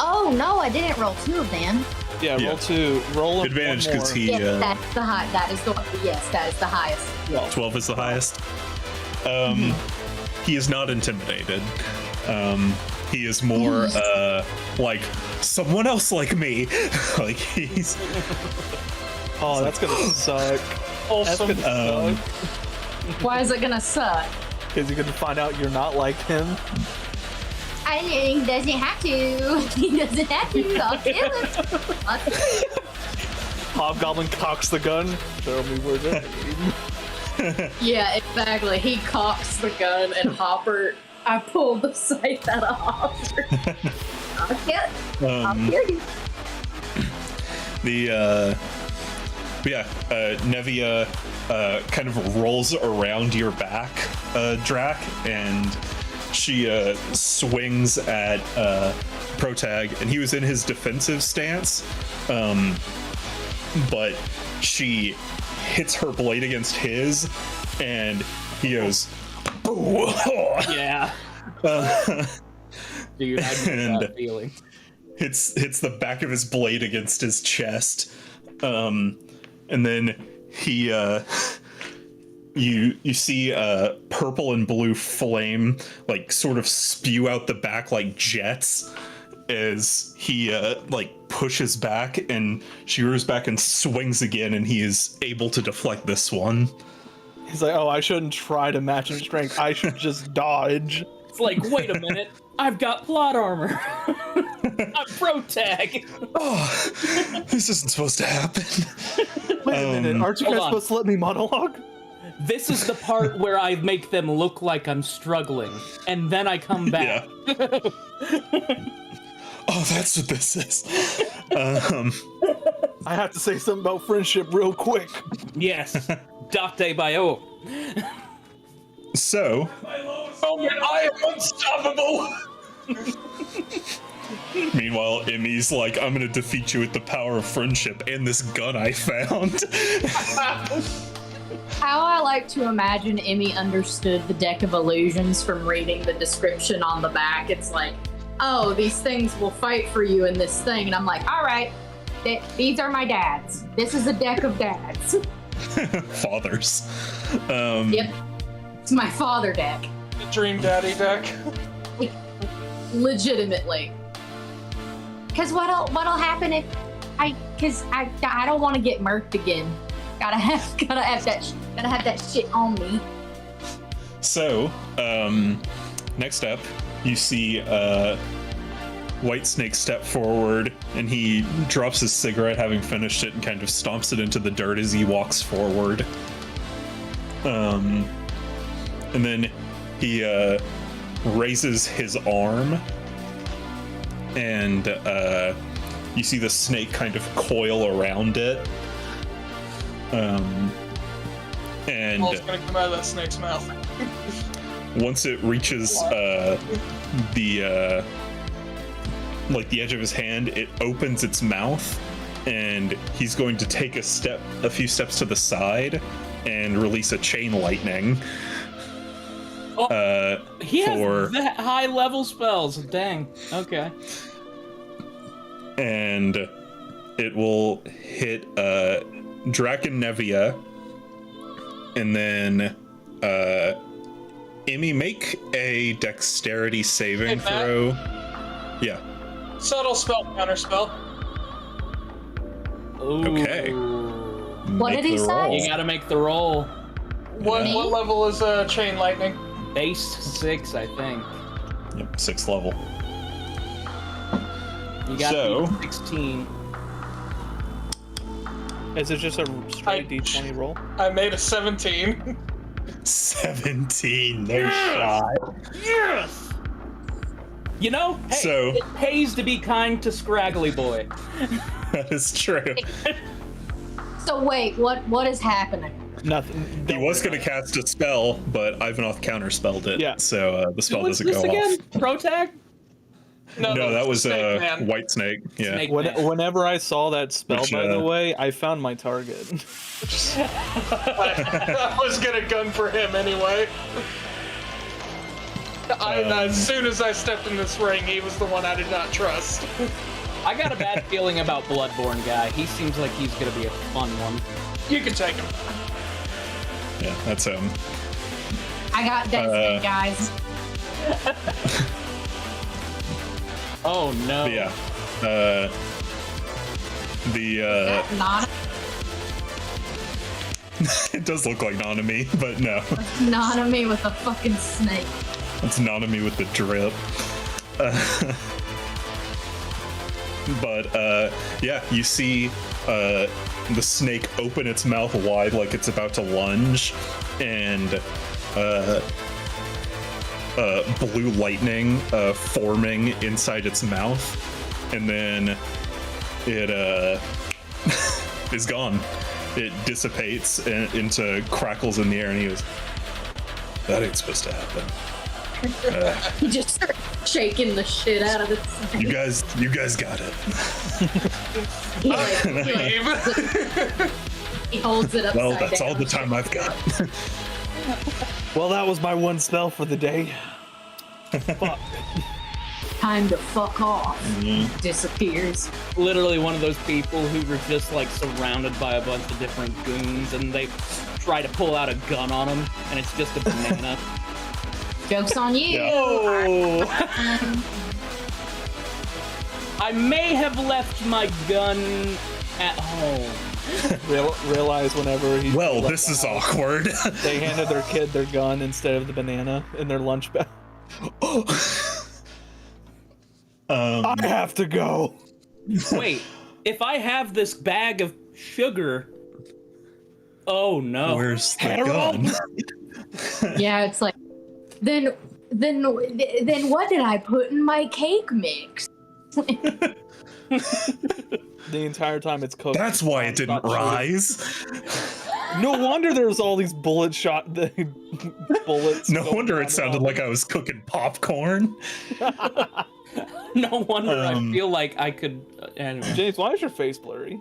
E: Oh no, I didn't roll 2 of them.
C: Yeah,
A: Yeah.
C: roll 2. Roll
A: Advantage
C: one more.
A: because he.
E: Yes, that's the high. That is the yes, that is the highest.
A: 12 is the highest. He is not intimidated. He is more like someone else like me. Like he's
C: Oh, that's gonna suck. That's
B: Awesome.
C: gonna suck.
E: Why is it gonna suck?
C: Because you're gonna find out you're not like him.
E: He doesn't have to. He doesn't have to. I'll kill him. I'll kill him.
C: Hobgoblin cocks the gun. Show me where to aim.
E: Yeah, exactly. He cocks the gun and Hopper. I pulled the sight out of Hopper. I'll kill him. I'll kill you.
A: Nevia kind of rolls around your back, Drac, and she swings at Protag, and he was in his defensive stance, but she hits her blade against his, and he goes, "Boo!"
D: Yeah. Dude, I know
A: And-
D: that feeling.
A: hits the back of his blade against his chest, and then he you see purple and blue flame like sort of spew out the back like jets as he like pushes back, and she rears back and swings again, and he is able to deflect this one.
C: He's like, oh, I shouldn't try to match his strength. I should just dodge.
D: It's like, wait a minute, I've got plot armor. I'm Protag.
A: Oh, this isn't supposed to happen.
C: Wait a minute, aren't you
D: hold
C: guys
D: on.
C: supposed to let me monologue?
D: This is the part where I make them look like I'm struggling, and then I come back.
A: Yeah. Oh, that's what this is.
C: I have to say something about friendship real quick.
D: Yes. Date bio.
A: So,
B: Oh man, I am unstoppable.
A: meanwhile, Emmy's like, I'm gonna defeat you with the power of friendship and this gun I found.
E: How I like to imagine Emmy understood the deck of illusions from reading the description on the back. It's like, oh, these things will fight for you in this thing. And I'm like, all right, these are my dads. This is a deck of dads.
A: Fathers.
E: Yep. It's my father deck.
B: The Dream Daddy deck.
E: Legitimately. Because what'll happen if I don't want to get murked again. Gotta have that shit on me.
A: So, next up, you see Whitesnake step forward, and he drops his cigarette, having finished it, and kind of stomps it into the dirt as he walks forward. And then he raises his arm, and you see the snake kind of coil around it. And
B: Ball's gonna come out of that snake's mouth.
A: once it reaches the like the edge of his hand, it opens its mouth, and he's going to take a few steps to the side and release a chain lightning.
D: He
A: For-
D: has that high level spells. Dang. Okay.
A: And it will hit Drac and Nevia, and then Emmy, make a dexterity saving
B: Hey, Matt?
A: throw. Yeah.
B: Subtle spell, counter spell.
D: Ooh.
A: Okay.
E: What
A: Make
E: did he
A: the
E: say?
A: roll.
D: You gotta make the roll.
B: What
E: Me?
B: level is chain lightning?
D: Base 6, I think.
A: Yep, 6th level.
D: You got
A: So-
D: 16.
C: Is it just a straight D20 roll?
B: I made a 17.
A: 17. There's shot.
D: Yes! You know, hey,
A: So-
D: it pays to be kind to Scraggly Boy.
A: That is true.
E: So wait, what is happening?
C: Nothing.
A: He was going to cast a spell, but Ivanov counterspelled it.
C: Yeah.
A: So the spell
D: What's
A: doesn't
D: this
A: go
D: again?
A: off.
D: Pro tag?
A: No, that was
B: Snake Man.
A: White Snake. Yeah.
D: Snake Man.
C: Whenever I saw that spell,
A: Which,
C: by the way, I found my target.
B: I was gonna gun for him anyway. As soon as I stepped in this ring, he was the one I did not trust.
D: I got a bad feeling about Bloodborne guy. He seems like he's gonna be a fun one.
B: You can take him.
A: Yeah, that's him.
E: I got Desmond, guys.
D: Oh no.
A: But yeah.
E: Not
A: It does look like Nanami, but no.
E: Nanami with a fucking snake.
A: It's Nanami with the drip. But yeah, you see the snake open its mouth wide like it's about to lunge, and blue lightning forming inside its mouth, and then it is gone. It dissipates into crackles in the air, and he goes, "That ain't supposed to happen."
E: He just started shaking the shit out of the snake.
A: You guys got it.
E: He holds it upside
A: Well, that's
E: down.
A: all the time I've got.
C: Well, that was my one spell for the day. Fuck.
E: Time to fuck off. Disappears.
D: Literally one of those people who were just like surrounded by a bunch of different goons, and they try to pull out a gun on them, and it's just a banana.
E: Joke's on you.
C: Oh.
D: I may have left my gun at home.
C: Realize whenever he.
A: Well,
C: left
A: this
C: the
A: is
C: house,
A: awkward.
C: They handed their kid their gun instead of the banana in their lunch bag. I have to go.
D: Wait, if I have this bag of sugar, oh no.
A: Where's the
C: Harold?
A: gun?
E: Yeah, it's like, then what did I put in my cake mix?
C: The entire time it's cooked.
A: That's why it didn't
C: Not
A: rise.
C: No wonder there was all these bullets.
A: No
C: going
A: wonder
C: down
A: it sounded
C: the-
A: like I was cooking popcorn.
D: No wonder I feel like I could. Anyway.
C: James, why is your face blurry?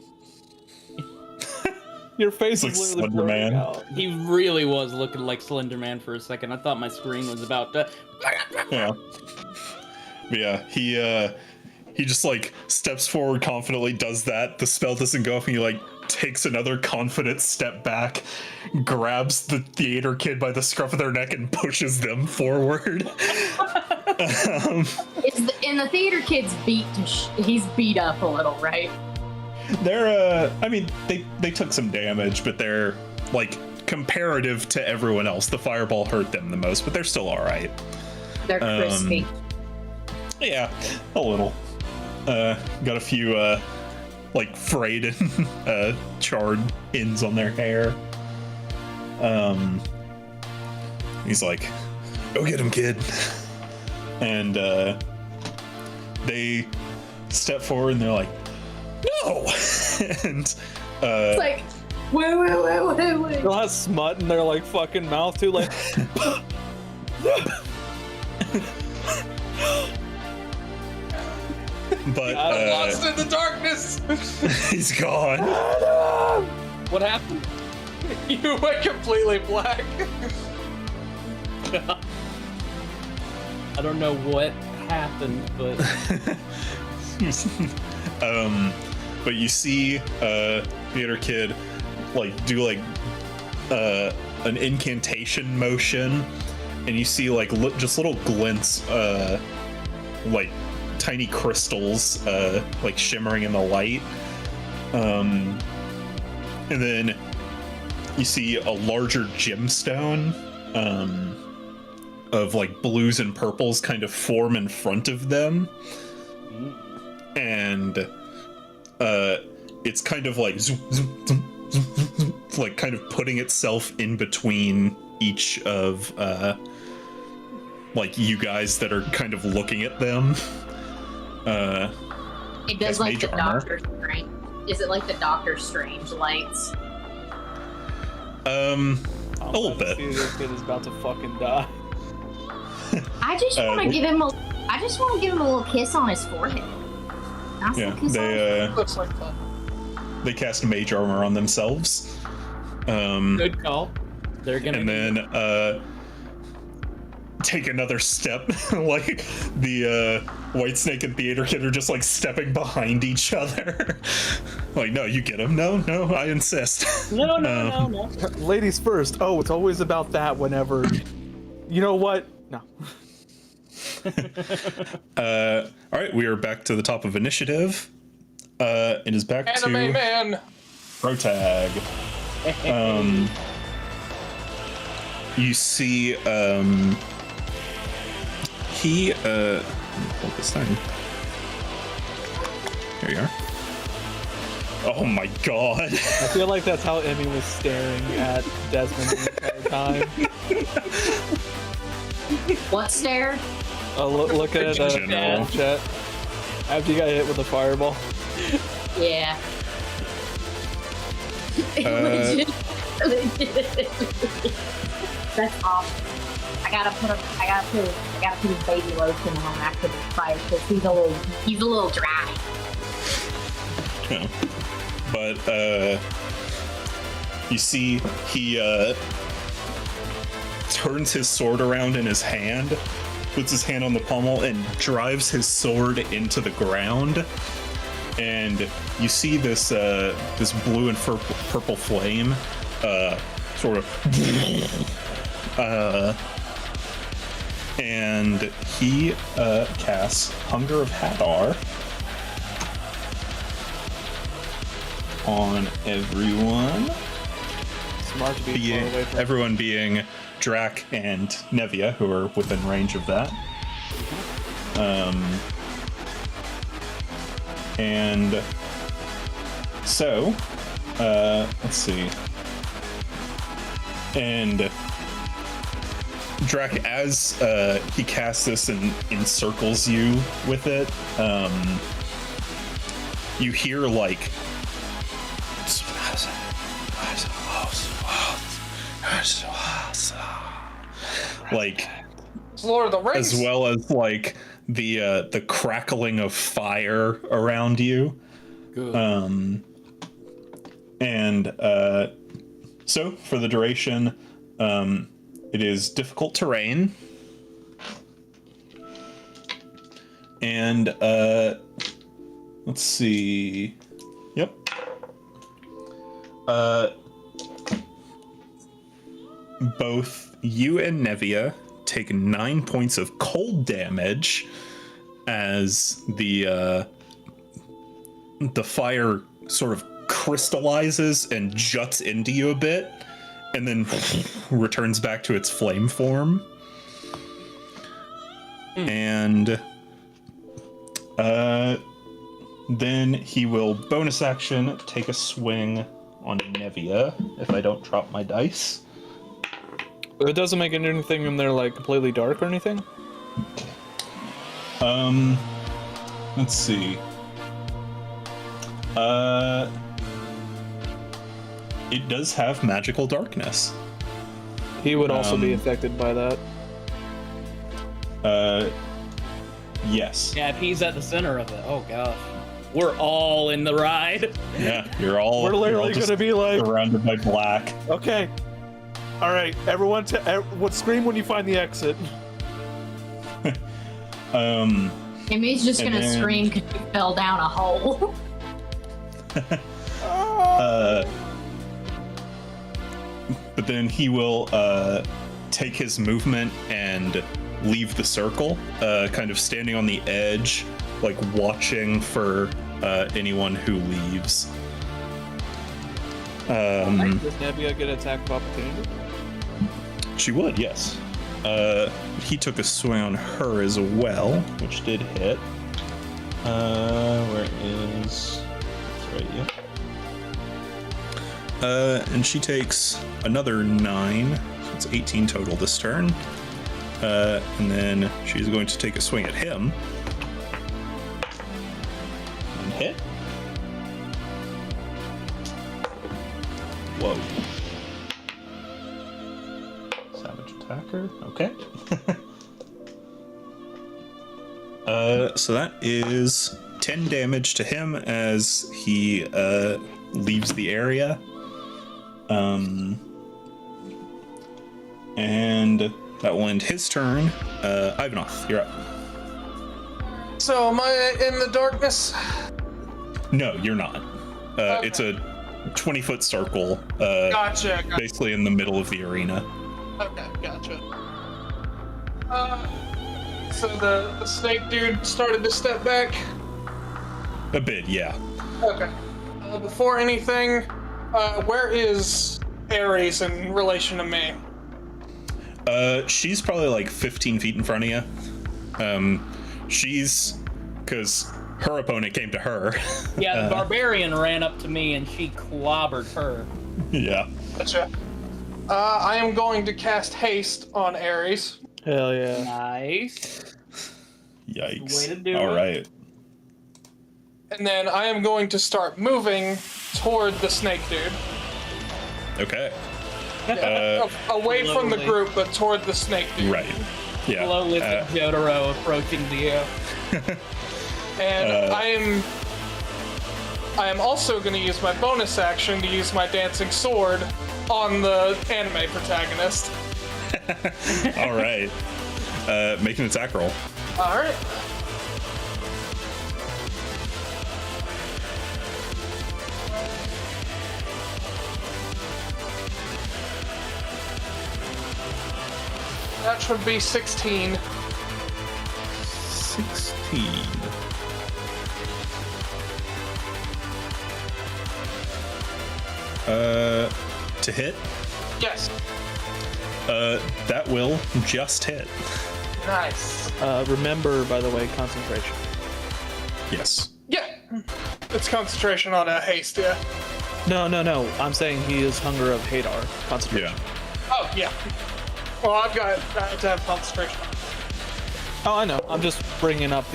C: Your face
A: Like
C: is literally
A: Slender
C: blurring
A: Man.
C: out.
D: He really was looking like Slender Man for a second. I thought my screen was about to.
A: Yeah. But yeah, he just like steps forward confidently, does that. The spell doesn't go off, and he like takes another confident step back, grabs the theater kid by the scruff of their neck, and pushes them forward.
E: And the theater kid's he's beat up a little, right?
A: They're I mean, they took some damage, but they're like comparative to everyone else. The fireball hurt them the most, but they're still all right.
E: They're crispy.
A: Yeah, a little. Got a few like frayed and charred ends on their hair. He's like, "Go get him, kid." And they step forward and they're like, "No!" And
E: It's like, wait.
C: They'll have smut in their like fucking mouth too, like.
A: but
B: Lost in the darkness.
A: he's gone.
D: What happened?
B: You went completely black.
D: I don't know what happened, but
A: But you see theater kid like do like an incantation motion, and you see like just little glints, like tiny crystals, like shimmering in the light. And then you see a larger gemstone of like blues and purples kind of form in front of them. And it's kind of like zoom, zoom, zoom, zoom, zoom, zoom, like kind of putting itself in between each of like you guys that are kind of looking at them.
E: It does
A: Guess
E: like
A: mage
E: the
A: armor.
E: doctor's strength. Is it like the Doctor Strange lights?
A: A little bit.
C: See, this kid is about to fucking die.
E: I just want to give him a. I just want to give him a little kiss on his forehead. Nice
A: Yeah,
E: little kiss on his
B: Looks like that.
A: they cast mage armor on themselves.
D: Good call. They're gonna.
A: And then take another step. Like the White Snake and Theater Kid are just like stepping behind each other. Like, no, you get him. No, I insist.
D: No.
C: Ladies first. Oh, it's always about that whenever. You know what? No.
A: All right, we are back to the top of initiative. It is back
B: Anime
A: to
B: man.
A: Protag. You see, he, hold this thing. Here you are. Oh my god.
C: I feel like that's how Emmy was staring at Desmond the entire time.
E: What stare?
C: Look at
A: In general.
C: chat. After you got hit with a fireball.
E: Yeah. That's awful. I gotta put his baby lotion on after the fight because he's a little dry.
A: But you see he turns his sword around in his hand, puts his hand on the pommel, and drives his sword into the ground. And you see this this blue and purple flame sort of and he casts Hunger of Hadar on everyone.
C: Smart to be far away from.
A: Everyone being Drac and Nevia, who are within range of that. And so, let's see. And Drac, as he casts this and encircles you with it, you hear like
B: It's Lord of the Rings.
A: as well as like the crackling of fire around you.
D: Good.
A: And so for the duration, it is difficult terrain. And let's see. Yep. Both you and Nevia take 9 points of cold damage as the fire sort of crystallizes and juts into you a bit, and then returns back to its flame form. And then he will bonus action take a swing on Nevia if I don't drop my dice.
C: It doesn't make anything in there like completely dark or anything.
A: Let's see. It does have magical darkness.
C: He would also be affected by that.
A: Yes.
D: Yeah, if he's at the center of it, oh gosh, we're all in the ride.
A: Yeah, you're all.
C: We're
A: you're all
C: literally
A: just
C: gonna be like,
A: surrounded by black.
C: okay, all right, everyone, scream when you find the exit.
E: Emmy's just
A: And
E: gonna
A: then-
E: scream because you fell down a hole.
A: But then he will take his movement and leave the circle, kind of standing on the edge, like watching for anyone who leaves.
C: Does Nebula get attack of opportunity?
A: She would, yes. He took a swing on her as well, which did hit. Where is? That's right, yeah. And she takes another 9, so it's 18 total this turn. And then she's going to take a swing at him. And hit. Whoa. Savage attacker. Okay. So that is 10 damage to him as he leaves the area. And that will end his turn. Ivanov, you're up.
B: So am I in the darkness?
A: No, you're not. It's a 20-foot circle,
B: Gotcha.
A: basically in the middle of the arena.
B: Okay, gotcha. So the snake dude started to step back.
A: A bit, yeah.
B: Okay. Before anything, where is Ares in relation to me?
A: She's probably like 15 feet in front of you. Because her opponent came to her.
D: Yeah, the barbarian ran up to me and she clobbered her.
A: Yeah.
B: Gotcha. I am going to cast haste on Ares.
C: Hell yeah.
D: Nice.
A: Yikes.
D: Way to do
A: All
D: it.
A: right.
B: And then I am going to start moving toward the snake dude.
A: Okay.
B: Away from the
D: Slowly.
B: group, but toward the snake dude.
A: Right. Yeah.
D: Slowly, Jotaro approaching the
B: And I am also going to use my bonus action to use my dancing sword on the anime protagonist.
A: All right. Make an attack roll.
B: All right. That should be 16.
A: 16. To hit?
B: Yes.
A: That will just hit.
B: Nice.
C: Remember, by the way, concentration.
A: Yes.
B: Yeah. It's concentration on a haste, yeah.
C: No. I'm saying he is Hunger of Hadar. Concentration.
A: Yeah.
B: Oh, yeah. Well, I have to have concentration.
C: Oh, I know. I'm just bringing up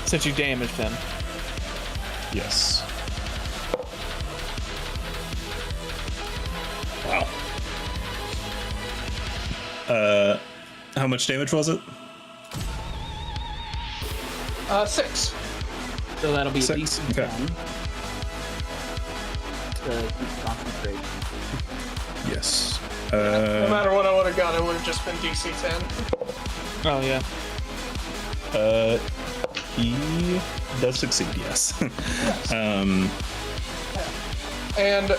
C: since you damaged him.
A: Yes. Wow. How much damage was it?
B: 6.
D: So that'll be a
A: 6,
D: decent
A: okay.
D: 10 to keep concentration.
A: Yes.
B: No matter what I would have got, it would have just been DC 10.
C: Oh yeah.
A: He does succeed, yes.
B: And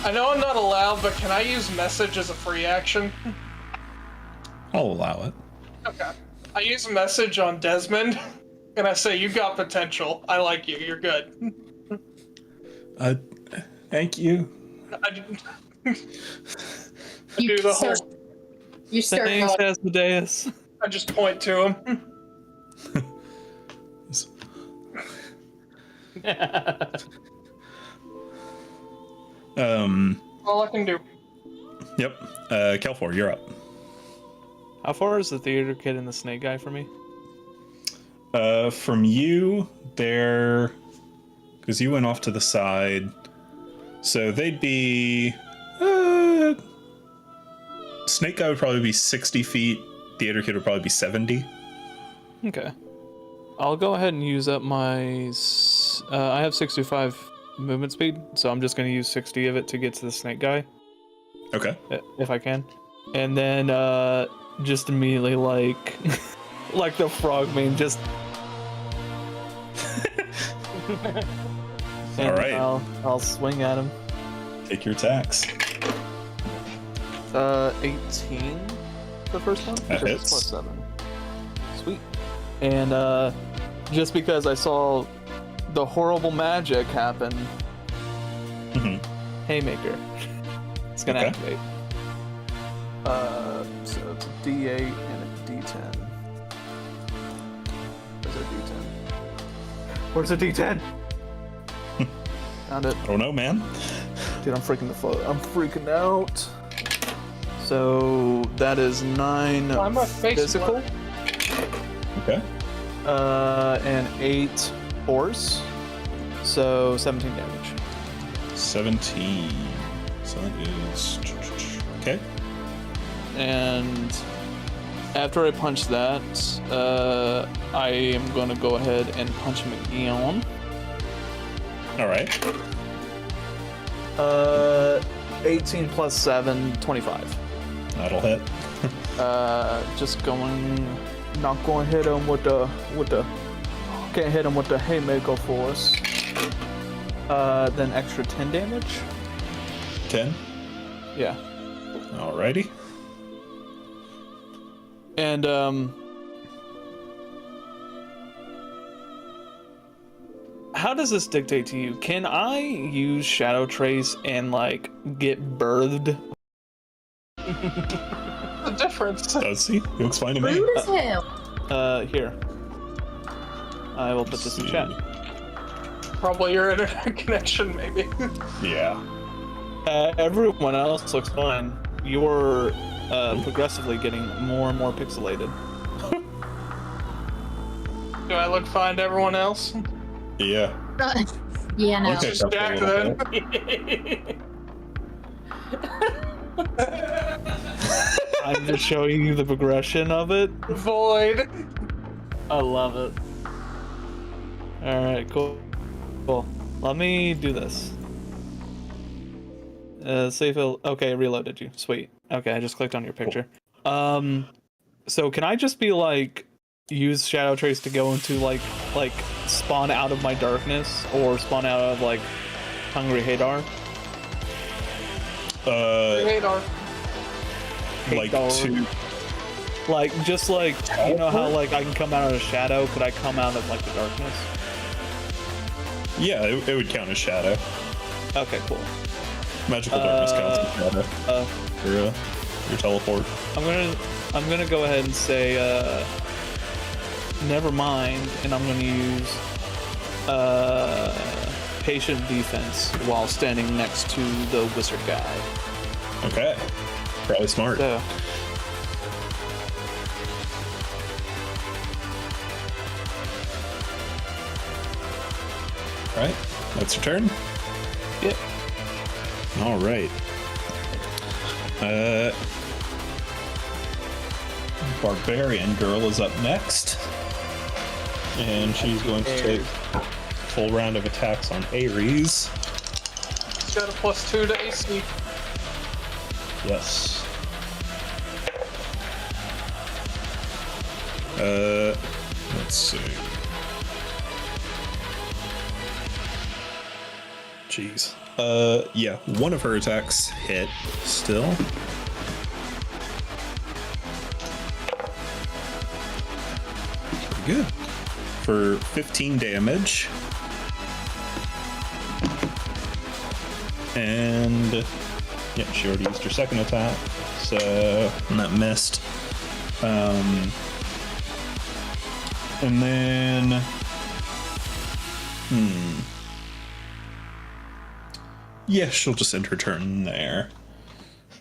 B: I know I'm not allowed, but can I use message as a free action?
A: I'll allow it.
B: Okay. I use message on Desmond, and I say, you got potential. I like you. You're good.
A: Thank you.
B: I didn't.
E: You
B: do the
E: start,
B: whole.
E: you start
C: Thanks,
E: going,
C: Asmodeus.
B: I just point to him. All I can do.
A: Yep. Kelfor, you're up.
C: How far is the theater kid and the snake guy from me?
A: From you, they're... Because you went off to the side. So they'd be... Snake guy would probably be 60 feet. Theater kid would probably be 70.
C: Okay. I'll go ahead and use up my... I have 65 movement speed, so I'm just going to use 60 of it to get to the snake guy,
A: Okay.
C: if I can. And then just immediately, like the frogman, just...
A: All right.
C: I'll swing at him.
A: Take your attacks.
C: 18, the first one?
A: That
C: Because it's
A: hits.
C: plus 7. Sweet. And just because I saw the horrible magic happen,
A: Mhm.
C: Haymaker. It's gonna
A: Okay.
C: activate. So it's a D8 and a D10. Where's a D10? Found it.
A: I don't know, man.
C: Dude, I'm freaking out. So that is 9
B: Why am I face
C: physical,
A: Okay.
C: and 8 force. So 17 damage.
A: 17. So that is okay.
C: And after I punch that, I am gonna go ahead and punch him again.
A: All right.
C: 18 plus 7, 25.
A: That'll hit.
C: Just not going to hit him with the, can't hit him with the haymaker force. Then extra 10 damage.
A: 10.
C: Yeah.
A: Alrighty.
C: And, how does this dictate to you? Can I use Shadow Trace and, like, get birthed?
B: The difference.
A: Does he? You explain to me.
E: Rude as hell.
C: Here. I will put this in chat.
B: Probably your internet connection, maybe.
A: Yeah.
C: Everyone else looks fine. You're progressively getting more and more pixelated.
B: Do I look fine to everyone else?
A: Yeah.
E: Yeah, no.
A: Okay.
B: Just Jack then.
C: I'm just showing you the progression of it.
B: Void.
C: I love it. Alright, cool. Let me do this. See if it'll... Okay, it reloaded you. Sweet. Okay, I just clicked on your picture. So can I just be like, use Shadow Trace to go into like spawn out of my darkness, or spawn out of like Hungry Hadar?
B: Radar.
A: Like
C: Hadar.
A: to.
C: Like, just like, you know how like I can come out of the shadow? Could I come out of like the darkness?
A: Yeah, it would count as shadow.
C: Okay, cool.
A: Magical darkness counts as shadow. For your teleport.
C: I'm gonna go ahead and say never mind, and I'm gonna use patient defense while standing next to the wizard guy.
A: Okay. Probably smart.
C: So,
A: Right. That's your turn.
C: yeah.
A: All right. Barbarian girl is up next, and she's going to take a full round of attacks on Ares.
B: Got a +2 to AC.
A: Yes. Let's see. Jeez. Yeah, one of her attacks hit still. Pretty good. For 15 damage. And yeah, she already used her second attack, so and that missed. And then yeah, she'll just end her turn there.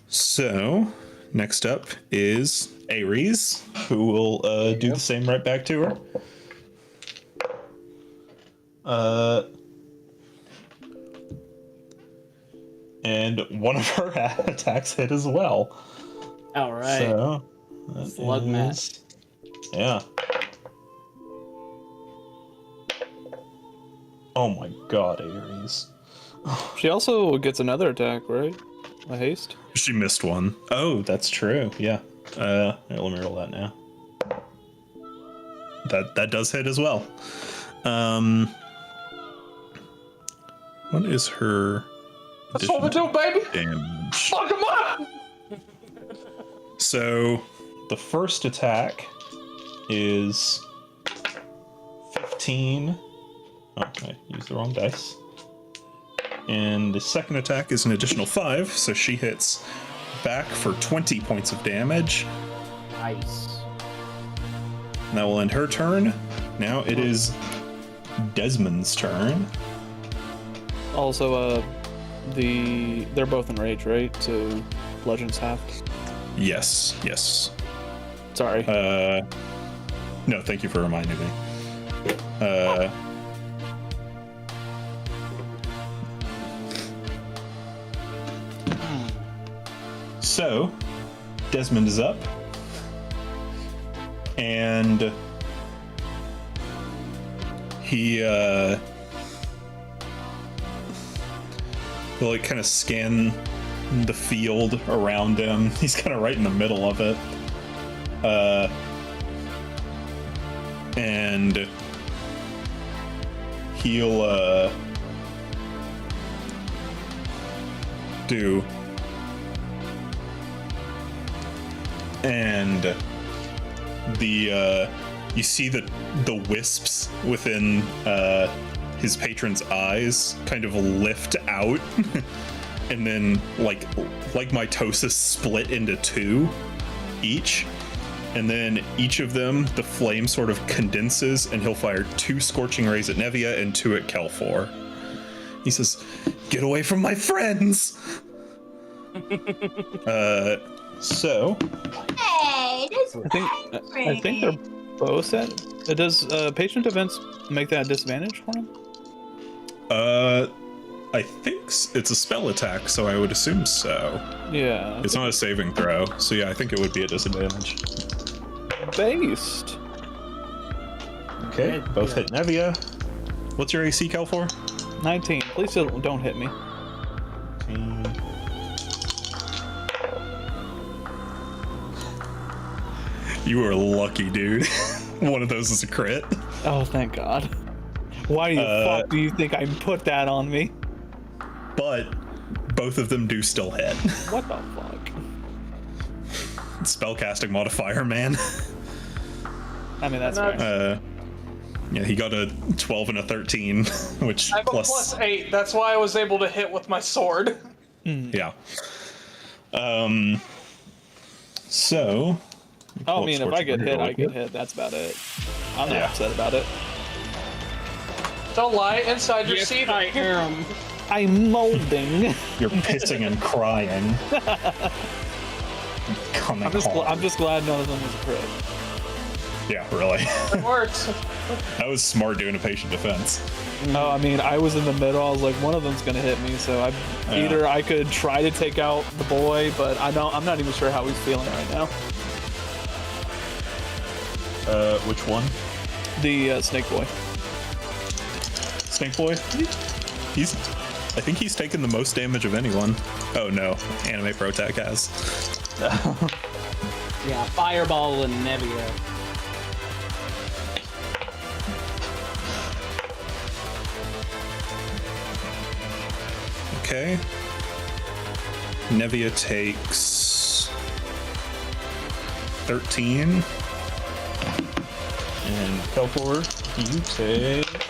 A: So next up is Ares, who will do the same right back to her. And one of her attacks hit as well.
D: All right.
A: So that
D: Slug match.
A: is- Yeah. Oh my god, Ares.
C: She also gets another attack, right? A haste.
A: She missed one. Oh, that's true. Yeah. Here, let me roll that now. That does hit as well. What is her
B: That's what we do, baby.
A: damage?
B: Fuck him up.
A: So the first attack is 15. Oh, I used the wrong dice. And the second attack is an additional 5, so she hits back for 20 points of damage.
D: Nice.
A: And that will end her turn. Now it is Desmond's turn.
C: Also, they're both enraged, right? So bludgeon's half.
A: Yes, yes.
C: Sorry.
A: No, thank you for reminding me. So, Desmond is up. And he will like kind of scan the field around him. He's kind of right in the middle of it. And he'll do. And the you see the wisps within his patron's eyes kind of lift out and then like mitosis split into two each, and then each of them the flame sort of condenses and he'll fire 2 scorching rays at Nevia and 2 at Kelfor. He says, "Get away from my friends." So
E: Hey, this
C: I think they're both at. Does patient events make that a disadvantage for him?
A: I think it's a spell attack, so I would assume so.
C: Yeah.
A: It's not a saving throw, so yeah, I think it would be a disadvantage.
C: Based.
A: Okay, both hit Nevia. What's your AC, Kelfor?
C: 19. Please don't hit me.
A: You are lucky, dude. One of those is a crit.
C: Oh, thank God. Why the fuck do you think I put that on me?
A: But both of them do still hit.
C: What the fuck?
A: Spellcasting modifier, man.
C: I mean, that's
B: And
C: fair.
A: Yeah, he got a 12 and a 13, which
B: I have a +8. That's why I was able to hit with my sword.
A: Yeah. So.
C: I mean, if I get hit, I
A: get
C: get hit. That's about it. I'm not upset about it.
B: Don't lie, inside your seat.
D: I am.
C: I'm molding.
A: You're pissing and crying.
C: I'm just glad none of them was a crit.
A: Yeah, really.
B: It works.
A: That was smart doing a patient defense.
C: No, I mean, I was in the middle. I was like, one of them's gonna hit me, so either I could try to take out the boy, but I'm not even sure how he's feeling right now.
A: Which one?
C: The snake boy.
A: Snake Boy? I think he's taken the most damage of anyone. Oh no, Anime Protag has.
D: Yeah, Fireball and Nevia.
A: Okay. Nevia takes 13. And Kelfor, you take...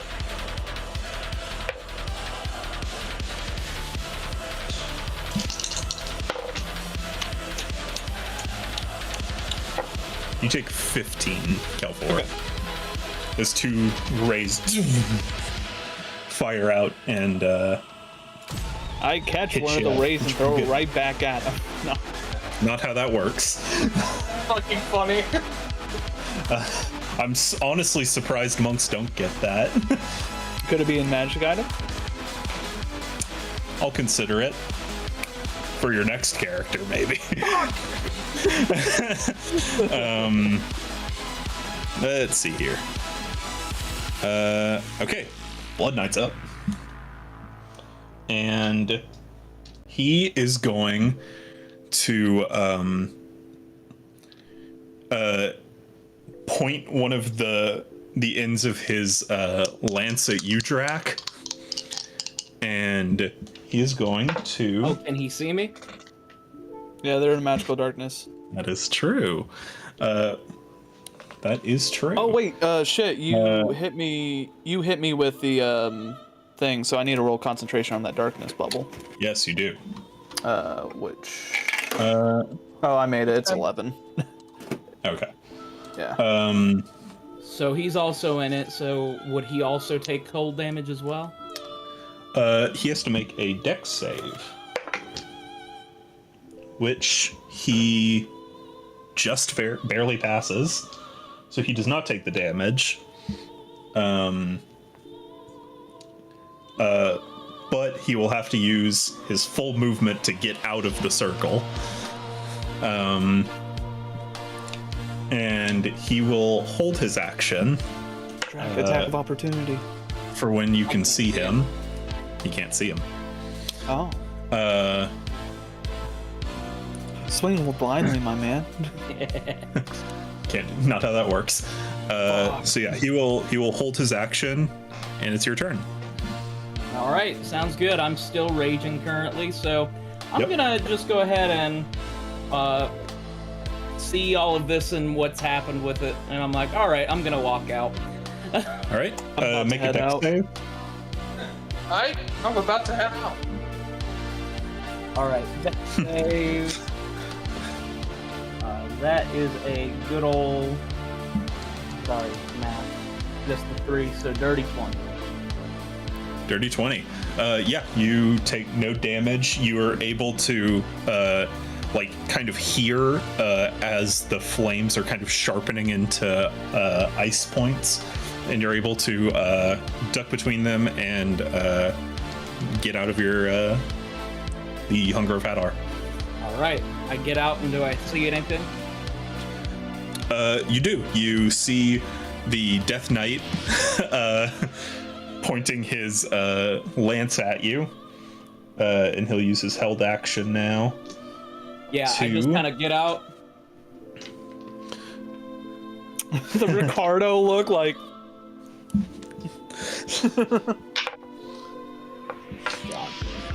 A: You take 15, Kelfor.
C: Okay.
A: As 2 rays fire out and
C: I catch
A: Hit
C: one of
A: you.
C: the rays and throw it
A: Good.
C: right back at him. No.
A: not how that works.
B: Fucking funny.
A: I'm honestly surprised monks don't get that.
C: Could it be in magic item?
A: I'll consider it. For your next character, maybe. Let's see here. Okay. Blood Knight's up. And he is going to point one of the ends of his lance at Udrak. And he is going to...
D: Oh, can he see me?
C: Yeah, they're in magical darkness.
A: That is true. That is true.
C: Oh wait, shit! You hit me. You hit me with the thing, so I need to roll concentration on that darkness bubble.
A: Yes, you do.
C: Which? Oh, I made it. It's 11.
A: Okay.
C: Yeah.
D: So he's also in it, so would he also take cold damage as well?
A: He has to make a dex save, which he just barely passes, so he does not take the damage. But he will have to use his full movement to get out of the circle. And he will hold his action
C: Attack of opportunity.
A: for when you can see him. You can't see him.
C: Oh.
A: Uh,
C: Swing more blindly, my man.
A: not how that works. So yeah, he will hold his action, and it's your turn.
D: All right, sounds good. I'm still raging currently, so I'm
A: Yep.
D: gonna just go ahead and see all of this and what's happened with it, and I'm like, all right, I'm gonna walk out.
A: All right,
C: about to
A: make a
C: head
A: dex
C: out.
A: save.
B: I'm about to head out.
D: All right, that save. That is a good old. Sorry, math. Just the 3, so dirty 20.
A: Dirty 20. Yeah, you take no damage. You are able to like kind of hear as the flames are kind of sharpening into ice points, and you're able to duck between them and get out of your the Hunger of Hadar.
D: All right, I get out, and do I see anything?
A: You do. You see the Death Knight pointing his lance at you, and he'll use his held action now.
D: Yeah, I just
A: Two.
D: kind of get out.
C: The Ricardo look like.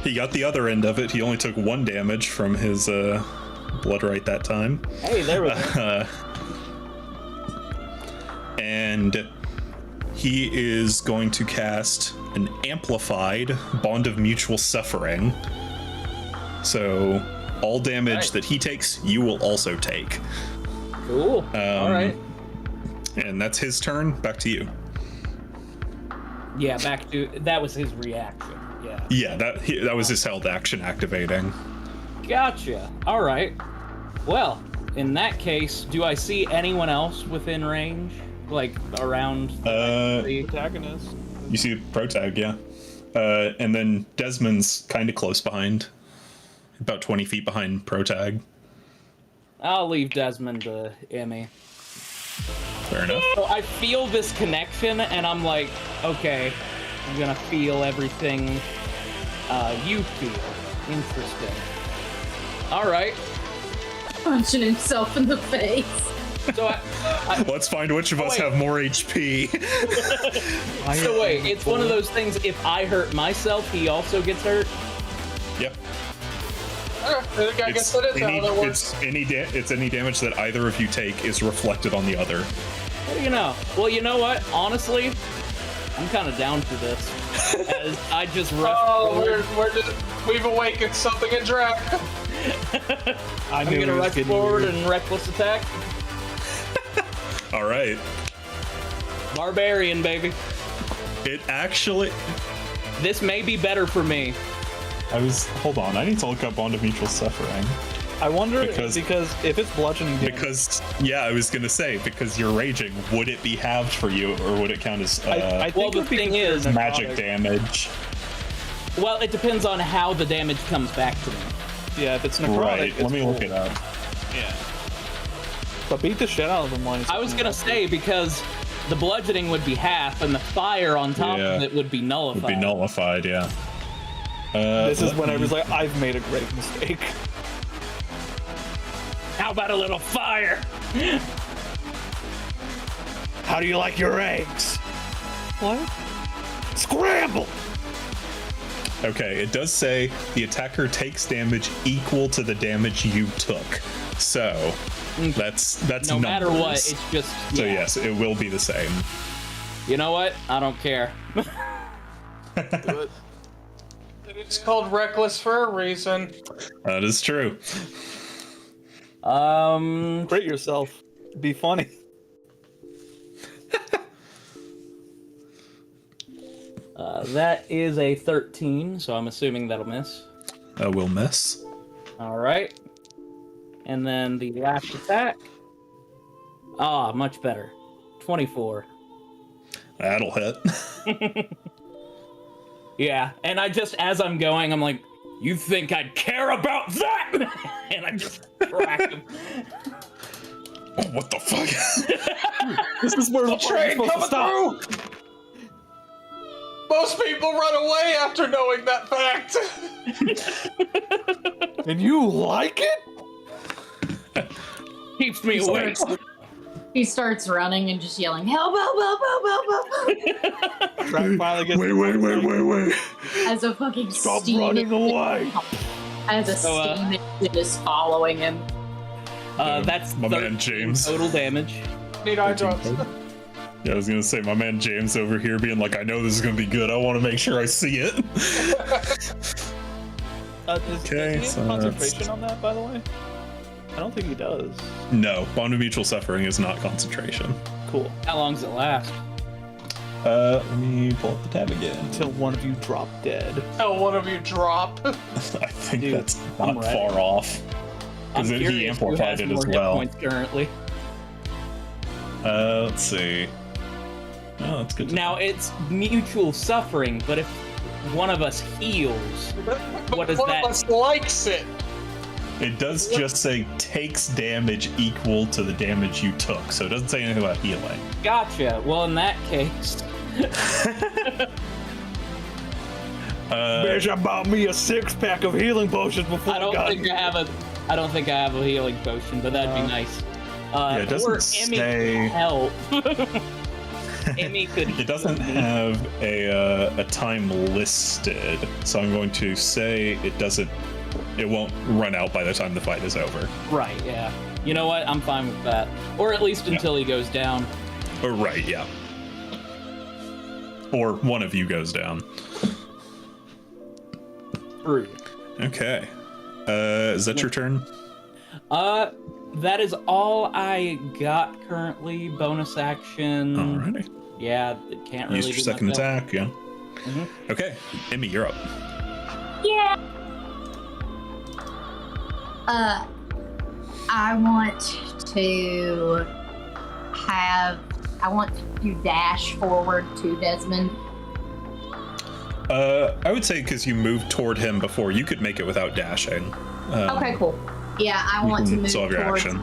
A: He got the other end of it. He only took 1 damage from his blood right that time.
D: Hey, there we go.
A: And he is going to cast an amplified Bond of Mutual Suffering. So all damage
D: Right.
A: that he takes, you will also take.
D: Cool. All right.
A: And that's his turn. Back to you.
D: Yeah, back to that was his reaction. Yeah.
A: Yeah, that was his held action activating.
D: Gotcha. All right. Well, in that case, do I see anyone else within range, like around the
C: Protagonist.
A: You see Protag, yeah. And then Desmond's kind of close behind, about 20 feet behind Protag.
D: I'll leave Desmond to Emmy.
A: Fair enough.
D: So I feel this connection, and I'm like, okay, I'm gonna feel everything you feel. Interesting. All right.
E: Punching himself in the face.
D: So
A: Let's find which of us
D: wait.
A: have more HP.
D: so wait, it's one of those things. If I hurt myself, he also gets hurt.
A: Yep.
B: I guess that is how that works.
A: It's any damage that either of you take is reflected on the other.
D: What do you know? Well, you know what? Honestly, I'm kind of down for this. As I just rush forward.
B: We've awakened something in Drac.
C: I'm
D: I'm gonna rush forward and reckless attack.
A: All right.
D: Barbarian, baby.
A: It actually.
D: This may be better for me.
A: Hold on. I need to look up Bond of Mutual Suffering.
C: I wonder
A: Because-
C: because if it's bludgeoning damage,
A: Because, yeah, I was gonna say, because you're raging, would it be halved for you, or would it count as
C: I think
D: Well,
C: it
D: the
C: would be
D: thing is-
C: considered
A: magic
C: necrotic.
A: damage?
D: Well, it depends on how the damage comes back to me.
C: Yeah, if it's necrotic,
A: Right.
C: it's
A: Let me look
C: full.
A: it up.
C: Yeah. But beat the shit out of them.
D: I was gonna say because the bludgeoning would be half, and the fire on top
A: Yeah.
D: of it would be nullified.
A: Would be nullified, yeah.
C: This is when I was like, I've made a great mistake.
D: How about a little fire?
C: How do you like your eggs? What? Scramble!
A: Okay, it does say the attacker takes damage equal to the damage you took. So that's
D: No matter what,
A: numbers.
D: it's just.
A: So
D: yeah.
A: yes, it will be the same.
D: You know what? I don't care.
B: It's called Reckless for a reason.
A: That is true.
C: Rate yourself. Be funny.
D: That is a 13, so I'm assuming that'll miss.
A: Will miss.
D: All right. And then the last attack. Ah, much better. 24.
A: That'll hit.
D: Yeah, and I just, as I'm going, I'm like, you think I'd care about that? And I just Crack him.
A: Oh, what the fuck?
C: This is where the
B: Train coming through! Most people run away after knowing that fact.
C: And you like it?
D: Keeps me awake.
E: He starts running and just yelling, "Help! Help! Help! Help! Help! Help! Help!"
C: Track finally gets
A: Wait.
E: As a fucking
C: Stop
E: steam
C: running away.
E: As a
D: So,
E: steam engine is following him.
D: That's
A: My man
D: 13
A: James.
D: total damage.
B: Need eye drops.
A: Yeah, I was gonna say, my man James over here being like, I know this is gonna be good. I want to make sure I see it.
C: Does he have
A: so
C: concentration on that, by the way? I don't think he does.
A: No, bond of mutual suffering is not concentration.
C: Cool.
D: How long does it last?
A: Let me pull up the tab again.
C: Until one of you drop dead.
B: Hell, one of you drop.
A: I think
C: Dude,
A: that's
C: I'm
A: not
C: ready.
A: far off.
D: I'm
A: Because he
D: curious who
A: amplified
D: has
A: it
D: more
A: as
D: hit
A: well.
D: points currently.
A: Let's see. Oh, that's good.
D: Now it's mutual suffering, but if one of us heals, what does
B: One
D: that?
B: of us likes it.
A: It does just say takes damage equal to the damage you took, so it doesn't say anything about healing.
D: Gotcha. Well, in that case,
C: Bitch, I bought me a 6-pack of healing potions before
D: I don't think I have a. I don't think I have a healing potion, but that'd be nice.
A: it doesn't
D: or Emmy
A: say-
D: could help. Emmy could.
A: It doesn't have a time listed, so I'm going to say it doesn't. It won't run out by the time the fight is over.
D: Right. Yeah. You know what? I'm fine with that. Or at least until he goes down.
A: Or right, yeah. Or one of you goes down.
D: True.
A: Okay. Is that your turn?
D: That is all I got currently. Bonus action.
A: Alrighty.
D: Yeah, it can't really.
A: Use your
D: do
A: second
D: much else.
A: attack, yeah.
D: Mhm.
A: Okay, Emmy, you're up.
E: Yeah. I want to dash forward to Desmond.
A: I would say because you moved toward him before, you could make it without dashing.
E: Okay, cool. Yeah, I
A: You
E: want to
A: can
E: move
A: solve your
E: towards.
A: action.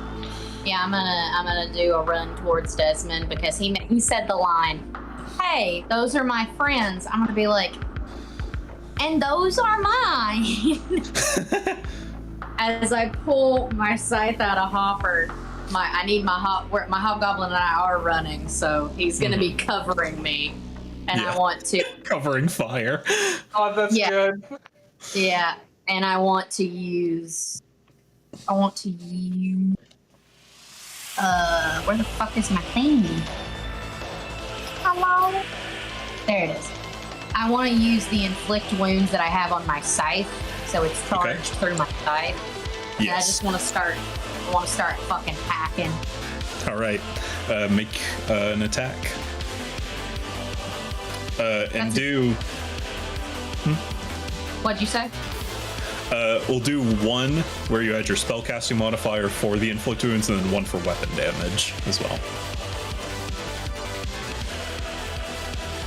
E: Yeah, I'm gonna do a run towards Desmond because he said the line, "Hey, those are my friends." I'm gonna be like, "And those are mine." As I pull my scythe out of Hopper, I need my hobgoblin and I are running, so he's gonna be covering me, and
A: Yeah.
E: I want to,
A: Covering fire.
B: Oh, that's
E: Yeah.
B: good.
E: yeah, and I want to use, where the fuck is my thing? Hello? There it is. I want to use the inflict wounds that I have on my scythe, so it's charged through my scythe. And I
A: Yes.
E: just want to start fucking hacking.
A: All right. Make an attack. And
E: That's-
A: do.
E: What'd you say?
A: We'll do one where you add your spellcasting modifier for the inflict wounds, and then one for weapon damage as well.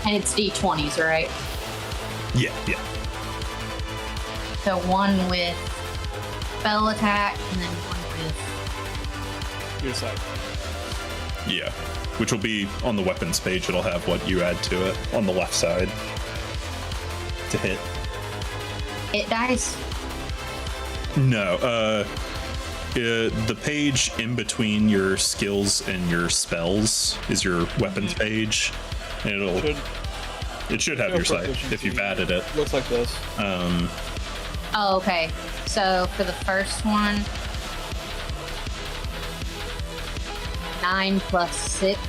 E: And it's D20s, right?
A: Yeah.
E: So one with spell attack, and then one with.
C: Your side.
A: Yeah. Which will be on the weapons page. It'll have what you add to it on the left side to hit.
E: It dice.
A: No. The page in between your skills and your spells is your weapons page. And it should have
C: Skill
A: your site
C: proficiency.
A: if you've added it.
C: Looks like this.
E: Oh, okay. So for the first one, 9 plus 6,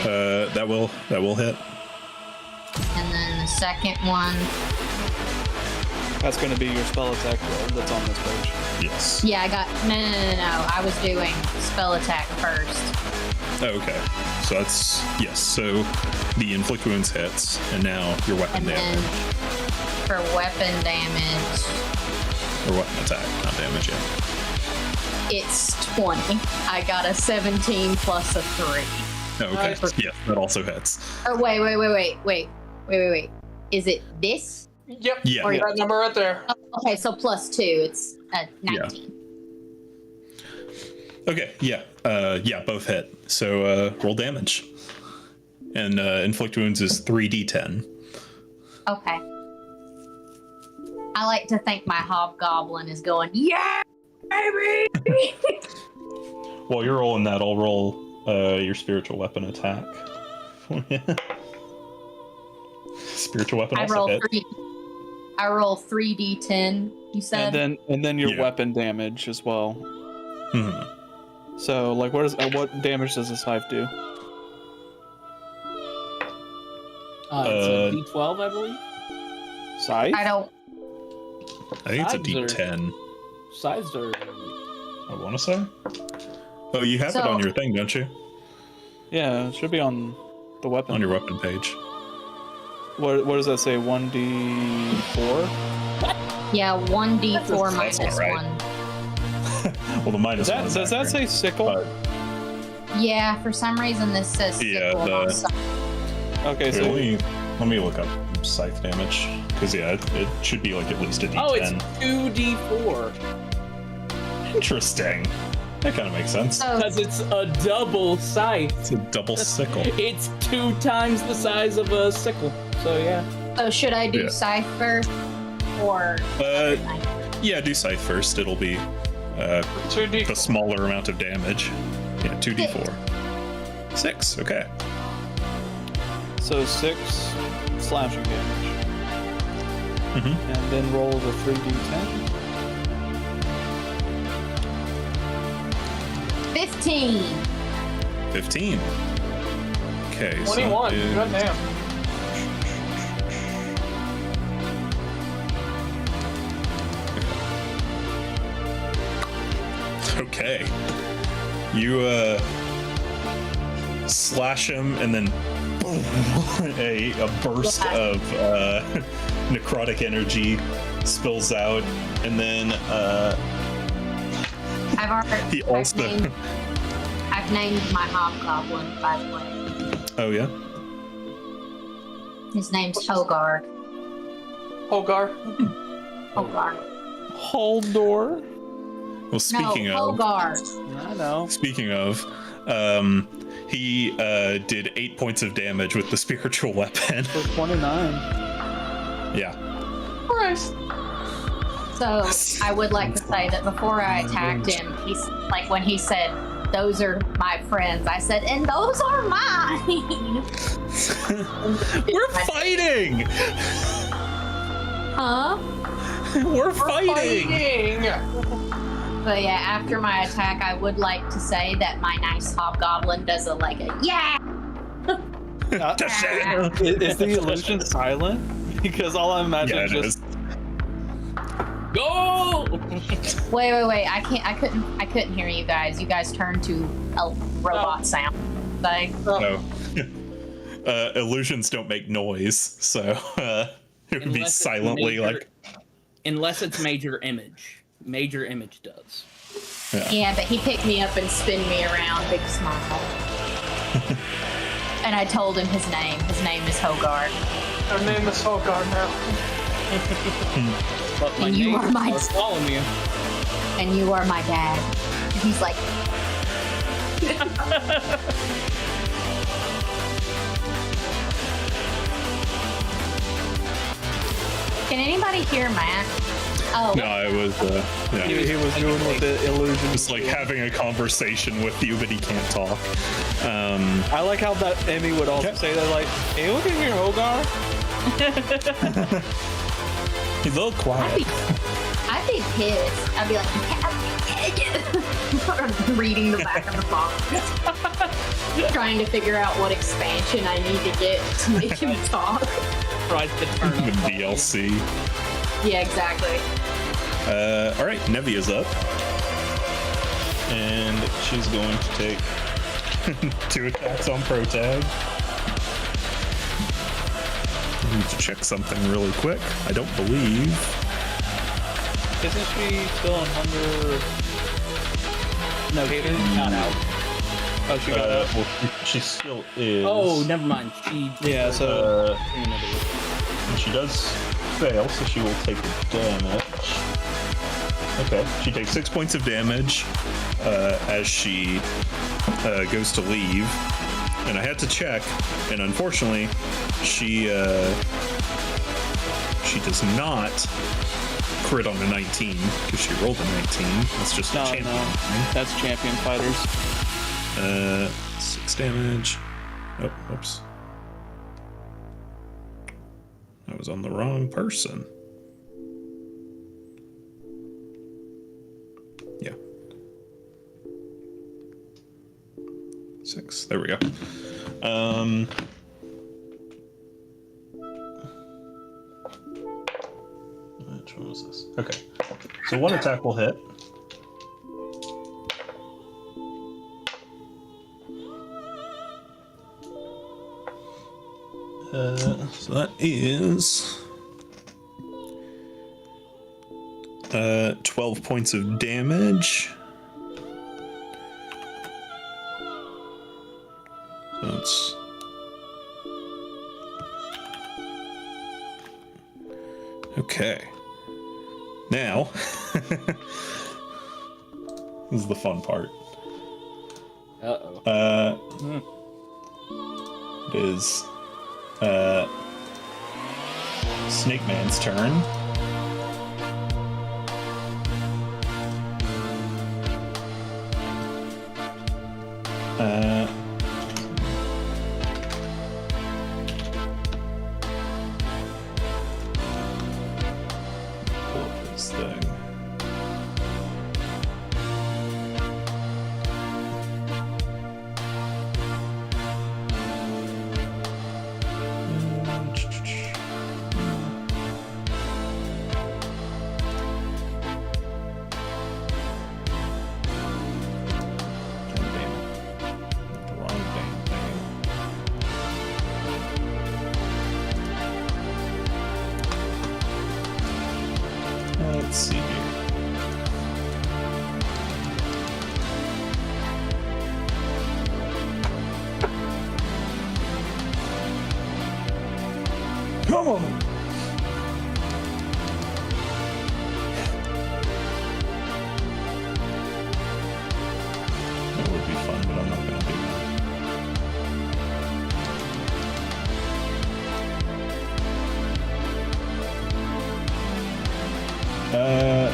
A: That will hit.
E: and then the second one,
C: That's going to be your spell attack roll that's on this page.
A: Yes.
E: yeah, I got no. I was doing spell attack first.
A: Okay. So that's yes. So the inflict wounds hits, and now your weapon
E: And then
A: damage
E: for weapon damage,
A: or weapon attack, not damage. Yeah.
E: it's 20. I got a 17 plus a 3.
A: Okay. Yeah, that also hits.
E: Or wait. Is it this?
B: Yep.
A: Yeah.
E: Or-
B: That number right there.
E: Okay, so plus 2. It's 19.
A: Okay, yeah. Yeah, both hit. So roll damage. And inflict wounds is 3d10.
E: Okay. I like to think my hobgoblin is going, yeah, baby.
A: While you're rolling that, I'll roll your spiritual weapon attack. Spiritual weapon
E: I
A: also
E: roll
A: hit.
E: 3d10. You said.
C: And then your
A: Yeah.
C: weapon damage as well.
A: Mhm.
C: So like what damage does the scythe do?
D: It's a D12, I believe.
C: Scythe?
E: I don't.
A: I think it's a
D: Sides are-
A: d10.
D: Sides are.
A: I want to say. Oh, you have it
E: So-
A: on your thing, don't you?
C: Yeah, it should be on the weapon.
A: On your weapon page.
C: What does that say? 1d4?
E: Yeah, 1d4
A: That's
E: minus
A: not right.
E: 1.
A: Well, the minus one.
C: Does that say sickle?
E: Yeah, for some reason this says
A: Yeah,
E: sickle
A: the-
E: on some-
C: Okay,
A: Wait,
C: so
A: let me look up scythe damage because yeah, it should be like at least a d10.
D: Oh, it's 2d4
A: Interesting. That kind of makes sense.
E: So,
D: because it's a double scythe.
A: It's a double sickle.
D: It's 2 times the size of a sickle. So yeah.
E: so should I do
A: Yeah.
E: scythe first? Or.
A: Yeah, do scythe first. It'll be
B: 2d.
A: the smaller amount of damage. Yeah, 2d4. 6. Okay.
C: so 6 slashing damage.
A: Mhm.
C: And then roll the 3d10.
E: 15.
A: 15. Okay.
B: 21.
A: So is-
B: Goddamn.
A: Okay. You slash him and then boom, a burst of necrotic energy spills out, and then
E: I've already.
A: he also.
E: I've named my hobgoblin, by the way.
A: Oh yeah.
E: His name's Hogar.
B: Hogar.
E: Hogar.
C: Holdor.
A: Well, speaking
E: no,
A: of.
E: Hogar.
C: I know.
A: Speaking of, he did 8 points of damage with the spiritual weapon.
C: For 29.
A: Yeah.
B: Christ.
E: So I would like to say that before I attacked him, he's like when he said, "Those are my friends," I said, "And those are mine."
A: We're fighting!
E: Huh?
A: We're fighting!
B: Fighting.
E: But yeah, after my attack, I would like to say that my nice hobgoblin does a yeah.
C: Is the illusion silent? Because all I imagine
A: Yeah,
C: is
A: it
C: just
A: is.
D: Go!
E: Wait. I couldn't hear you guys. You guys turned to a robot sound thing.
A: No. Illusions don't make noise, so it would be
D: Unless it's
A: silently
D: major-
A: like.
D: Unless it's major image. Major image does.
E: Yeah, but he picked me up and spin me around, big smile. And I told him his name. His name is Hogar.
B: Her name is Hogar now.
D: But my
E: And you
D: neighbors
E: are my-
D: following you.
E: And you are my dad. And he's like, can anybody hear Matt? Oh,
A: No, I was. Yeah.
C: he was doing with the illusion.
A: Just like having a conversation with you, but he can't talk.
C: I like how that Emmy would also say that, like, "Hey, look at here, Hogar."
A: He's a little quiet.
E: I'd be pissed. I'd be like, reading the back of the box, trying to figure out what expansion I need to get to make him talk.
D: Tried to turn
A: The
D: on
A: DLC.
E: Yeah, exactly.
A: All right, Nevia's up, and she's going to take 2 attacks on Protag. I need to check something really quick. I don't believe.
C: Isn't she still under?
D: No, she's not out.
C: Oh, she got out.
A: Well, she still is.
D: Oh, never mind. She
C: Yeah, so
A: And she does fail, so she will take the damage. Okay. She takes 6 points of damage as she goes to leave. And I had to check, and unfortunately, she does not crit on a 19 because she rolled a 19. That's just a champion.
C: No, that's champion fighters.
A: 6 damage. Oh, whoops. I was on the wrong person. Yeah. 6. There we go. Which one was this? Okay. So one attack will hit. So that is 12 points of damage. So that's okay. Now, this is the fun part. It is Snake Man's turn. Pull up his thing. Let's see here. Come on! That would be fun, but I'm not gonna do that.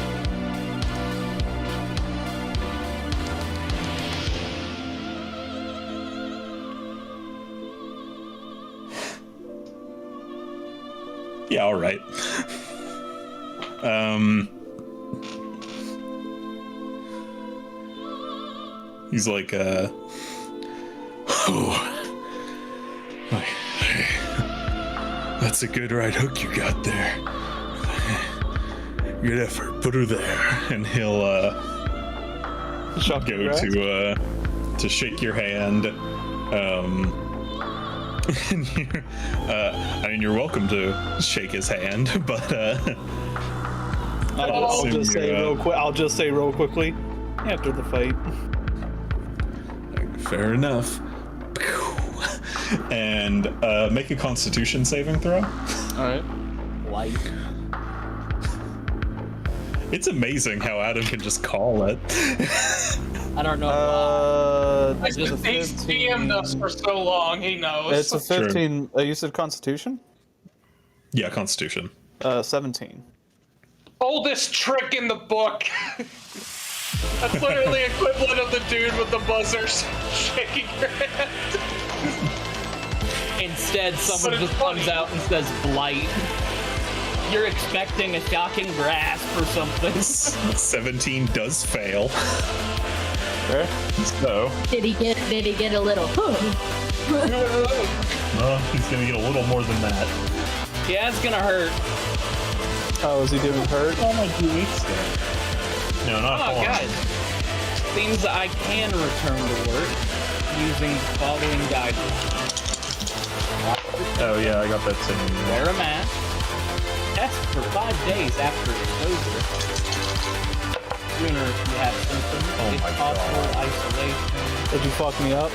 A: Yeah, all right. He's like, that's a good right hook you got there. Good effort. Put her there, and he'll go to shake your hand. And I mean, you're welcome to shake his hand, but
C: I'll just say real quick. I'll just say real quickly after the fight.
A: Fair enough. And make a Constitution saving throw.
C: All right.
D: Light.
A: It's amazing how Adam can just call it.
D: I don't know.
C: It's a
B: He's
C: 15.
B: DM'd us for so long, he knows.
C: It's a 15. You said Constitution?
A: Yeah, Constitution.
C: 17.
B: Oldest trick in the book. That's literally equivalent of the dude with the buzzers shaking your hand.
D: Instead, someone
B: But it's
D: just
B: funny.
D: comes out and says blight. You're expecting a shocking grasp or something.
A: 17 does fail.
C: Fair.
A: So,
E: Did he get a little?
A: he's gonna get a little more than that.
D: Yeah, it's gonna hurt.
C: Oh, is he doing hurt?
A: Oh, like 2 weeks ago. No, not
D: Oh,
A: harm.
D: guys. Seems I can return to work using the following guidelines.
A: Oh yeah, I got that same.
D: Wear a mask. Test for 5 days after exposure. Sooner if you have symptoms.
A: Oh
D: if
A: my
D: possible,
A: God.
D: isolation.
C: Did you fuck me up?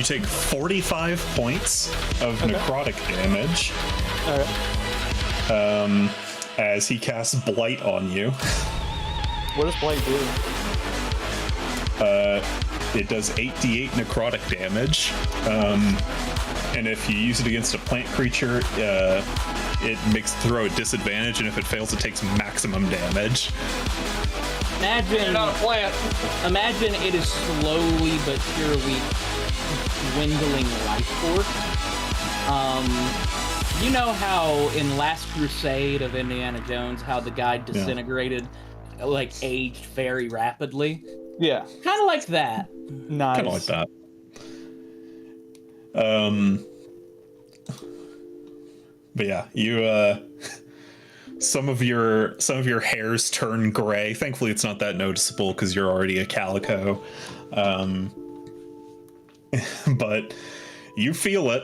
A: You take 45 points of necrotic damage
C: All right.
A: as he casts Blight on you.
C: What does Blight do?
A: It does 8d8 necrotic damage, and if you use it against a plant creature, it makes the throw at disadvantage, and if it fails, it takes maximum damage.
B: You're not a plant.
D: Imagine it is slowly but surely dwindling life force. You know how in Last Crusade of Indiana Jones, how the guy disintegrated, like aged very rapidly?
C: Yeah.
D: Kind of like that.
C: Nice.
A: Kind of like that. But yeah, you some of your hairs turn gray. Thankfully, it's not that noticeable because you're already a calico. But you feel it.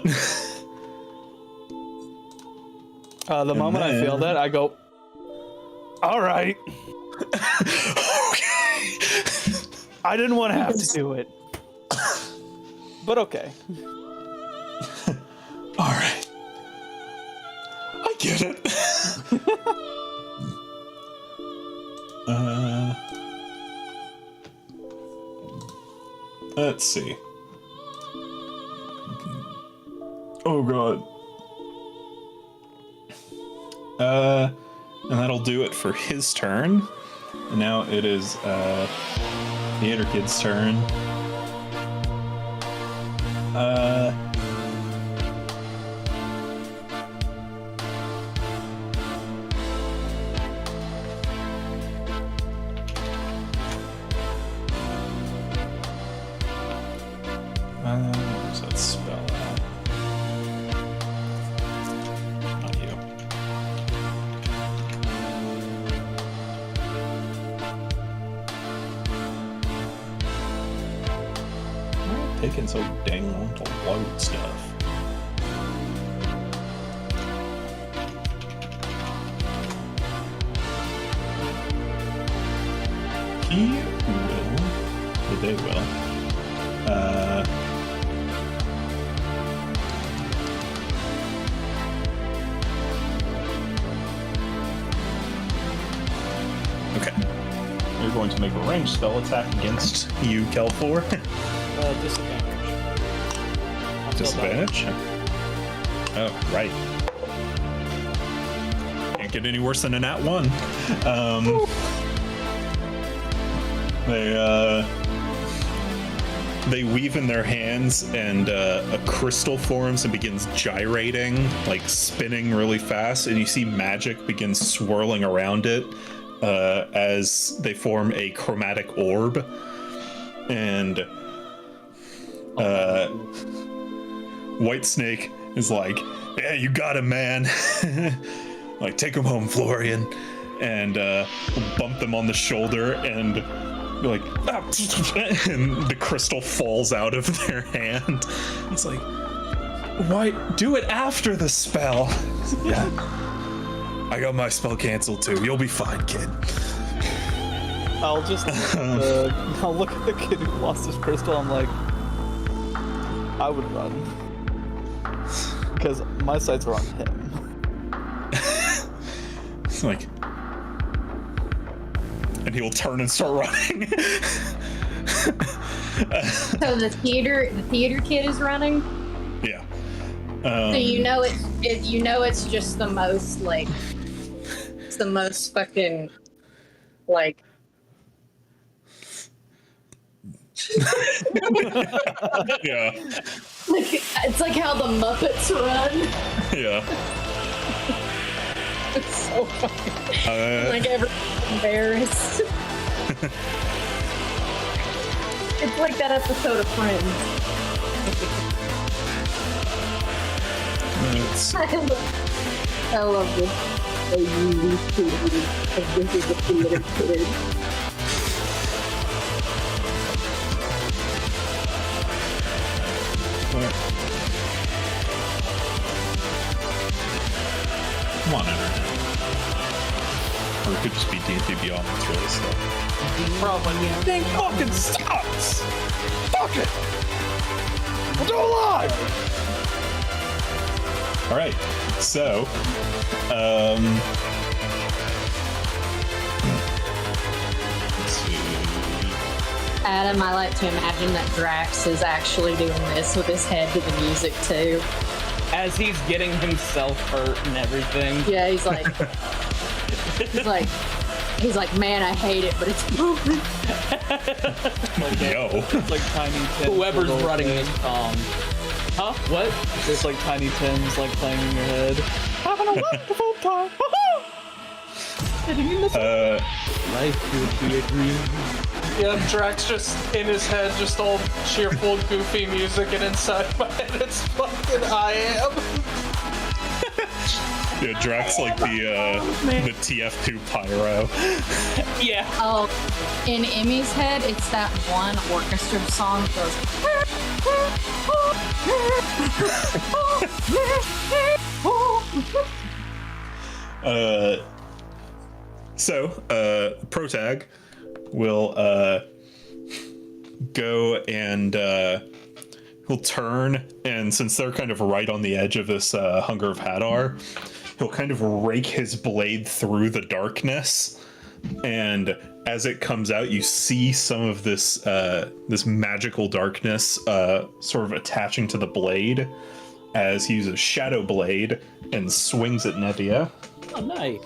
C: The moment I feel that, I go, all right.
A: Okay.
C: I didn't want to have to do it. But okay.
A: All right. I get it. Let's see. Oh god. And that'll do it for his turn. And now it is Theater Kid's turn. Where's that spell at? Not you. Why are you taking so dang long to load stuff? He will, or they will. Okay. You're going to make a ranged spell attack against you, Kelfor.
C: Disadvantage. I'm still
A: Disadvantage? Oh, right. Can't get any worse than a nat 1. They weave in their hands, and a crystal forms and begins gyrating, like spinning really fast, and you see magic begins swirling around it as they form a chromatic orb. And Whitesnake is like, yeah, you got him, man. Like, take him home, Florian. And bump them on the shoulder, and you're like, ah, and the crystal falls out of their hand. It's like, why do it after the spell? Yeah. I got my spell canceled too. You'll be fine, kid.
C: I'll just I'll look at the kid who lost his crystal. I'm like, I would run because my sights are on him.
A: It's like, and he will turn and start running.
E: So the theater kid is running.
A: Yeah.
E: So you know it's just the most like, it's the most fucking like.
A: Yeah.
E: Like, it's like how the Muppets run.
A: Yeah.
E: It's so funny. Like everyone's embarrassed. It's like that episode of Friends. I love this. I really feel this is a theater kid.
A: Come on, Internet. or it could just be D&D Beyond that's really slow.
B: Probably.
C: Thing fucking sucks! Fuck it! We'll do it live!
A: All right, so, let's see.
E: Adam, I like to imagine that Drax is actually doing this with his head to the music too.
D: As he's getting himself hurt and everything.
E: Yeah, he's like, he's like, man, I hate it, but it's moving.
A: Yo.
C: It's like Tiny Tim.
D: Whoever's running this song. Huh? What?
C: It's like Tiny Tim's like playing in your head. Having a wonderful time.
D: Life would be a dream.
B: Yeah, Drax just in his head, just all cheerful, goofy music, and inside my head it's fucking I Am.
A: Yeah, Drax like the TF2 pyro.
D: Yeah.
E: Oh, in Emmy's head, it's that one orchestra song that goes.
A: So, Protag will go and he'll turn, and since they're kind of right on the edge of this Hunger of Hadar, he'll kind of rake his blade through the darkness, and as it comes out, you see some of this this magical darkness sort of attaching to the blade as he uses Shadow Blade and swings at Nevia.
D: Oh, nice.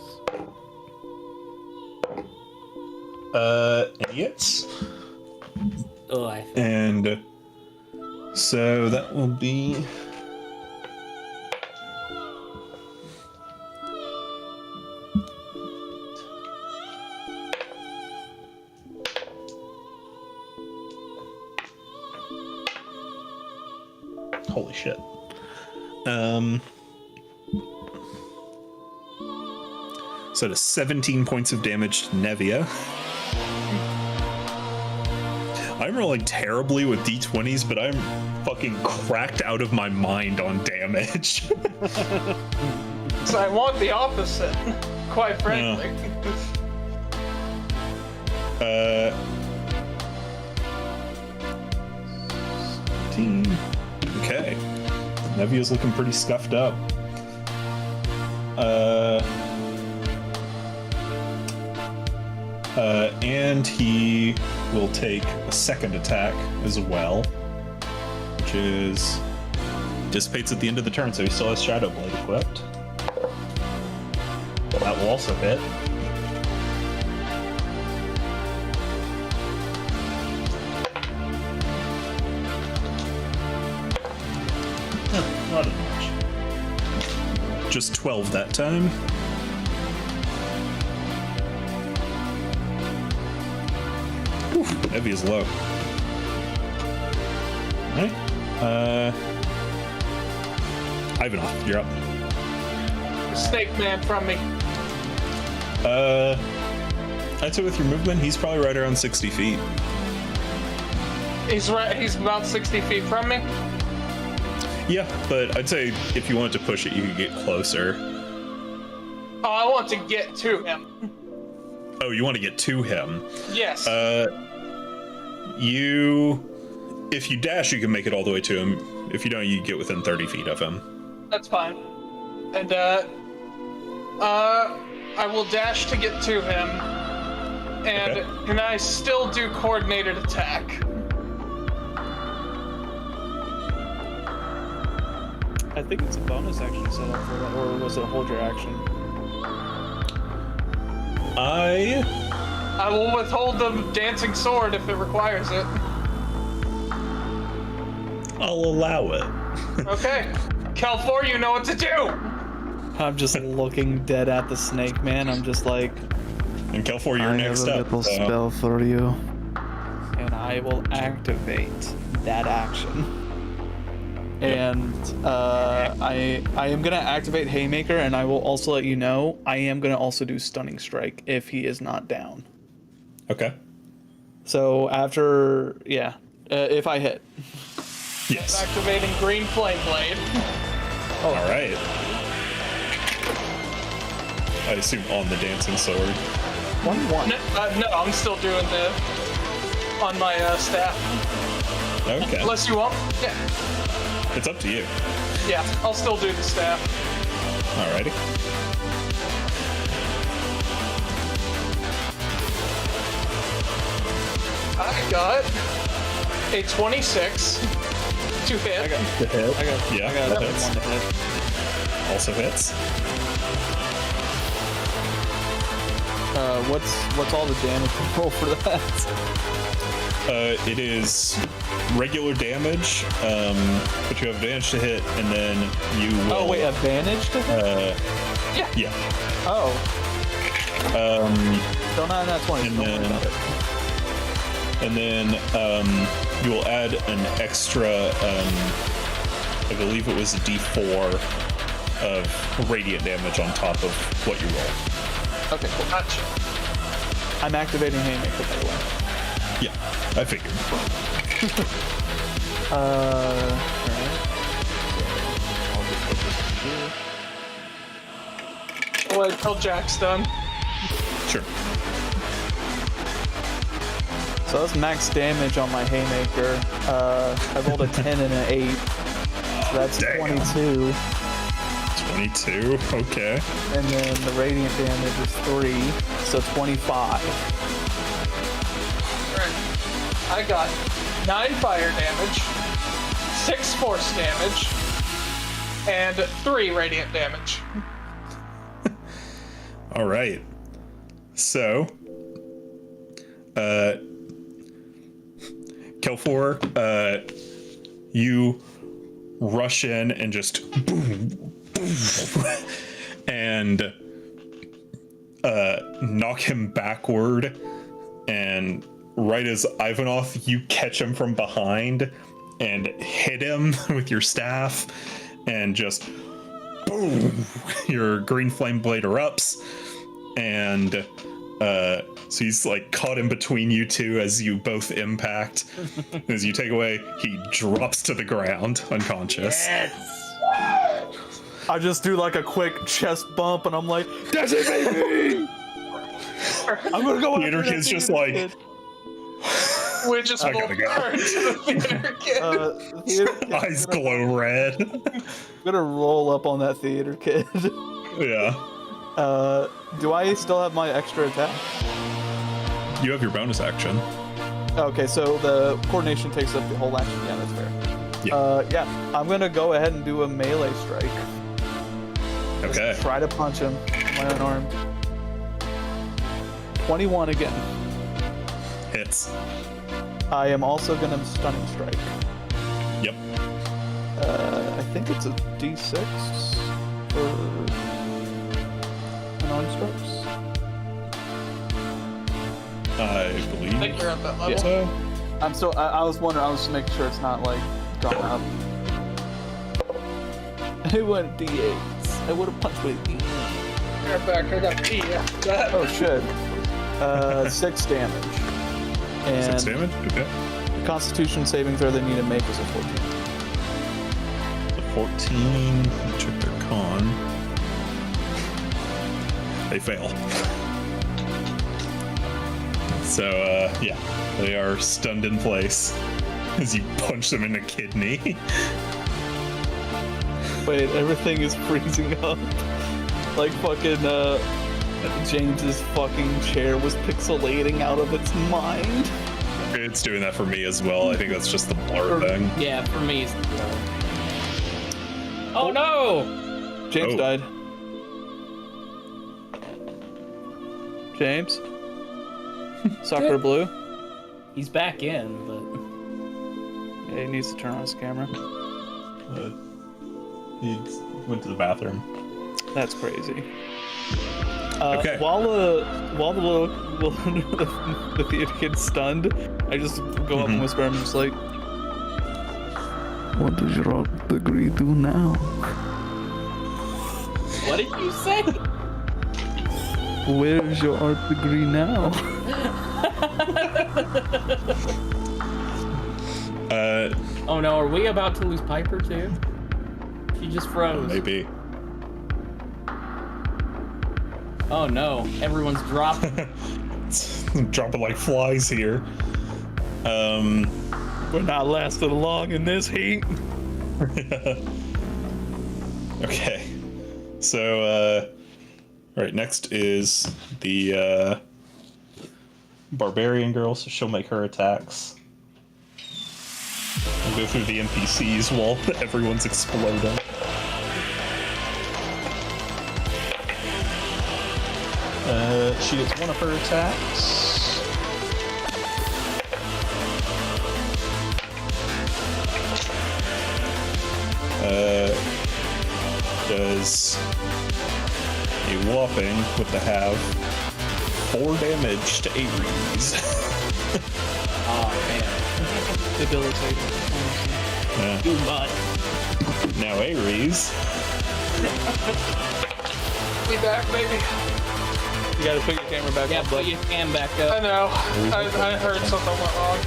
A: Idiots.
D: Oh, I think.
A: And so that will be holy shit. So to 17 points of damage to Nevia. I'm rolling terribly with d20s, but I'm fucking cracked out of my mind on damage.
B: So I want the opposite, quite frankly.
A: Okay. Nevia's looking pretty scuffed up. And he will take a second attack as well, which is dissipates at the end of the turn, so he still has Shadow Blade equipped. That will also hit. Not as much. Just 12 that time. Heavy is low. Alright. Ivanov, you're up.
B: Snake Man from me.
A: I'd say with your movement, he's probably right around 60 feet.
B: He's right. He's about 60 feet from me.
A: Yeah, but I'd say if you wanted to push it, you could get closer.
B: Oh, I want to get to him.
A: Oh, you want to get to him?
B: Yes.
A: If you dash, you can make it all the way to him. If you don't, you get within 30 feet of him.
B: That's fine. And I will dash to get to him. And
A: Okay.
B: can I still do coordinated attack?
C: I think it's a bonus action set up for that, or was it hold your action?
B: I will withhold the dancing sword if it requires it.
A: I'll allow it.
B: Okay. Cal4, you know what to do!
C: I'm just looking dead at the snake man. I'm just like,
A: And Kel4, you're
H: I
A: next
H: have a
A: up.
H: little
A: so-
H: spell for you.
C: and I will activate that action. And I am gonna activate Haymaker, and I will also let you know I am gonna also do Stunning Strike if he is not down.
A: Okay.
C: So after, if I hit.
A: Yes.
B: Activating Green Flame Blade.
A: All right. I assume on the dancing sword.
C: 1-1.
B: No, I'm still doing the on my staff.
A: Okay.
B: Unless you want. Yeah.
A: It's up to you.
B: Yeah, I'll still do the staff.
A: Alrighty.
B: I got a 26 to hit.
C: I got
A: The hit.
C: I got
A: Yeah,
C: I got
A: that
C: that
A: hits.
C: one to hit.
A: Also hits.
C: What's all the damage roll for that?
A: It is regular damage, but you have advantage to hit, and then you will.
C: Oh wait, advantage to hit?
A: Yeah.
C: Oh. Still not in that 20.
A: And
C: Don't worry
A: then-
C: about it.
A: And then you will add an extra, I believe it was a D4 of radiant damage on top of what you roll.
C: Okay, cool.
B: Gotcha.
C: I'm activating Haymaker, by the way.
A: Yeah, I figured.
C: Alright. I'll just put this here.
B: Wait till Jack's done.
A: Sure.
C: So that's max damage on my Haymaker. I rolled a 10 and an 8. So that's
A: Damn.
C: 22.
A: 22. Okay.
C: And then the radiant damage is 3. So 25.
B: Alright. I got 9 fire damage, 6 force damage, and 3 radiant damage.
A: All right. So, Kelfor, you rush in and just boom, boom, and knock him backward. And right as Ivanov, you catch him from behind and hit him with your staff, and just boom, your green flame blade erupts, and so he's like caught in between you two as you both impact. As you take away, he drops to the ground unconscious.
C: I just do like a quick chest bump and I'm like, that's it, baby! I'm gonna go
A: Theater
C: after that
A: kid's just
C: theater
A: like,
C: kid.
B: We just
A: I
B: both
A: gotta go.
B: turned to the theater kid.
C: Theater kid's
A: eyes
C: gonna-
A: glow red.
C: I'm gonna roll up on that theater kid.
A: Yeah.
C: Do I still have my extra attack?
A: You have your bonus action.
C: Okay, so the coordination takes up the whole action. Yeah, that's fair.
A: Yeah.
C: Yeah, I'm gonna go ahead and do a melee strike. Just
A: Okay.
C: try to punch him. My unarmed. 21 again.
A: Hits.
C: I am also gonna stunning strike.
A: Yep.
C: I think it's a D6 for unarmed strikes.
A: I believe.
B: I think you're at that level.
A: So.
C: I was wondering. I was just making sure it's not like gone up. It went D8s. I would have punched with D8.
B: Right back. I got P after that.
C: Oh shit. 6 damage. And
A: 6 damage? Okay.
C: the Constitution saving throw they need to make is a 14.
A: The 14. Check their con. They fail. So, yeah. They are stunned in place as you punch them in the kidney.
C: Wait, everything is freezing up. Like fucking James's fucking chair was pixelating out of its mind.
A: It's doing that for me as well. I think that's just the blur thing.
D: Yeah, for me. It's... Oh no!
C: James
A: Oh.
C: died. James? Soccer Blue?
D: He's back in, but
C: Yeah, he needs to turn on his camera.
A: He went to the bathroom.
C: That's crazy.
A: Okay.
C: While the the theater kid's stunned, I just go up and whisper. I'm just like, "What does your art degree do now?
D: what did you say?
C: Where's your art degree now?"
D: Oh no, are we about to lose Piper too? She just froze.
A: Maybe.
D: Oh no, everyone's dropping.
A: Dropping like flies here.
C: We're not lasting long in this heat.
A: Okay. So, right, next is the barbarian girl, so she'll make her attacks. We'll go through the NPCs while everyone's exploding. She gets one of her attacks. Does a whopping with the have 4 damage to Ares.
D: Oh man.
C: Debilitating.
A: Yeah.
D: Too much.
A: Now Ares.
B: We back, baby.
C: You gotta put your camera back
D: Yeah,
C: on,
D: put
C: bud.
D: your cam back
B: I
D: up.
B: know. I heard something went wrong.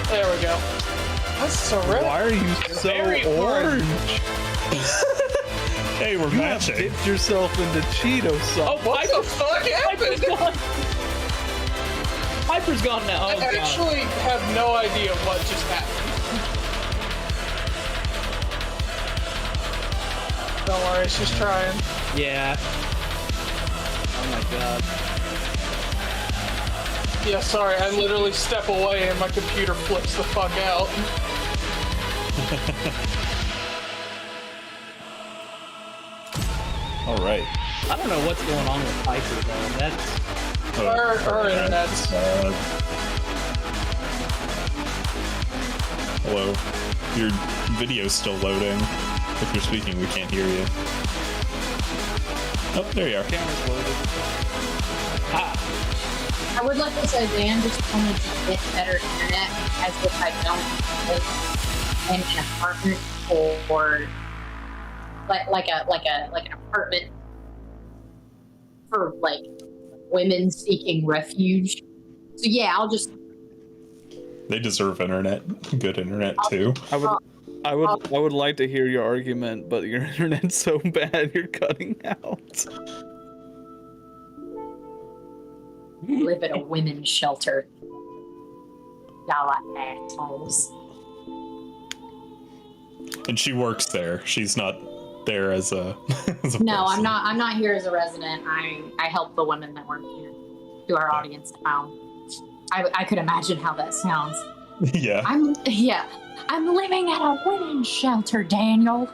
B: There we go. That's terrific.
C: Why are you so
B: Very
C: orange?
A: Hey, we're
C: You have
A: matching.
C: dipped yourself into Cheeto sauce.
B: What the fuck
D: Piper's
B: happened?
D: gone. Piper's gone now. Oh,
B: I
D: God.
B: actually have no idea what just happened. Don't worry, she's trying.
D: Yeah. Oh my God.
B: Yeah, sorry, I literally step away and my computer flips the fuck out.
A: All right.
D: I don't know what's going on with Piper though. That's
B: Her internet's.
A: Hello. Your video's still loading. If you're speaking, we can't hear you. Oh, there you are.
C: Camera's loaded.
G: I would like to say Dan just told me to get better internet as if I don't live in an apartment or like an apartment for like women seeking refuge. So yeah, I'll just
A: They deserve internet. Good internet too.
C: I would like to hear your argument, but your internet's so bad you're cutting out.
G: live at a women's shelter. Y'all are assholes.
A: And she works there. She's not there as a. As a
G: No,
A: person.
G: I'm not here as a resident. I help the women that work here. To our audience now. I could imagine how that sounds.
A: Yeah.
G: I'm living at a women's shelter, Daniel.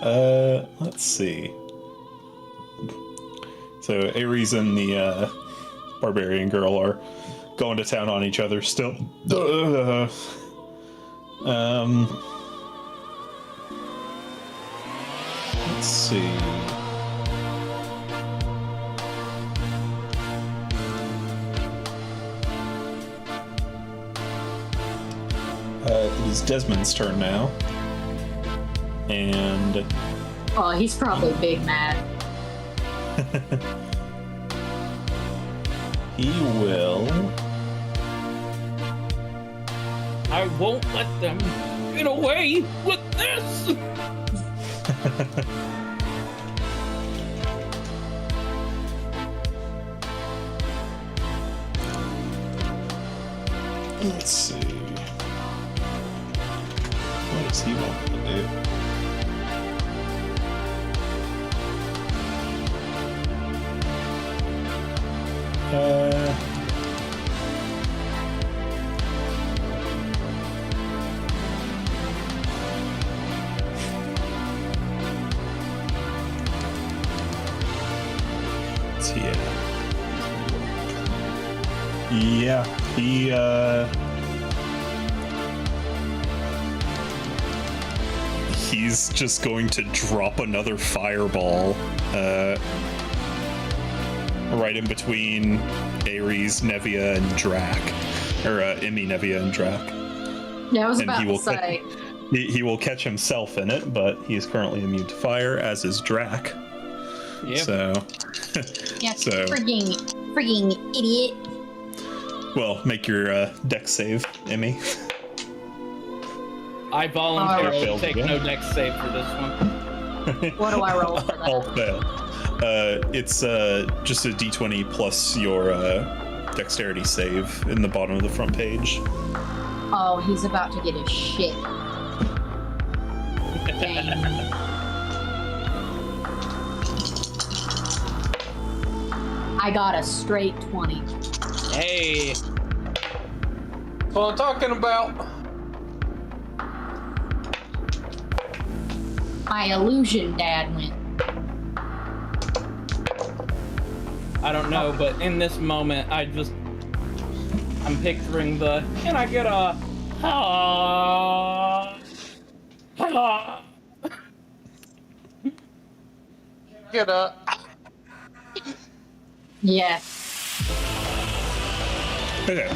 A: Let's see. So Ares and the barbarian girl are going to town on each other still. Let's see. It is Desmond's turn now. And
G: Oh, he's probably big mad.
A: he will.
D: I won't let them get away with this.
A: Let's see. What does he want to do? What's he at? Yeah, he's just going to drop another fireball right in between Ares, Nevia, and Drac. Or Emmy, Nevia, and Drac.
G: Yeah, I was
A: And
G: about
A: he
G: to
A: will
G: say.
A: He will catch himself in it, but he is currently immune to fire, as is Drac.
D: Yep.
A: So,
G: Yeah,
A: So-
G: frigging idiot.
A: well, make your dex save, Emmy.
D: I voluntarily
A: Failed
D: take
A: again.
D: no dex save for this one.
E: What do I roll for
A: All
E: that?
A: fail. It's just a d20 plus your dexterity save in the bottom of the front page.
E: Oh, he's about to get his shit. Dang. I got a straight 20.
D: Hey,
B: That's what I'm talking about.
E: My illusion dad went.
D: I don't know, but in this moment, I'm picturing the, can I get a,
B: Get a.
E: Yeah.
A: Okay.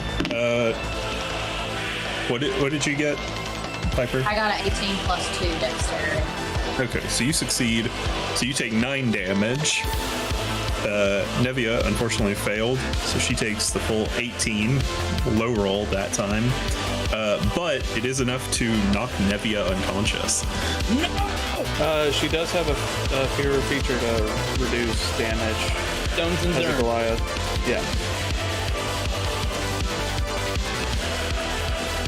A: What did you get, Piper?
E: I got an 18 plus 2 dexterity.
A: Okay, so you succeed. So you take 9 damage. Nevia unfortunately failed, so she takes the full 18. Low roll that time. But it is enough to knock Nevia unconscious.
C: She does have a fear feature to reduce damage
D: Stones and
C: as a
D: Zern?
C: Goliath. Yeah.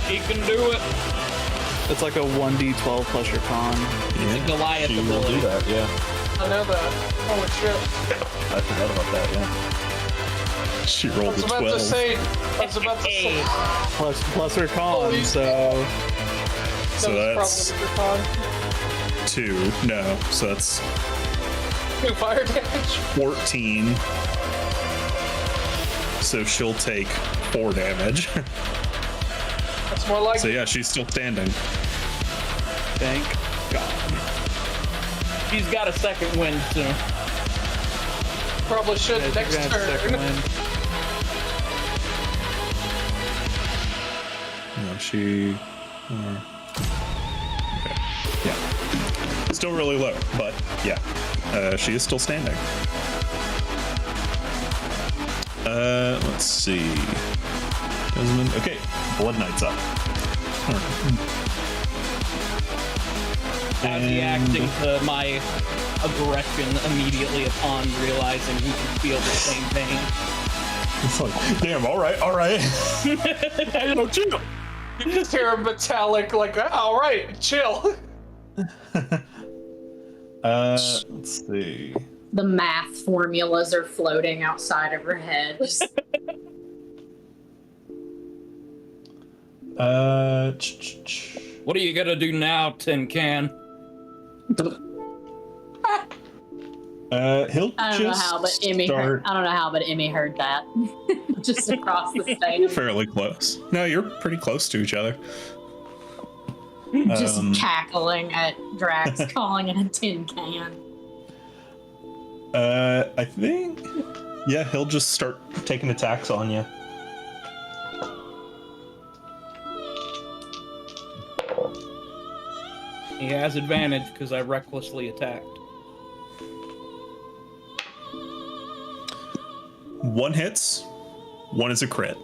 D: He can do it.
C: It's like a 1d12 plus your con.
A: Yeah,
D: Goliath
A: she will
D: ability.
A: do that, yeah.
B: I know that. Holy shit.
A: I forgot about that, yeah. She
B: I
A: rolled
B: was
A: a
B: about
A: 12.
B: to say. I was about to say.
C: Plus her con,
B: Holy
C: so
A: So
B: that was
A: that's
B: probably your
A: 2.
B: con.
A: No, so that's
B: 2 fire damage.
A: 14. So she'll take 4 damage.
B: That's more like
A: So yeah, she's still standing.
C: thank God.
D: He's got a second wind soon.
B: probably should
C: Yeah,
B: next
C: you're gonna have second
B: turn.
C: wind.
A: No, she. Okay. Yeah. Still really low, but yeah, she is still standing. Let's see. Desmond. Okay, Blood Knight's up.
D: I'm reacting to my aggression immediately upon realizing he can feel the same pain.
A: It's like, damn. All right. Hey, no, chill.
B: You just hear a metallic like, all right, chill.
A: Let's see.
E: The math formulas are floating outside of her head.
D: What are you gonna do now, Tin Can?
A: He'll
E: I don't know
A: just
E: how, but Emmy
A: start
E: heard. I don't know how, but Emmy heard that just across the stage.
A: fairly close. No, you're pretty close to each other.
E: Just cackling at Drax calling it a tin can.
A: I think, yeah, he'll just start taking attacks on you.
D: He has advantage because I recklessly attacked.
A: 1 hits, 1 is a crit.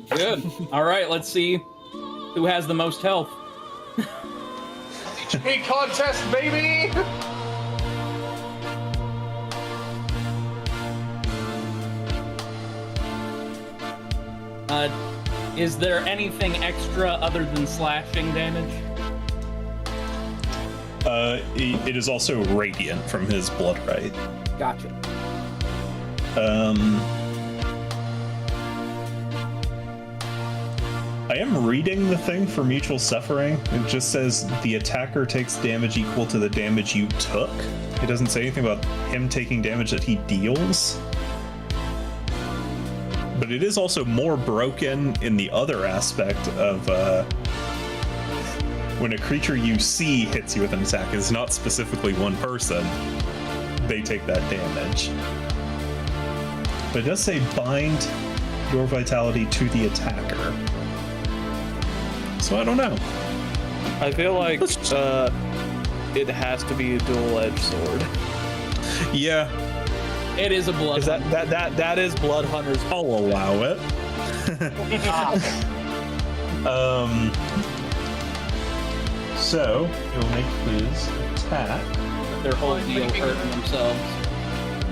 D: Good. All right, let's see who has the most health.
B: HP contest, baby!
D: Is there anything extra other than slashing damage?
A: It is also radiant from his blood right.
D: Gotcha.
A: I am reading the thing for mutual suffering. It just says the attacker takes damage equal to the damage you took. It doesn't say anything about him taking damage that he deals. But it is also more broken in the other aspect of when a creature you see hits you with an attack, it's not specifically one person, they take that damage. But it does say bind your vitality to the attacker. So I don't know.
C: I feel like it has to be a dual-edged sword.
A: Yeah,
D: It is a blood.
C: Is that is Blood Hunter's?
A: I'll allow it. So he'll make his attack.
D: their whole
B: Like
D: deal
B: making-
D: hurting themselves.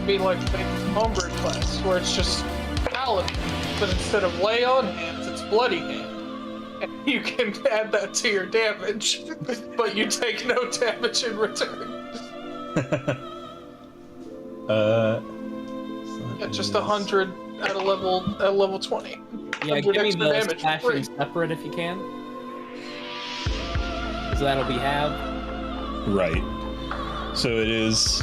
B: Be like the homebrew class, where it's just paladin, but instead of lay on hands, it's bloody hand. And you can add that to your damage, but you take no damage in return. Yeah, just 100 at level 20.
D: Yeah,
B: 100
D: give me
B: extra
D: the
B: damage for
D: slashing
B: free.
D: separate if you can. Because that'll be half.
A: Right. So it is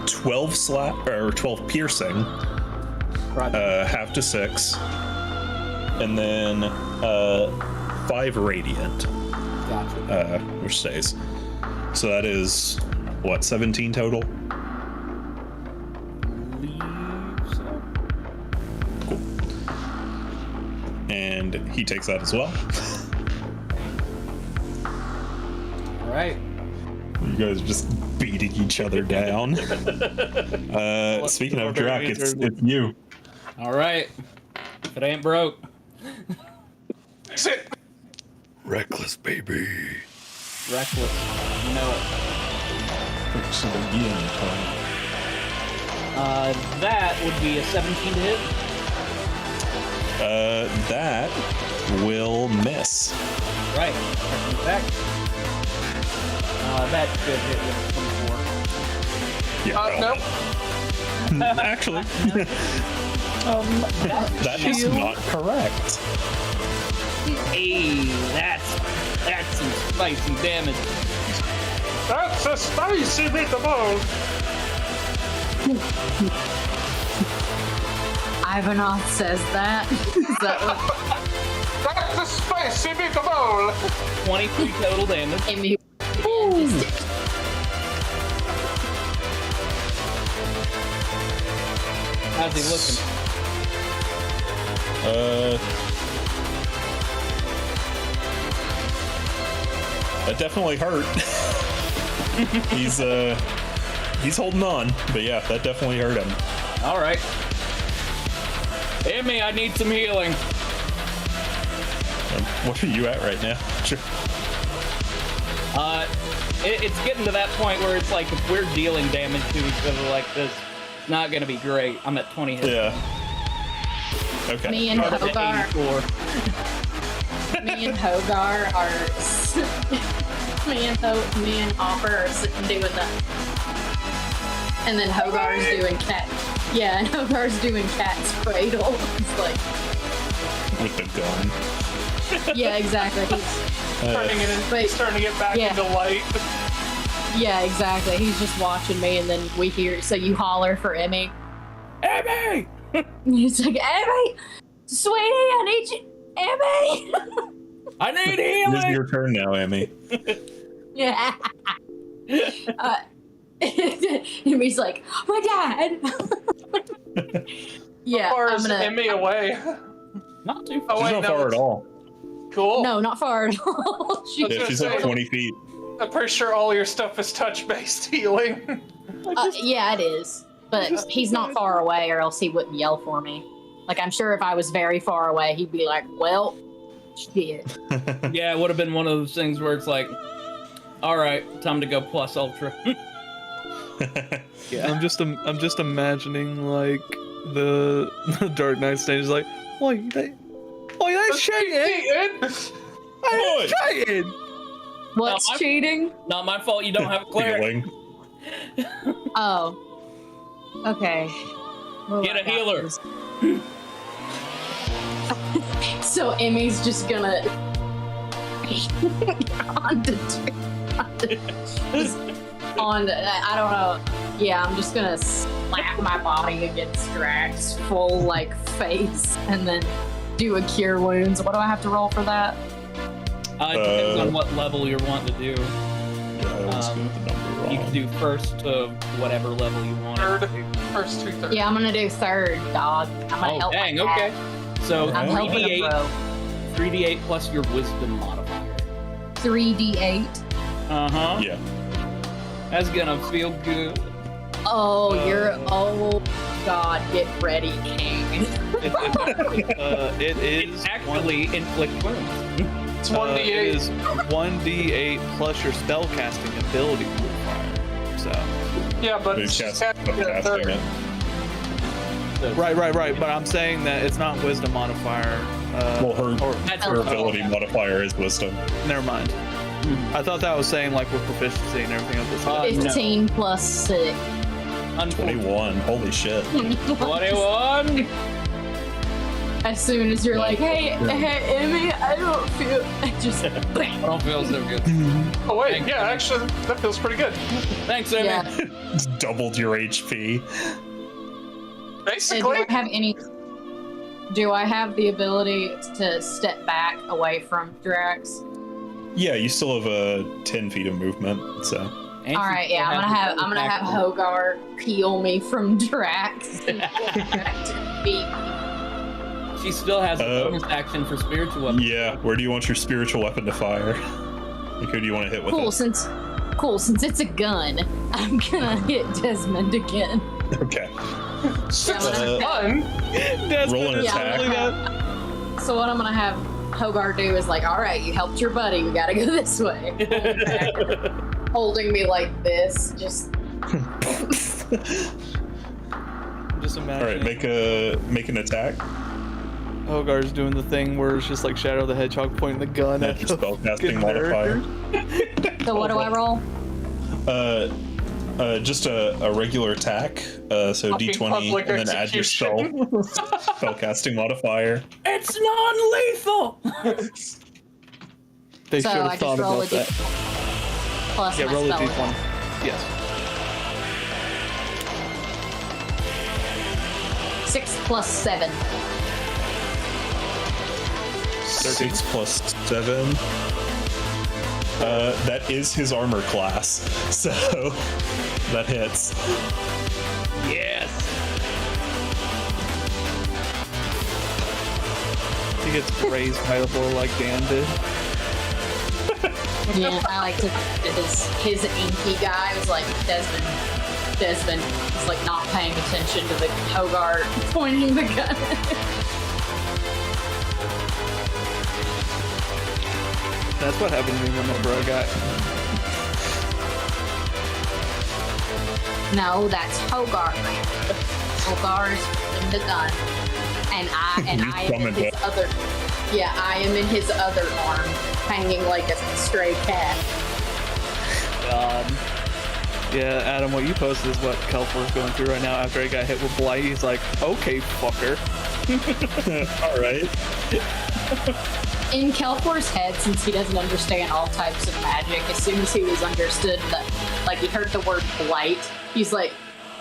A: 12 slap or 12 piercing,
D: Roger.
A: half to 6, and then 5 radiant,
D: Gotcha.
A: which stays. So that is what, 17 total?
D: Believe so.
A: Cool. And he takes that as well.
D: All right.
A: You guys are just beating each other down. Speaking of Drac, it's you.
D: All right. If it ain't broke.
B: Sit.
A: Reckless, baby.
D: Reckless. You know it. That would be a 17 to hit.
A: That will miss.
D: Right. Back. That should hit with 24.
B: No.
A: Actually, that is not correct.
D: Hey, that's some spicy damage.
B: That's a spicy meatball.
E: Ivanov says that. Is that what
B: That's a spicy meatball.
D: 23 total damage.
E: Amy?
D: How's he looking?
A: That definitely hurt. He's holding on, but yeah, that definitely hurt him.
D: All right. Emmy, I need some healing.
A: What are you at right now? Sure.
D: It's getting to that point where it's like if we're dealing damage to each other like this, it's not gonna be great. I'm at 20 hits.
A: Yeah. Okay.
E: Me and
D: I'm at
E: Hogar.
D: 84.
E: Me and Hogar are. Me and Hopper are sitting doing that. And then Hogar's doing cat. Yeah, and Hogar's doing cat's cradle. It's like,
A: With the gun.
E: yeah, exactly.
B: Turning it in,
E: Wait.
B: starting to get back
E: Yeah.
B: into light.
E: Yeah, exactly. He's just watching me, and then we hear. So you holler for Emmy.
D: Emmy!
E: He's like, Emmy, sweetie, I need you, Emmy.
D: I need
A: It is
D: healing!
A: your turn now, Emmy.
E: Yeah. Emmy's like, my dad. Yeah,
B: Or
E: I'm
B: is
E: gonna.
B: Emmy away?
D: Not too
B: Oh,
D: far.
A: She's
B: wait,
A: not
B: no,
A: far at
B: it's-
A: all.
B: Cool.
E: No, not far at all. She,
B: Let's
A: Yeah,
B: just
A: she's at
B: say-
A: 20 feet.
B: I'm pretty sure all your stuff is touch-based healing.
E: yeah, it is. But he's not far away, or else he wouldn't yell for me. Like, I'm sure if I was very far away, he'd be like, well, shit.
D: Yeah, it would have been one of those things where it's like, all right, time to go plus ultra.
C: I'm just imagining like the Dark Knight stage is like, why they cheating?
A: Boy,
C: Cheating!
E: What's
D: I'm-
E: cheating?
D: Not my fault you don't have a cleric.
A: healing.
E: Oh. Okay. What
D: Get
E: do
D: a
E: I got
D: healer.
E: this? So Emmy's just gonna I don't know. Yeah, I'm just gonna slap my body against Drax full like face and then do a cure wounds. What do I have to roll for that?
D: It depends on what level you're wanting to do.
A: Yeah, I always
D: Um,
A: got the number wrong.
D: You can do first to whatever level you want.
B: Third, first 2/3.
E: Yeah, I'm gonna do third, dog. I'm gonna
D: Oh,
E: help.
D: dang,
E: my dad.
D: okay. So
E: I'm helping him,
D: 3d8,
E: bro.
D: 3d8 plus your wisdom modifier.
E: 3d8.
D: Uh-huh.
A: Yeah.
D: That's gonna feel good.
E: Oh, you're. Oh, God, get ready, King.
C: It is
D: It actually inflict wounds.
B: It's
C: It
B: 1d8.
C: is 1d8 plus your spellcasting ability modifier. So
B: Yeah, but
A: We've
B: it's
A: cast
B: just
A: casting it.
C: right. But I'm saying that it's not wisdom modifier.
A: Well, her
D: That's
A: her ability modifier is wisdom.
C: Never mind. I thought that was saying like with proficiency and everything else.
D: No.
E: 15 plus 6.
A: 21. Holy shit.
D: 21.
E: As soon as you're like, hey, Emmy, I don't feel. I just.
D: I don't feel so good.
B: Oh wait, yeah, actually, that feels pretty good.
D: Thanks, Emmy.
E: Yeah.
A: It's doubled your HP.
E: So
B: Basically,
E: do I have the ability to step back away from Drax?
A: Yeah, you still have 10 feet of movement, so.
D: And
E: All right, yeah, I'm gonna have Hogar peel me from Drax. And Drax to beat me.
D: She still has a bonus action for spiritual weapon.
A: Yeah, where do you want your spiritual weapon to fire? Like, who do you want to hit with
E: Cool,
A: it?
E: since it's a gun, I'm gonna hit Desmond again.
A: Okay.
B: since
A: Uh,
B: it's fun,
A: Roll an
E: Yeah,
A: attack.
E: So what I'm gonna have Hogar do is like, all right, you helped your buddy, we gotta go this way. Holding me like this, just
C: Just
A: All
C: imagine.
A: right, make an attack.
C: Hogar's doing the thing where it's just like Shadow the Hedgehog pointing the gun
A: That's
C: at
A: your
C: the
A: spellcasting
C: fucking
A: modifier.
C: nerd.
E: so what do I roll?
A: Just a regular attack. So
B: Fucking
A: D20
B: public
A: and then add your spellcasting modifier.
D: It's non-lethal.
C: They
E: So
C: should
E: I
C: have
E: just
C: thought
E: roll
C: about
E: a
C: that.
E: Plus
C: Yeah,
E: my
C: roll a
E: spell.
C: d20. Yes.
E: 6 plus 7.
A: 6 plus 7. That is his armor class, so that hits.
D: Yes.
C: He gets grazed by the blow like Dan did.
E: Yeah, I like to his inky guy was like Desmond is like not paying attention to the Hogar pointing the gun.
C: That's what happened to me whenever I got.
E: No, that's Hogar. Hogar's in the gun, and I am in
A: summoned
E: his
A: it.
E: other. Yeah, I am in his other arm, hanging like a stray cat.
C: Yeah, Adam, what you posted is what Kelfor's going through right now after he got hit with Blight. He's like, okay, fucker.
A: All right.
E: In Kelfor's head, since he doesn't understand all types of magic, as soon as he was understood that, like, he heard the word blight, he's like,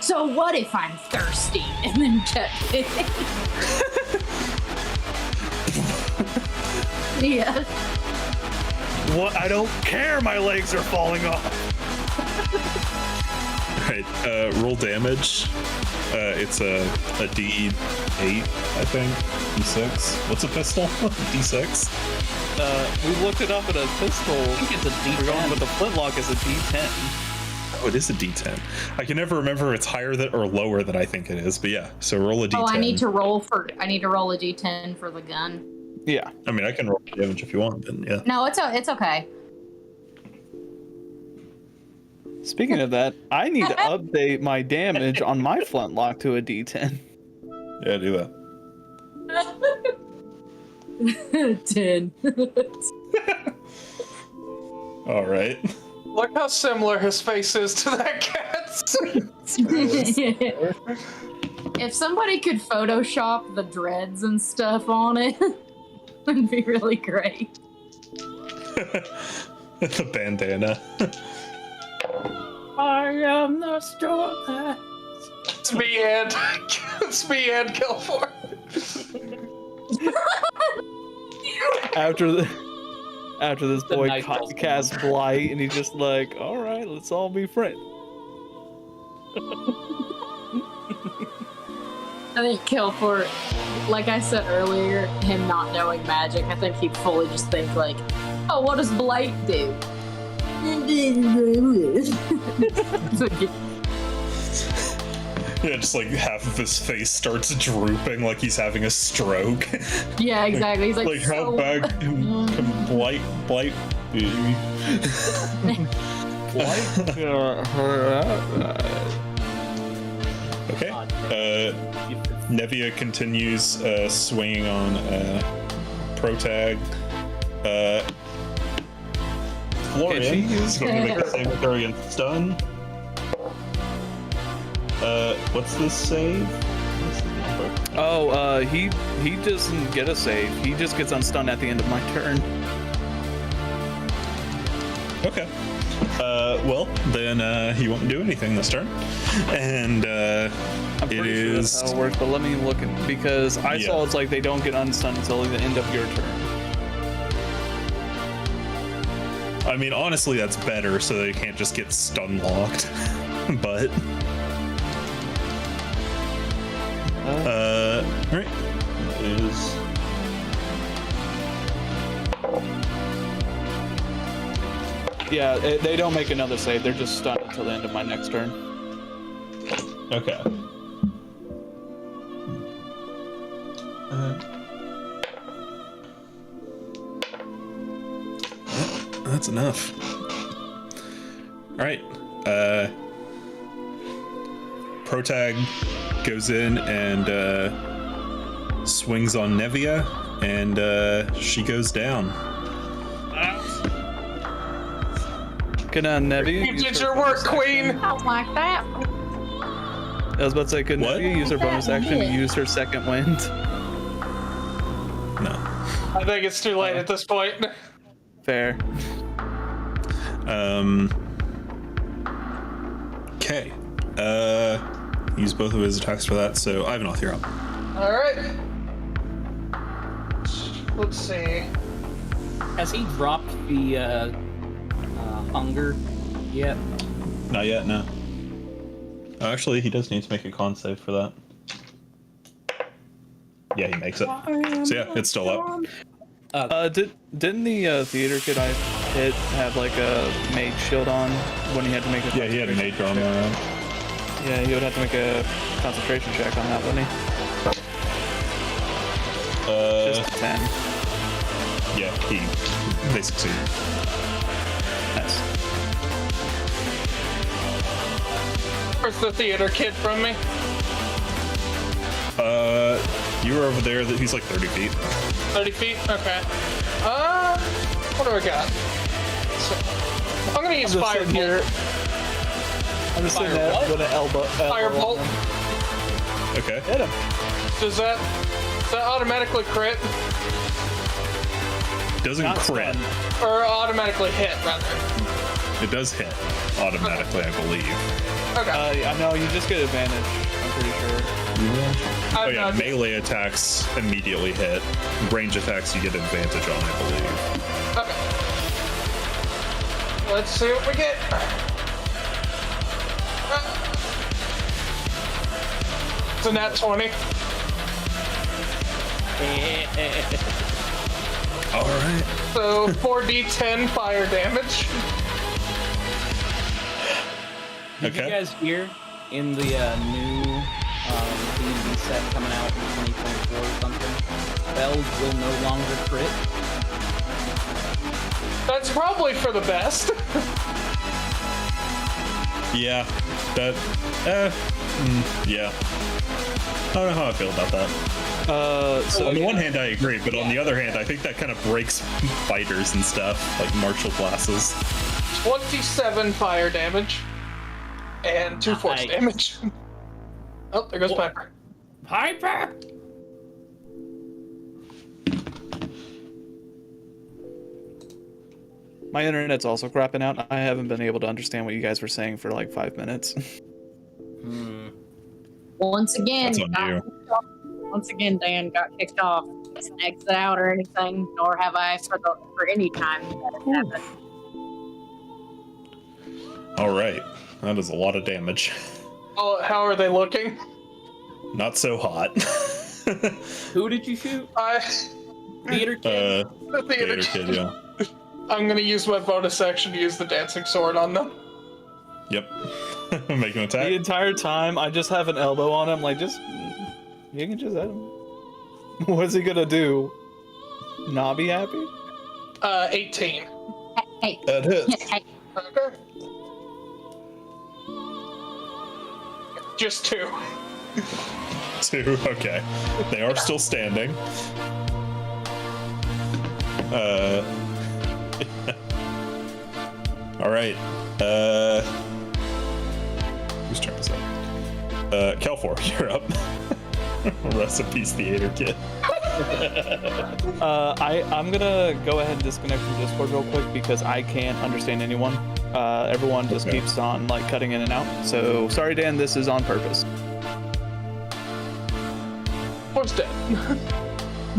E: so what if I'm thirsty? And then kept hitting. Yeah.
C: What? I don't care. My legs are falling off.
A: All right. Roll damage. It's a D8, I think. D6. What's a pistol? D6.
C: We looked it up at a pistol.
D: I think it's a
C: We're going
D: D10.
C: with the flintlock is a D10.
A: Oh, it is a D10. I can never remember if it's higher than or lower than I think it is. But yeah, so roll a D10.
E: Oh, I need to roll a D10 for the gun.
C: Yeah.
A: I mean, I can roll damage if you want. Then yeah.
E: No, it's okay.
C: Speaking of that, I need to update my damage on my flintlock to a D10.
A: Yeah, do that.
E: 10.
A: All right.
B: look how similar his face is to that cat's.
E: If somebody could Photoshop the dreads and stuff on it, it'd be really great.
A: The bandana.
D: I am the storm.
B: It's me and Kelfor.
C: After this
D: a
C: boy
D: nice
C: casts Blight, and he's just like, all right, let's all be friends.
E: I think Kelfor, like I said earlier, him not knowing magic, I think he'd fully just think like, oh, what does Blight do?
A: Yeah, just like half of his face starts drooping like he's having a stroke.
E: Yeah, exactly. He's like,
A: Like how
E: so-
A: bad can blight be? Okay. Nevia continues swinging on Protag. Florian is going to make a saving throw against stun. What's this save?
C: Oh, he doesn't get a save. He just gets unstunned at the end of my turn.
A: Okay. Well, then he won't do anything this turn. And
C: I'm
A: it
C: pretty sure that's
A: is.
C: how it works, but let me look at, because I
A: Yeah.
C: saw it's like they don't get unstunned until the end of your turn.
A: I mean, honestly, that's better, so they can't just get stun locked. But right. That is.
C: Yeah, they don't make another save. They're just stunned until the end of my next turn.
A: Okay. That's enough. All right. Protag goes in and swings on Nevia, and she goes down.
C: Can Nevi?
B: You
C: use
B: did
C: her
B: your work,
C: bonus
B: Queen.
C: action?
E: I don't like that.
C: I was about to say, could
A: What?
C: Nevi use her bonus action to use her second wind?
A: No.
B: I think it's too late at this point.
C: Fair.
A: Okay. Use both of his attacks for that, so Ivanoth, you're up.
B: All right. Let's see.
D: Has he dropped the hunger yet?
A: Not yet, no. Oh, actually, he does need to make a con save for that. Yeah, he makes it. So yeah, it's still up.
C: Didn't the theater kid I hit have like a mage shield on when he had to make a
A: Yeah, he had a mage armor
C: concentration
A: on.
C: check? Yeah, he would have to make a concentration check on that, wouldn't he? Just a 10.
A: Yeah, they succeed.
C: Nice.
B: Where's the theater kid from me?
A: You were over there. He's like 30 feet.
B: 30 feet? Okay. What do I got? So, I'm gonna use
C: Just
B: Fire
C: sitting here.
B: Bolt.
C: I'm just sitting
B: Fire
C: there
B: what?
C: with an elbow.
B: Fire
C: elbow
B: Bolt.
C: on him.
A: Okay.
C: Hit him.
B: Does that automatically crit?
A: Doesn't
C: Not
A: crit.
C: stunned.
B: Or automatically hit, rather?
A: It does hit automatically, I believe.
B: Okay.
C: I know, you just get advantage, I'm pretty sure.
A: Oh
B: I've
A: yeah,
B: not-
A: melee attacks immediately hit. Range attacks you get advantage on, I believe.
B: Okay. Let's see what we get. It's a nat 20.
A: All right.
B: So 4d10 fire damage.
D: Did you
A: Okay.
D: guys hear in the new D&D set coming out in 2024 or something? Spells will no longer crit.
B: That's probably for the best.
A: Yeah. That. Yeah. I don't know how I feel about that.
C: So
A: On the one hand, I agree, but on the other hand, I think that kind of breaks fighters and stuff, like martial classes.
B: 27 fire damage. And 2 force
D: Nice.
B: damage. Oh, there goes Piper.
D: Piper!
C: my internet's also crapping out. I haven't been able to understand what you guys were saying for like 5 minutes.
E: Once again,
A: That's on you.
E: once again, Dan got kicked off. Doesn't exit out or anything, nor have I for any time that has happened.
A: All right. That is a lot of damage.
B: Oh, how are they looking?
A: Not so hot.
D: Who did you shoot? Theater kid?
B: The
A: Theater kid, yeah.
B: I'm gonna use my bonus action to use the dancing sword on them.
A: Yep. Make an attack.
C: The entire time, I just have an elbow on him, like, just... You can just hit him. What's he gonna do? Not be happy?
B: 18.
E: Hey,
A: That hits.
E: hey,
B: Okay. Just 2.
A: 2. Okay. They are still standing. All right. Whose turn is that? Kelfor, you're up. Rest in peace, Theater Kid.
C: I'm gonna go ahead and disconnect from Discord real quick because I can't understand anyone. Everyone just
A: Okay.
C: keeps on like cutting in and out. So sorry, Dan. This is on purpose.
B: What's dead?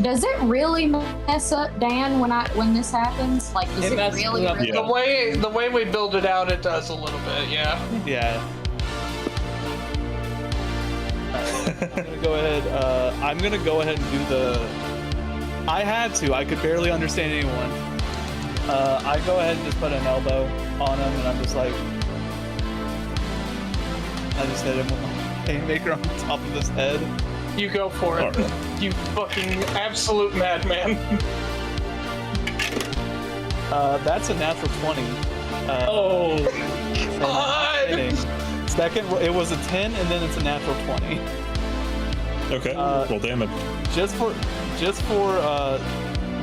E: does it really mess up Dan when this happens? Like, does
D: It
E: it
D: messes
E: really?
D: up.
E: really
A: Yeah.
B: The way we build it out, it does a little bit, yeah.
C: Yeah. I'm gonna go ahead and do the. I had to. I could barely understand anyone. I go ahead and just put an elbow on him, and I'm just like, I just hit him with my haymaker on top of his head.
B: You go for it.
A: Alright.
B: You fucking absolute madman.
C: That's a natural 20.
B: Oh,
C: for
B: God.
C: hitting. Second, it was a 10, and then it's a natural 20.
A: Okay. Roll damage.
C: Just for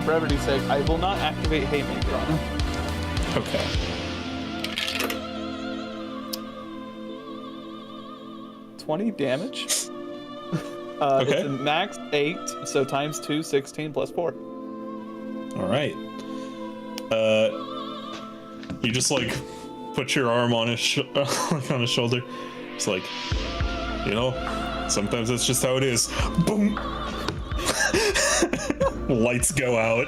C: brevity's sake, I will not activate haymaker on him.
A: Okay.
C: $20 damage.
A: Okay.
C: It's a max 8, so times 2, 16 plus 4.
A: All right. You just like put your arm on his like on his shoulder. It's like, you know, sometimes that's just how it is. Boom. Lights go out.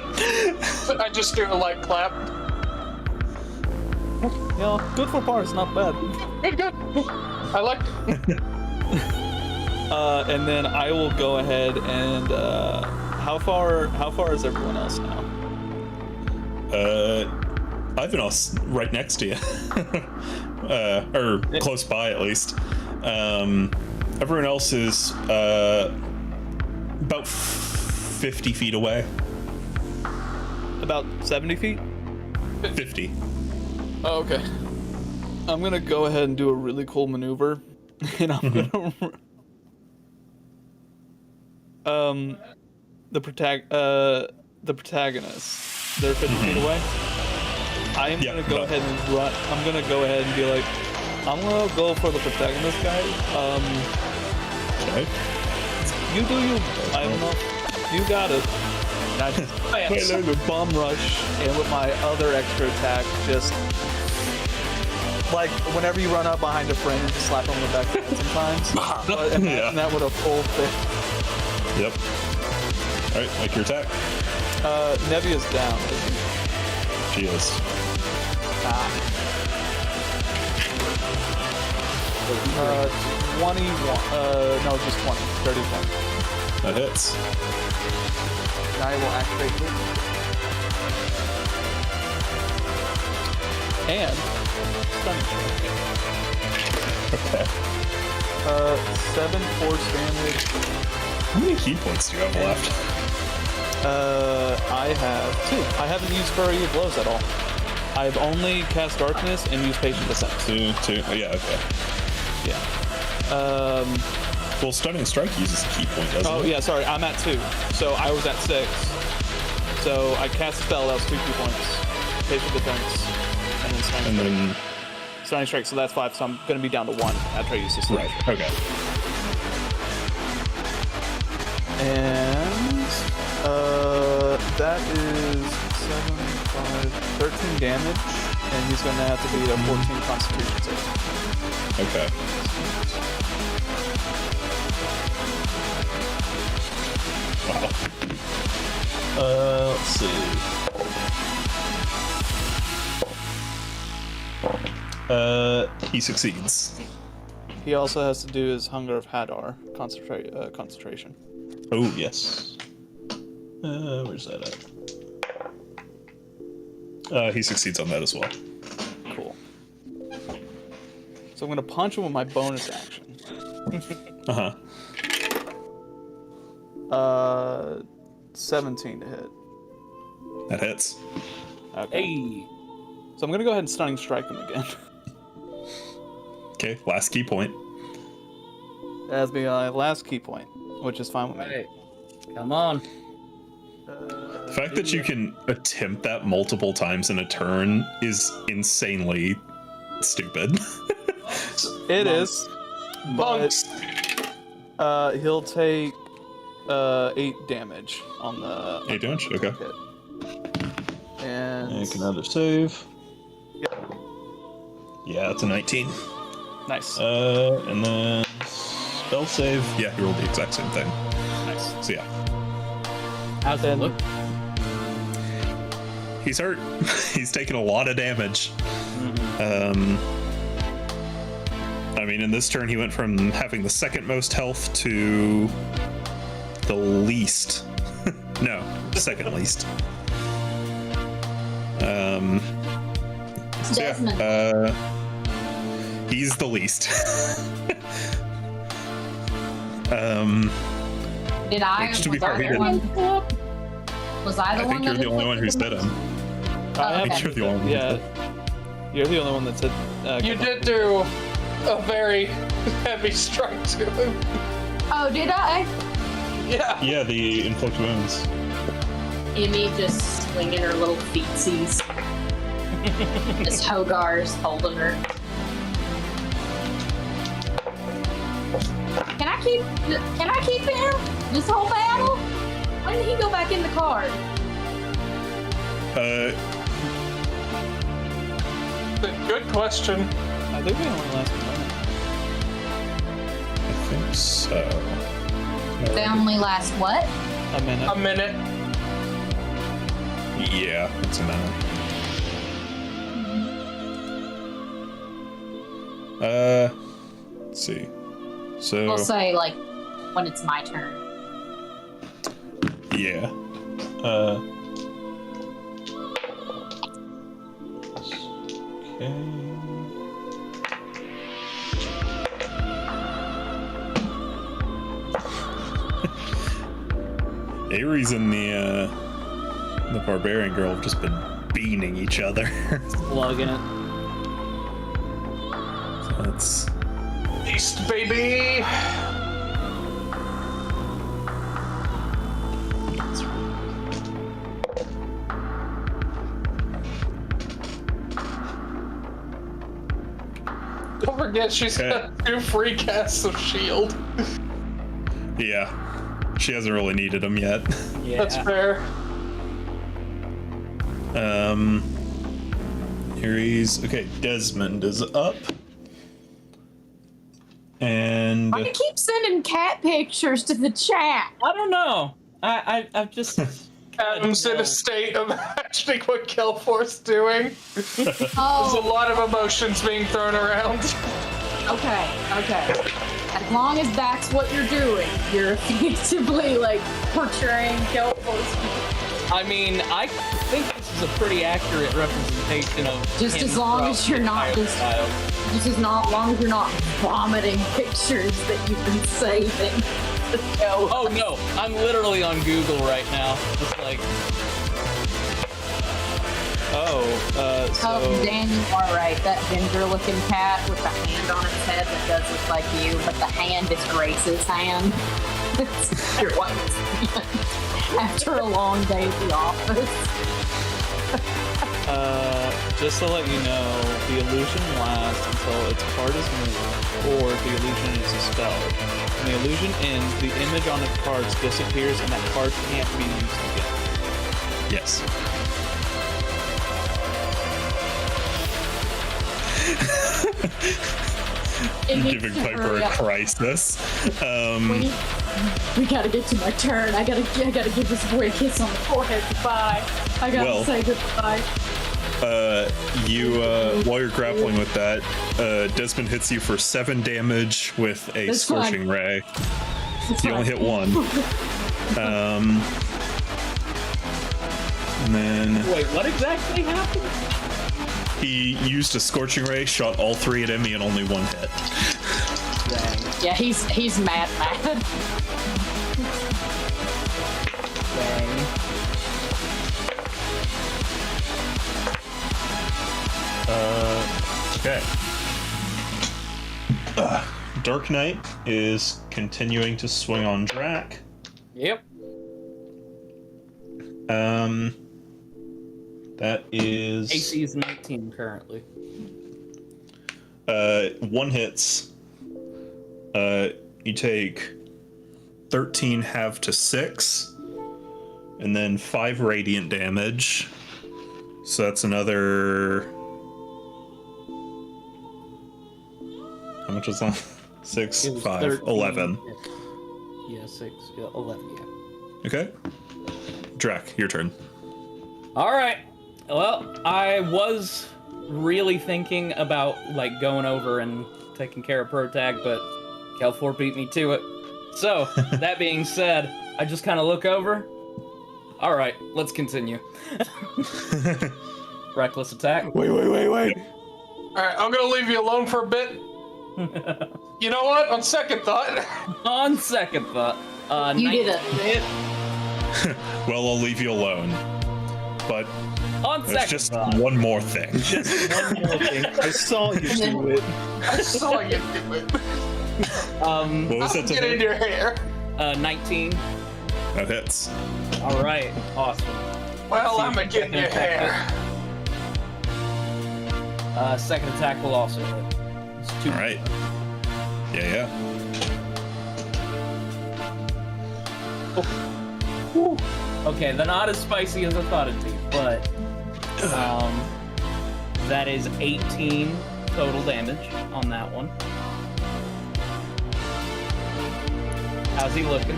B: I just do a light clap.
C: You know, good for parts, not bad.
B: Good, good. I like it.
C: And then I will go ahead and how far is everyone else now?
A: Ivan's right next to you, or close by at least. Everyone else is about 50 feet away.
C: About 70 feet?
A: 50.
C: Oh, okay. I'm gonna go ahead and do a really cool maneuver, and I'm gonna the protagonist. They're 50 feet away. I am
A: Yeah,
C: gonna go
A: but-
C: ahead and run. I'm gonna go ahead and be like, I'm gonna go for the protagonist guy.
A: Okay.
C: You do you. I don't know. You got it. And I just
B: Thanks.
C: bum rush, and with my other extra attack, just like whenever you run up behind a friend, just slap them on the back sometimes. But imagine
A: Yeah.
C: that with a full fit.
A: Yep. All right, make your attack.
C: Nevia's down.
A: She is.
C: 21. No, just 20. 31.
A: That hits.
C: Now I will activate it. And stunning strike.
A: Okay.
C: 7 force damage.
A: How many key points do you have left?
C: I have 2. I haven't used Flurry of Blows at all. I've only cast Darkness and used Patient Defense.
A: 2. Oh, yeah, okay.
C: Yeah.
A: Well, Stunning Strike uses a key point, doesn't
C: Oh,
A: it?
C: yeah, sorry. I'm at 2. So I was at 6. So I cast a spell. That was 2 key points. Patient Defense. And then Stunning
A: And
C: Strike.
A: then,
C: Stunning Strike, so that's 5. So I'm going to be down to 1 after I use this.
A: right, okay.
C: And that is 7, 5, 13 damage, and he's going to have to beat a 14 Constitution save.
A: Okay. Wow. Let's see. He succeeds.
C: He also has to do his Hunger of Hadar concentration.
A: Oh, yes. Where's that at? He succeeds on that as well.
C: Cool. So I'm gonna punch him with my bonus action.
A: Uh huh.
C: 17 to hit.
A: That hits.
C: Okay.
D: Hey.
C: So I'm gonna go ahead and stunning strike him again.
A: Okay, last key point.
C: That's my last key point, which is fine with me.
D: Hey. Come on.
A: The fact that you can attempt that multiple times in a turn is insanely stupid.
C: It is.
B: Bunks.
C: But he'll take 8 damage on the
A: 8 damage? Okay.
C: hit. And
A: Make another save.
C: Yep.
A: Yeah, that's a 19.
C: Nice.
A: And then spell save. Yeah, you rolled the exact same thing.
C: Nice.
A: So yeah,
D: How's it
C: Then-
D: look?
A: he's hurt. He's taken a lot of damage. I mean, in this turn, he went from having the second most health to the least. No, second least. So
E: Desmond.
A: yeah, he's the least.
E: Did I?
A: which, to be
E: Was
A: fair,
E: I
A: he
E: the
A: didn't.
E: one? Was I the
A: I
E: one?
A: think you're
E: that
A: the only one who
E: inflicted
A: said him.
C: I
E: okay.
C: have-
A: You're the only one.
C: Yeah. You're the only one that said.
B: You did do a very heavy strike to him.
E: Oh, did I?
B: Yeah.
A: Yeah, the inflict wounds.
E: Emmy just swinging her little feetsies. As Hogar's holding her. Can I keep him? This whole battle? When did he go back in the card?
B: Good question.
C: I think they only last a minute.
A: I think so.
E: They only last what?
C: A minute.
B: A minute.
A: Yeah, it's a minute. Let's see. So
E: I'll say like when it's my turn.
A: yeah. Okay. Ares and the barbarian girl have just been beating each other.
D: Slugging it.
A: That's
B: Beast, baby. Don't forget, she's got 2 free casts of shield.
A: yeah. She hasn't really needed them yet.
D: Yeah.
B: That's fair.
A: Ares. Okay, Desmond is up. And
E: Why do you keep sending cat pictures to the chat?
D: I don't know. I've just.
B: Adam's in a state of imagining what Kelforth's doing. There's a
E: Oh,
B: lot of emotions being thrown around.
E: okay. As long as that's what you're doing, you're effectively like portraying Kelforth's.
D: I mean, I think this is a pretty accurate representation of.
E: Just
D: him
E: as long
D: throughout
E: as you're
D: the
E: not
D: entire
E: just-
D: style.
E: This is not long as you're not vomiting pictures that you've been saving.
D: Oh no, I'm literally on Google right now. Just like,
E: Oh,
C: So
E: Dan, you are right. That ginger-looking cat with the hand on its head that does look like you, but the hand is Grace's hand. It's your wife's hand. After a long day at the office.
C: just to let you know, the illusion lasts until its card is moved or the illusion is dispelled. When the illusion ends, the image on its cards disappears and that card can't be used again.
A: yes.
E: It needs
A: Giving
E: to
A: Piper
E: hurry
A: a
E: up.
A: crisis.
E: We gotta get to my turn. I gotta give this boy a kiss on the forehead. Goodbye. I gotta
A: Well.
E: say goodbye.
A: While you're grappling with that, Desmond hits you for 7 damage with a
E: That's fine.
A: scorching ray.
E: It's
A: You only
E: fine.
A: hit 1. And then
D: wait, what exactly happened?
A: He used a Scorching Ray, shot all 3 at Emmy, and only 1 hit.
D: Dang.
E: Yeah, he's mad.
D: Dang.
A: Okay. Dark Knight is continuing to swing on Drac.
D: Yep.
A: That is
D: AC is 19 currently.
A: 1 hits. You take 13 half to 6, and then 5 radiant damage. So that's another. How much was that? 6,
D: It was
A: 5,
D: 13.
A: 11.
D: Yeah, 6, yeah, 11, yeah.
A: Okay. Drac, your turn.
D: All right. Well, I was really thinking about like going over and taking care of Protag, but Cal4 beat me to it. So that being said, I just kind of look over. All right, let's continue. Reckless attack.
A: Wait.
B: All right, I'm gonna leave you alone for a bit. You know what? On second thought,
D: On second thought,
E: You did
D: 19
E: it.
D: hit.
A: Well, I'll leave you alone. But
D: On
A: there's
D: second
A: just
D: thought.
A: one more thing.
C: One more thing. I saw you do it.
B: I saw you do it.
A: What was
B: I'll
A: it to
B: get in
A: hit?
B: your hair.
D: 19.
A: That hits.
D: All right, awesome.
B: Well, I'm gonna get in your hair.
D: Second attack will also hit. It's 2.
A: All right. Yeah.
D: Okay, they're not as spicy as I thought it'd be, but that is 18 total damage on that one. How's he looking?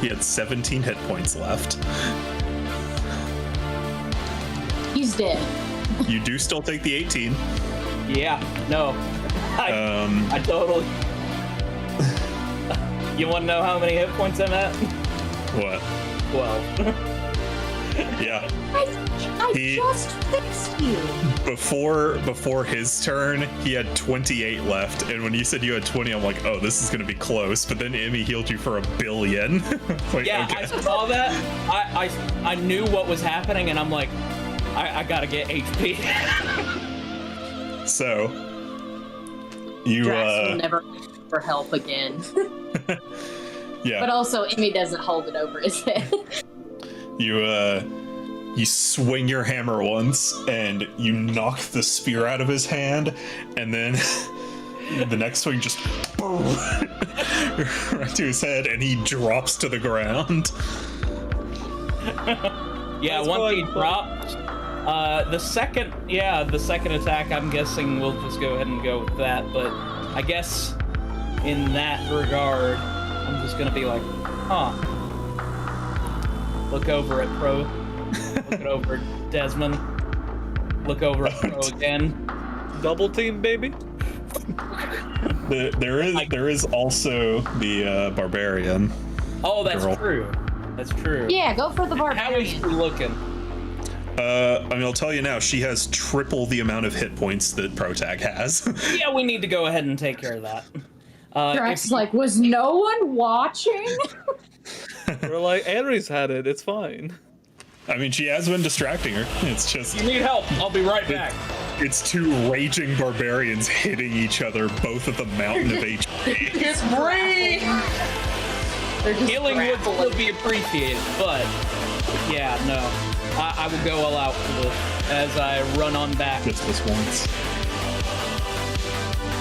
A: He had 17 hit points left.
E: He's dead.
A: You do still take the 18.
D: Yeah, no, I totally. You want to know how many hit points I'm at?
A: What?
D: 12.
A: Yeah.
E: I
A: He-
E: just fixed you.
A: Before his turn, he had 28 left, and when you said you had 20, I'm like, oh, this is gonna be close. But then Emmy healed you for 1 billion. Like,
D: Yeah,
A: okay.
D: I saw that. I knew what was happening, and I'm like, I gotta get HP.
A: So you
E: Drax will never ask for help again.
A: yeah.
E: But also, Emmy doesn't hold it over his head.
A: You swing your hammer once and you knock the spear out of his hand, and then the next swing just boom right to his head, and he drops to the ground.
D: Yeah,
C: That's
D: once he
C: fine.
D: dropped, the second attack, I'm guessing we'll just go ahead and go with that. But I guess in that regard, I'm just gonna be like, huh. Look over at Pro. Look over at Desmond. Look over at Pro again.
C: Double team, baby.
A: There is also the barbarian.
D: Oh, that's
A: Girl.
D: true. That's true.
E: Yeah, go for the
D: How is
E: barbarian.
D: she looking?
A: I mean, I'll tell you now, she has triple the amount of hit points that Protag has.
D: Yeah, we need to go ahead and take care of that.
E: Drax is like, was no one watching?
C: We're like, Ares had it. It's fine.
A: I mean, she has been distracting her. It's just,
D: You need help. I'll be right back.
A: it's 2 raging barbarians hitting each other, both at the mountain of HP.
B: It's free.
E: They're just
D: Healing would
E: grappling.
D: still be appreciated, but yeah, no. I will go all out for this as I run on back.
A: Just this once.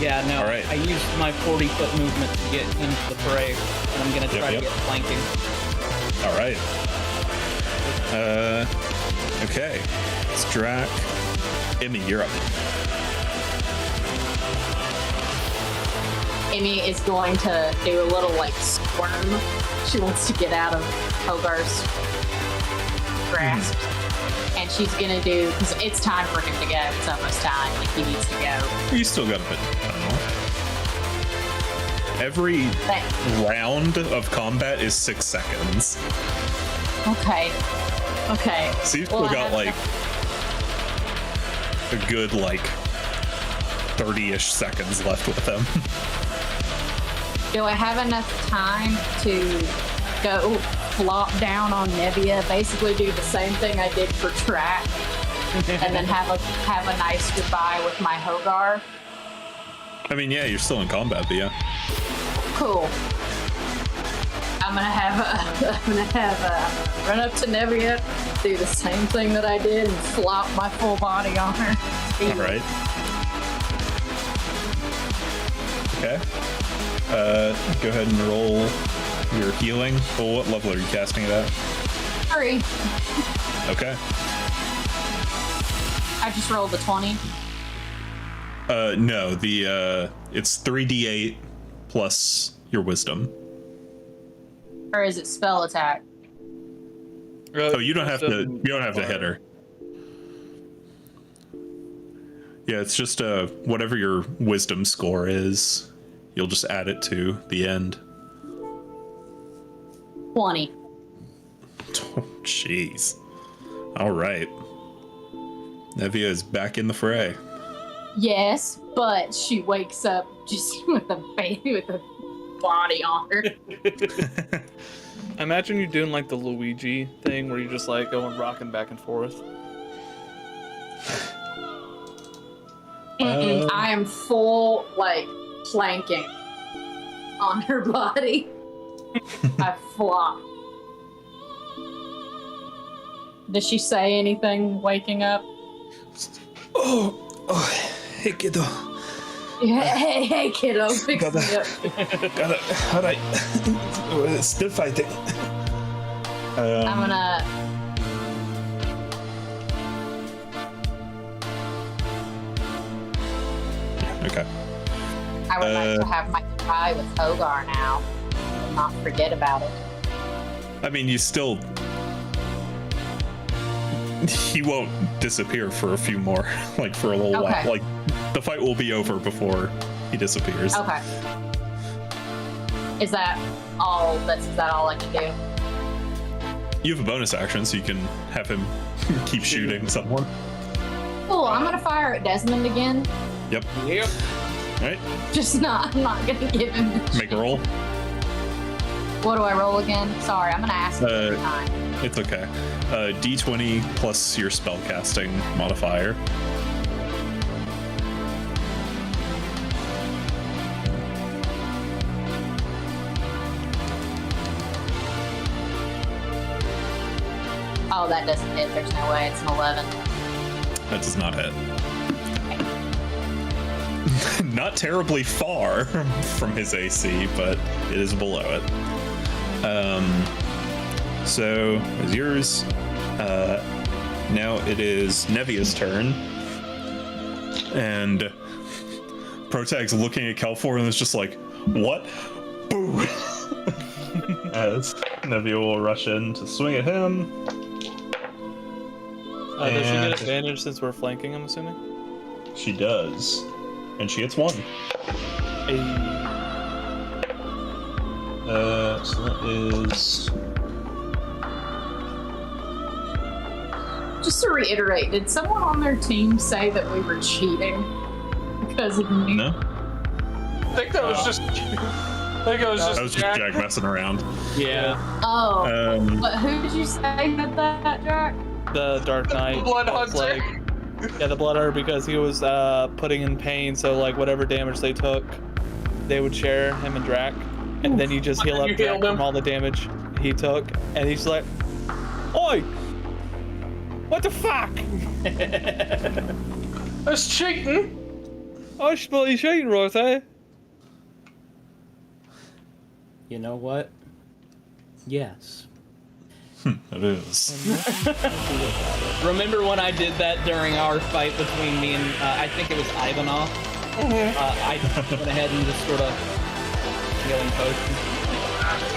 D: Yeah, no.
A: All right.
D: I used my 40-foot movement to get into the fray, and I'm gonna try
A: Yep.
D: to get flanking.
A: All right. Okay. It's Drac. Emmy, you're up.
E: Emmy is going to do a little like squirm. She wants to get out of Hogarth's grasp. And she's gonna do, because it's time for him to go. It's almost time. Like, he needs to go.
A: You still got a bit of time left. Every
E: But,
A: round of combat is 6 seconds.
E: okay. Okay.
A: So you've
E: Well,
A: still
E: I
A: got
E: have
A: like a good like 30-ish seconds left with him.
E: Do I have enough time to go flop down on Nevia, basically do the same thing I did for Track, and then have a nice goodbye with my Hogar?
A: I mean, yeah, you're still in combat, but yeah.
E: Cool. I'm gonna have a run up to Nevia, do the same thing that I did, and flop my full body on her.
A: All right. Okay. Go ahead and roll your healing. Well, what level are you casting it at?
E: 3.
A: Okay.
E: I just rolled a 20.
A: No, it's 3d8 plus your wisdom.
E: Or is it spell attack?
A: Oh, you don't have to hit her. Yeah, it's just whatever your wisdom score is, you'll just add it to the end.
E: 20.
A: Oh, jeez. All right. Nevia is back in the fray.
E: Yes, but she wakes up just with a baby with a body on her.
C: I imagine you doing like the Luigi thing where you just like going rocking back and forth.
E: I am full like planking on her body. I flop. Does she say anything waking up?
A: Hey, kiddo.
E: Hey, kiddo, fix me up.
A: Got it. All right. We're still fighting.
E: I'm gonna.
A: Okay.
E: I would like to have my goodbye with Hogar now. And not forget about it.
A: I mean, you still. He won't disappear for a few more, like for a little
E: Okay.
A: while. Like, the fight will be over before he disappears.
E: Okay. Is that all? Is that all I can do?
A: You have a bonus action, so you can have him keep shooting someone.
E: Cool. I'm gonna fire at Desmond again.
A: Yep.
D: Yep.
A: All right.
E: Just not. I'm not gonna give him.
A: Make a roll.
E: What do I roll again? Sorry, I'm gonna ask you every time.
A: It's okay. D20 plus your spellcasting modifier.
E: Oh, that doesn't hit. There's no way. It's an 11.
A: That does not hit. Not terribly far from his AC, but it is below it. So is yours. Now it is Nevia's turn. And Protag's looking at Kelfor and is just like, what? Boo! As Nevia will rush in to swing at him.
C: Does she
A: And-
C: get advantage since we're flanking, I'm assuming?
A: She does. And she hits 1. So that is.
E: Just to reiterate, did someone on their team say that we were cheating because of me?
A: No?
B: I think that was just. I think it was just.
A: That was just Jack messing around.
D: Yeah.
E: Oh,
A: But
E: who did you say did that, Jack?
C: The Dark Knight.
B: Blood
C: was
B: Hunter.
C: Yeah, the Blood Hunter, because he was putting in pain, so like whatever damage they took, they would share, him and Drac. And then you just heal up
B: You
C: Drac
B: healed him.
C: from all the damage he took. And he's like, oi! What the fuck?
B: That's cheating.
C: I spell you cheating right there.
D: You know what? Yes.
A: it is.
D: Remember when I did that during our fight between me and I think it was Ivanov? I went ahead and just sort of healing potion.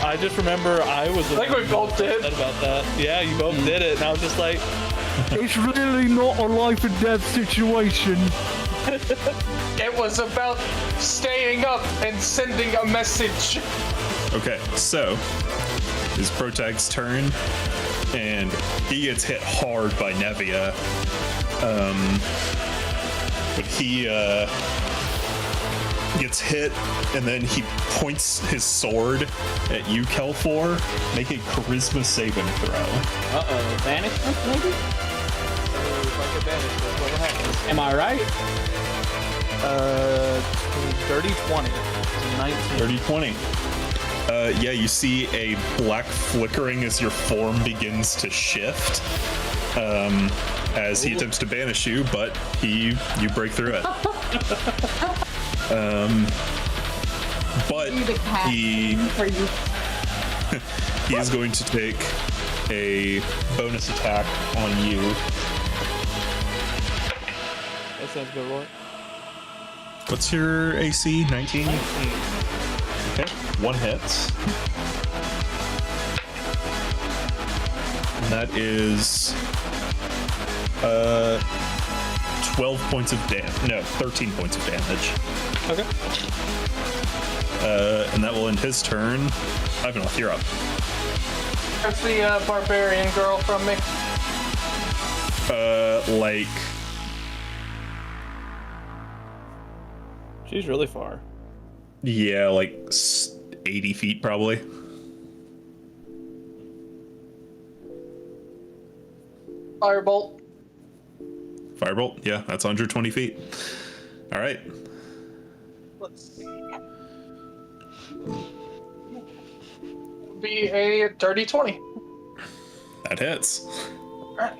C: I just remember I was
B: I think we both did.
C: upset about that. Yeah, you both did it, and I was just like, it's really not a life and death situation.
B: It was about staying up and sending a message.
A: Okay, so it's Protag's turn, and he gets hit hard by Nevia. But he gets hit, and then he points his sword at you, Kelfor. Make a charisma saving throw.
D: Uh-oh. Banishment, maybe?
C: Like advantage, that's what happens.
D: Am I right?
C: Dirty 20. So 19.
A: 30, 20. Yeah, you see a black flickering as your form begins to shift. As he attempts to banish you, but you break through it. But
E: Do the cat
A: he
E: for you.
A: he is going to take a bonus attack on you.
C: That sounds good, Roy.
A: What's your AC? 19?
C: 19.
A: Okay, one hit. And that is 12 points of damage. No, 13 points of damage.
C: Okay.
A: And that will end his turn. Ivanov, you're up.
B: That's the barbarian girl from me.
A: Like,
C: She's really far.
A: yeah, like 80 feet probably.
B: Firebolt.
A: Firebolt, yeah, that's 120 feet. All right.
B: Let's see. Be a dirty 20.
A: That hits.
B: Alright.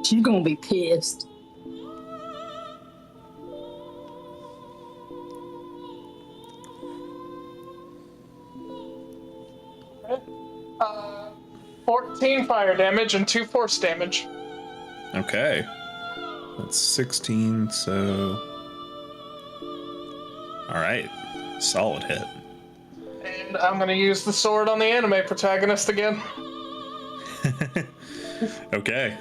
E: She's gonna be pissed.
B: Uh, 14 fire damage and 2 force damage.
A: Okay. That's 16, so... All right. Solid hit.
B: And I'm gonna use the sword on the anime protagonist again.
A: Okay.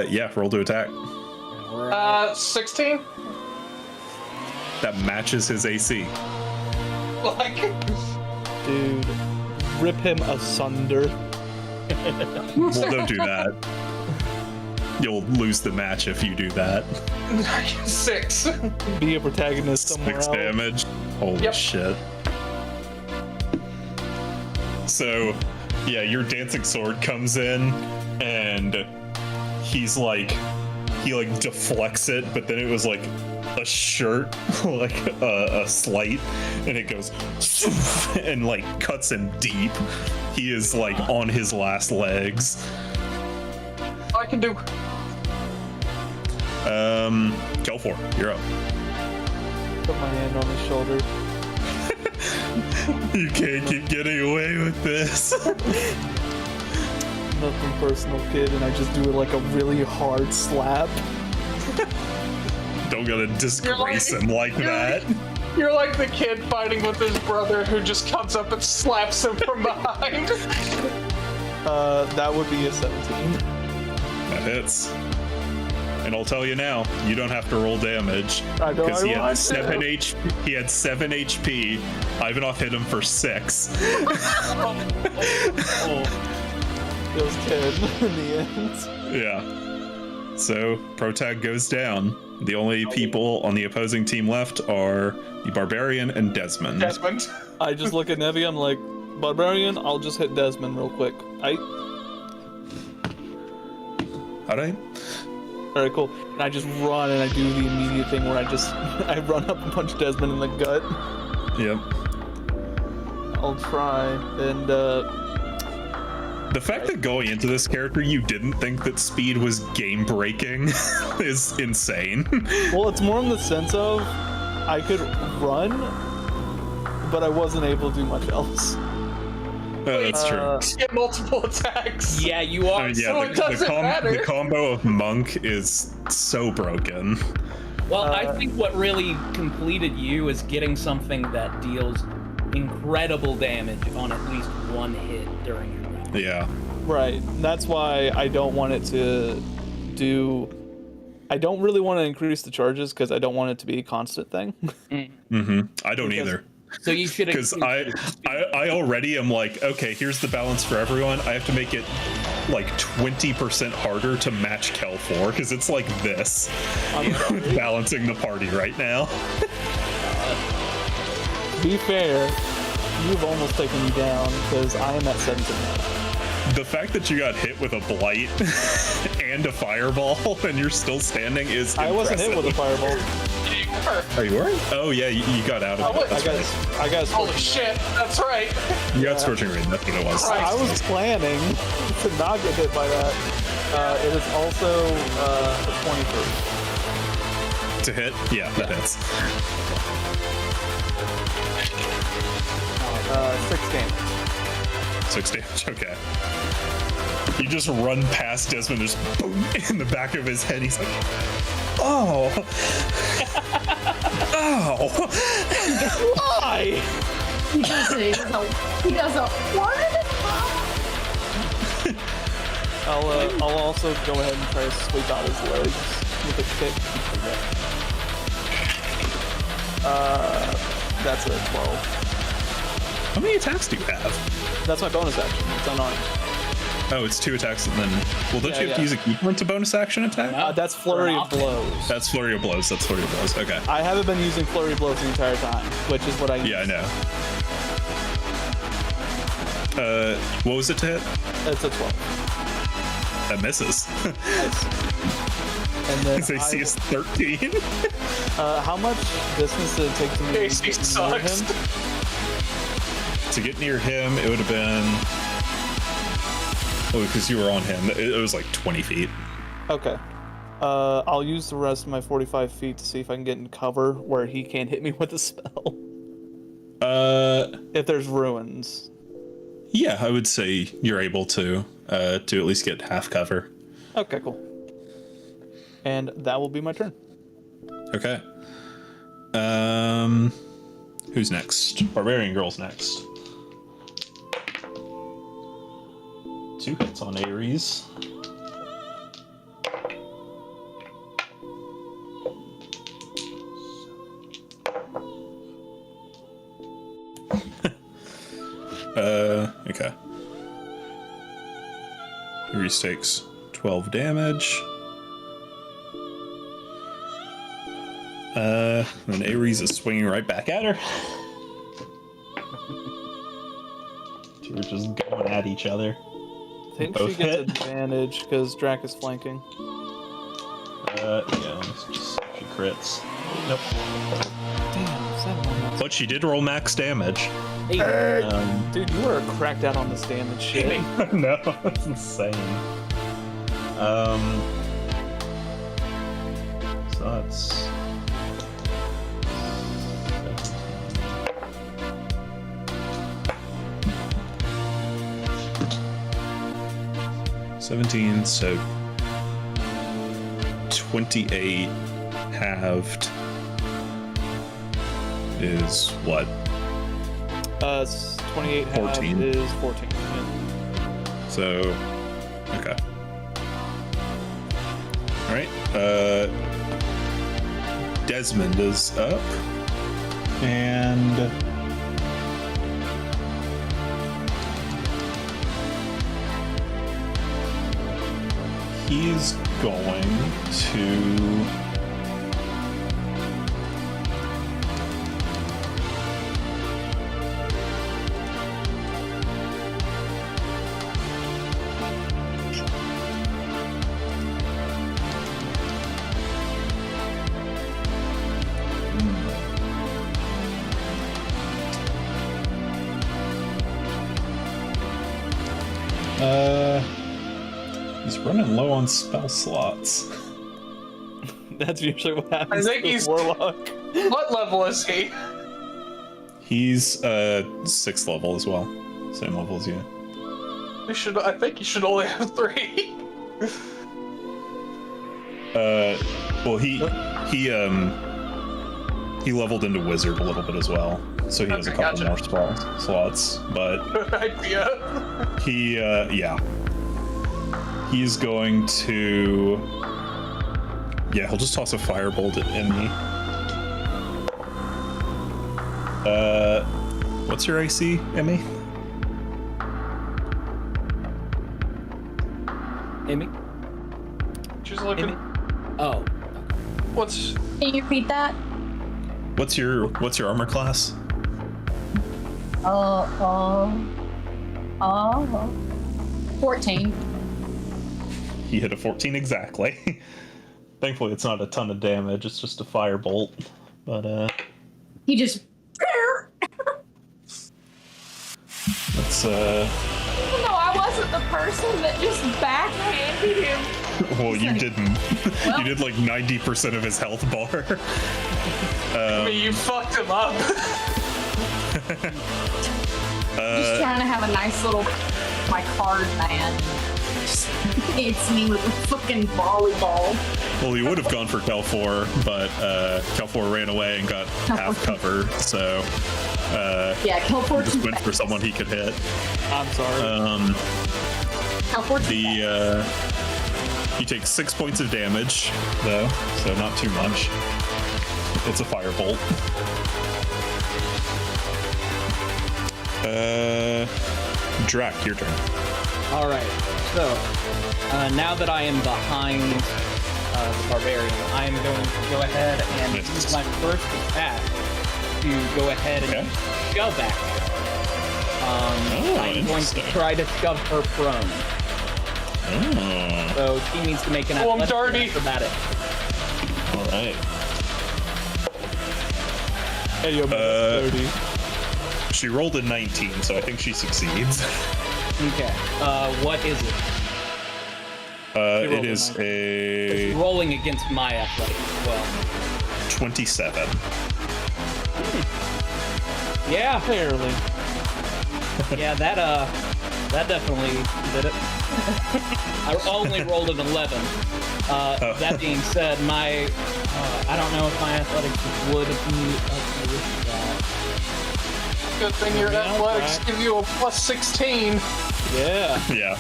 A: Yeah, roll to attack.
B: 16?
A: That matches his AC.
B: Like,
C: Dude, rip him asunder.
A: Well, don't do that. You'll lose the match if you do that.
B: 6.
C: Be a protagonist somewhere
A: 6
C: else.
A: damage. Holy
B: Yep.
A: shit. So, yeah, your dancing sword comes in, and he's like, he like deflects it, but then it was like a shirt, like a slight, and it goes and like cuts him deep. He is like on his last legs.
B: I can do.
A: Kelfor, you're up.
C: Put my hand on his shoulder.
A: You can't keep getting away with this.
C: Nothing personal, kid, and I just do it like a really hard slap.
A: Don't gotta disgrace him like that.
B: You're like the kid fighting with his brother who just comes up and slaps him from behind.
C: That would be a 17.
A: That hits. And I'll tell you now, you don't have to roll damage.
C: I don't
A: Because he had
C: want
A: 7
C: to.
A: HP. He had 7 HP. Ivanov hit him for 6.
C: It was 10 in the end.
A: Yeah. So Protag goes down. The only people on the opposing team left are the Barbarian and Desmond.
B: Desmond.
C: I just look at Nevi, I'm like, Barbarian, I'll just hit Desmond real quick.
A: Alright.
C: Alright, cool. And I just run and I do the immediate thing where I run up and punch Desmond in the gut.
A: Yep.
C: I'll try. And,
A: The fact that going into this character you didn't think that speed was game breaking is insane.
C: well, it's more in the sense of I could run, but I wasn't able to do much else.
A: That's true.
B: Get multiple attacks.
D: Yeah, you are.
A: I mean,
B: so it doesn't matter.
A: the combo of Monk is so broken.
D: Well, I think what really completed you is getting something that deals incredible damage on at least one hit during your round.
A: Yeah.
C: Right. That's why I don't want it to do. I don't really want to increase the charges because I don't want it to be a constant thing.
A: Mm-hmm. I don't
C: Because
A: either.
D: So you should
A: Because I already am like, okay, here's the balance for everyone. I have to make it like 20% harder to match Kel4 because it's like this with balancing the party right now.
C: To be fair, you've almost taken me down because I am at 7 now.
A: The fact that you got hit with a blight and a fireball and you're still standing is
C: I wasn't hit with a fireball.
A: Oh, you were? Oh yeah, you got out of it. That's right.
C: I got a
B: Holy shit, that's right.
A: You got scorching rain. That's what it was.
C: I was planning to not get hit by that. It is also a 23.
A: To hit? Yeah, that hits.
C: 6 damage.
A: 6 damage. Okay. You just run past Desmond, just boom in the back of his head. He's like, oh, oh,
C: Why?
E: He does a what?
C: I'll also go ahead and try to sweep out his legs with a kick. That's a 12.
A: how many attacks do you have?
C: That's my bonus action. It's unarmed.
A: Oh, it's 2 attacks and then, well, don't
C: Yeah,
A: you have to use a key point to bonus action attack?
C: That's Flurry of Blows.
A: That's Flurry of Blows. That's Flurry of Blows. Okay.
C: I haven't been using Flurry of Blows the entire time, which is what I use.
A: Yeah, I know. What was it to hit?
C: It's a 12.
A: That misses.
C: And then
A: His AC is 13.
C: how much distance did it take to move
B: AC
C: near
B: sucks.
C: him?
A: To get near him, it would have been... Oh, because you were on him. It was like 20 feet.
C: Okay. I'll use the rest of my 45 feet to see if I can get in cover where he can't hit me with a spell. If there's ruins.
A: Yeah, I would say you're able to at least get half cover.
C: Okay, cool. And that will be my turn.
A: Okay. Who's next? Barbarian Girl's next. 2 hits on Ares. Okay. Ares takes 12 damage. And Ares is swinging right back at her. Two are just going at each other.
C: I think
A: Both
C: she gets
A: hit.
C: advantage because Drac is flanking.
A: Yeah, let's just see if she crits. Nope.
C: Damn, 7
A: But she did roll max damage.
C: Dude, you are cracked out on this damage shit.
A: No, that's insane. So that's 17, so 28 halved is what?
C: 28 half
A: 14.
C: is 14. Yeah.
A: So, okay. All right. Desmond is up, and he's going to. He's running low on spell slots.
C: That's usually what happens.
B: I think
C: with
B: he's-
C: Warlock.
B: What level is he?
A: He's 6th level as well. Same level as you.
B: I think you should only have 3.
A: Well, he leveled into wizard a little bit as well, so he has a
B: Okay,
A: couple
B: gotcha.
A: more spell slots. But
B: Good idea.
A: he, he's going to, he'll just toss a firebolt at enemy. What's your AC, Emmy?
D: Emmy?
B: She's looking.
D: Emmy? Oh.
B: What's
E: Can you repeat that?
A: What's your armor class?
E: 14.
A: He hit a 14 exactly. Thankfully, it's not a ton of damage. It's just a firebolt. But
E: He just.
A: let's
E: Even though I wasn't the person that just backhanded him.
A: Well, you didn't. You did like 90% of his health bar.
B: I mean, you fucked him up.
E: Just trying to have a nice little. My card man. Just hits me with a fucking volleyball.
A: Well, he would have gone for Cal4, but Cal4 ran away and got half cover, so
E: Yeah, Kelfort.
A: just went for someone he could hit.
C: I'm sorry.
A: You take 6 points of damage, though, so not too much. It's a firebolt. Drac, your turn.
D: All right. So now that I am behind the barbarian, I am going to go ahead and
A: Yes.
D: use my first attack to go ahead and shove at her. I'm going to
A: interesting.
D: try to shove her prone. So she needs to make an
B: Oh, I'm
D: athletics
B: dirty.
D: acrobatic.
A: All right.
C: Hey, yo, man, that's 30.
A: She rolled a 19, so I think she succeeds.
D: Okay. What is it?
A: It
C: rolled a
A: is
C: 19.
A: a
D: Rolling against my athletics as well.
A: 27.
D: Yeah.
C: Barely.
D: Yeah, that definitely did it. I only rolled an 11. That being said, I don't know if my athletics would be up with that.
B: Good thing your
C: Yeah,
B: athletics
C: right.
B: give you a plus 16.
C: Yeah.
A: Yeah.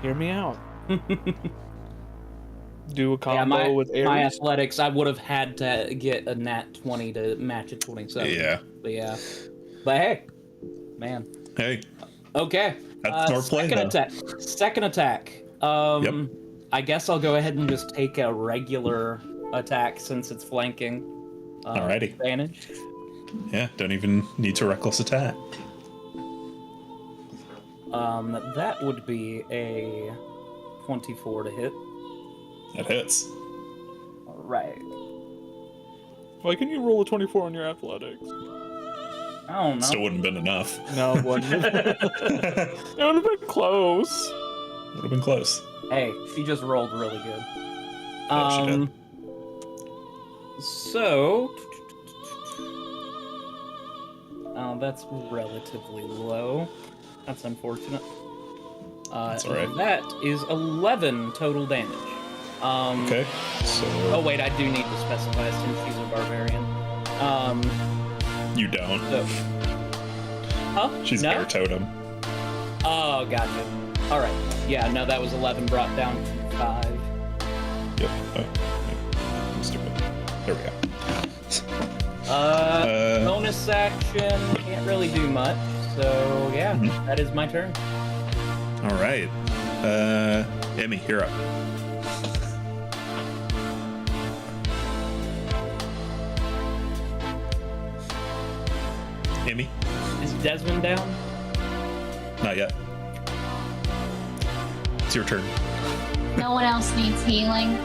C: Hear me out. Do a combo
D: Yeah,
C: with Ares.
D: my athletics, I would have had to get a nat 20 to match a 27.
A: Yeah.
D: But yeah. But hey, man.
A: Hey.
D: Okay.
A: That's our play,
D: second
A: though.
D: attack. Second attack.
A: Yep.
D: I guess I'll go ahead and just take a regular attack since it's flanking.
A: Alrighty.
D: Advantage.
A: Yeah, don't even need to reckless attack.
D: That would be a 24 to hit.
A: That hits.
D: All right.
C: Why can you roll a 24 on your athletics?
D: I don't know.
A: Still wouldn't have been enough.
C: No, it wouldn't. It would have been close.
A: Would have been close.
D: Hey, she just rolled really good.
A: Yeah, she did.
D: So, that's relatively low. That's unfortunate.
A: That's all right.
D: That is 11 total damage.
A: Okay. So
D: Oh wait, I do need to specify since she's a barbarian.
A: you don't.
D: So, huh?
A: She's
D: no?
A: air totem.
D: Oh, gotcha. All right. Yeah, no, that was 11 brought down to 5.
A: Yep. Oh, I'm stupid. There we go.
D: Bonus action can't really do much. So yeah, that is my turn.
A: All right. Emmy, you're up. Emmy?
D: Is Desmond down?
A: Not yet. It's your turn.
E: No one else needs healing.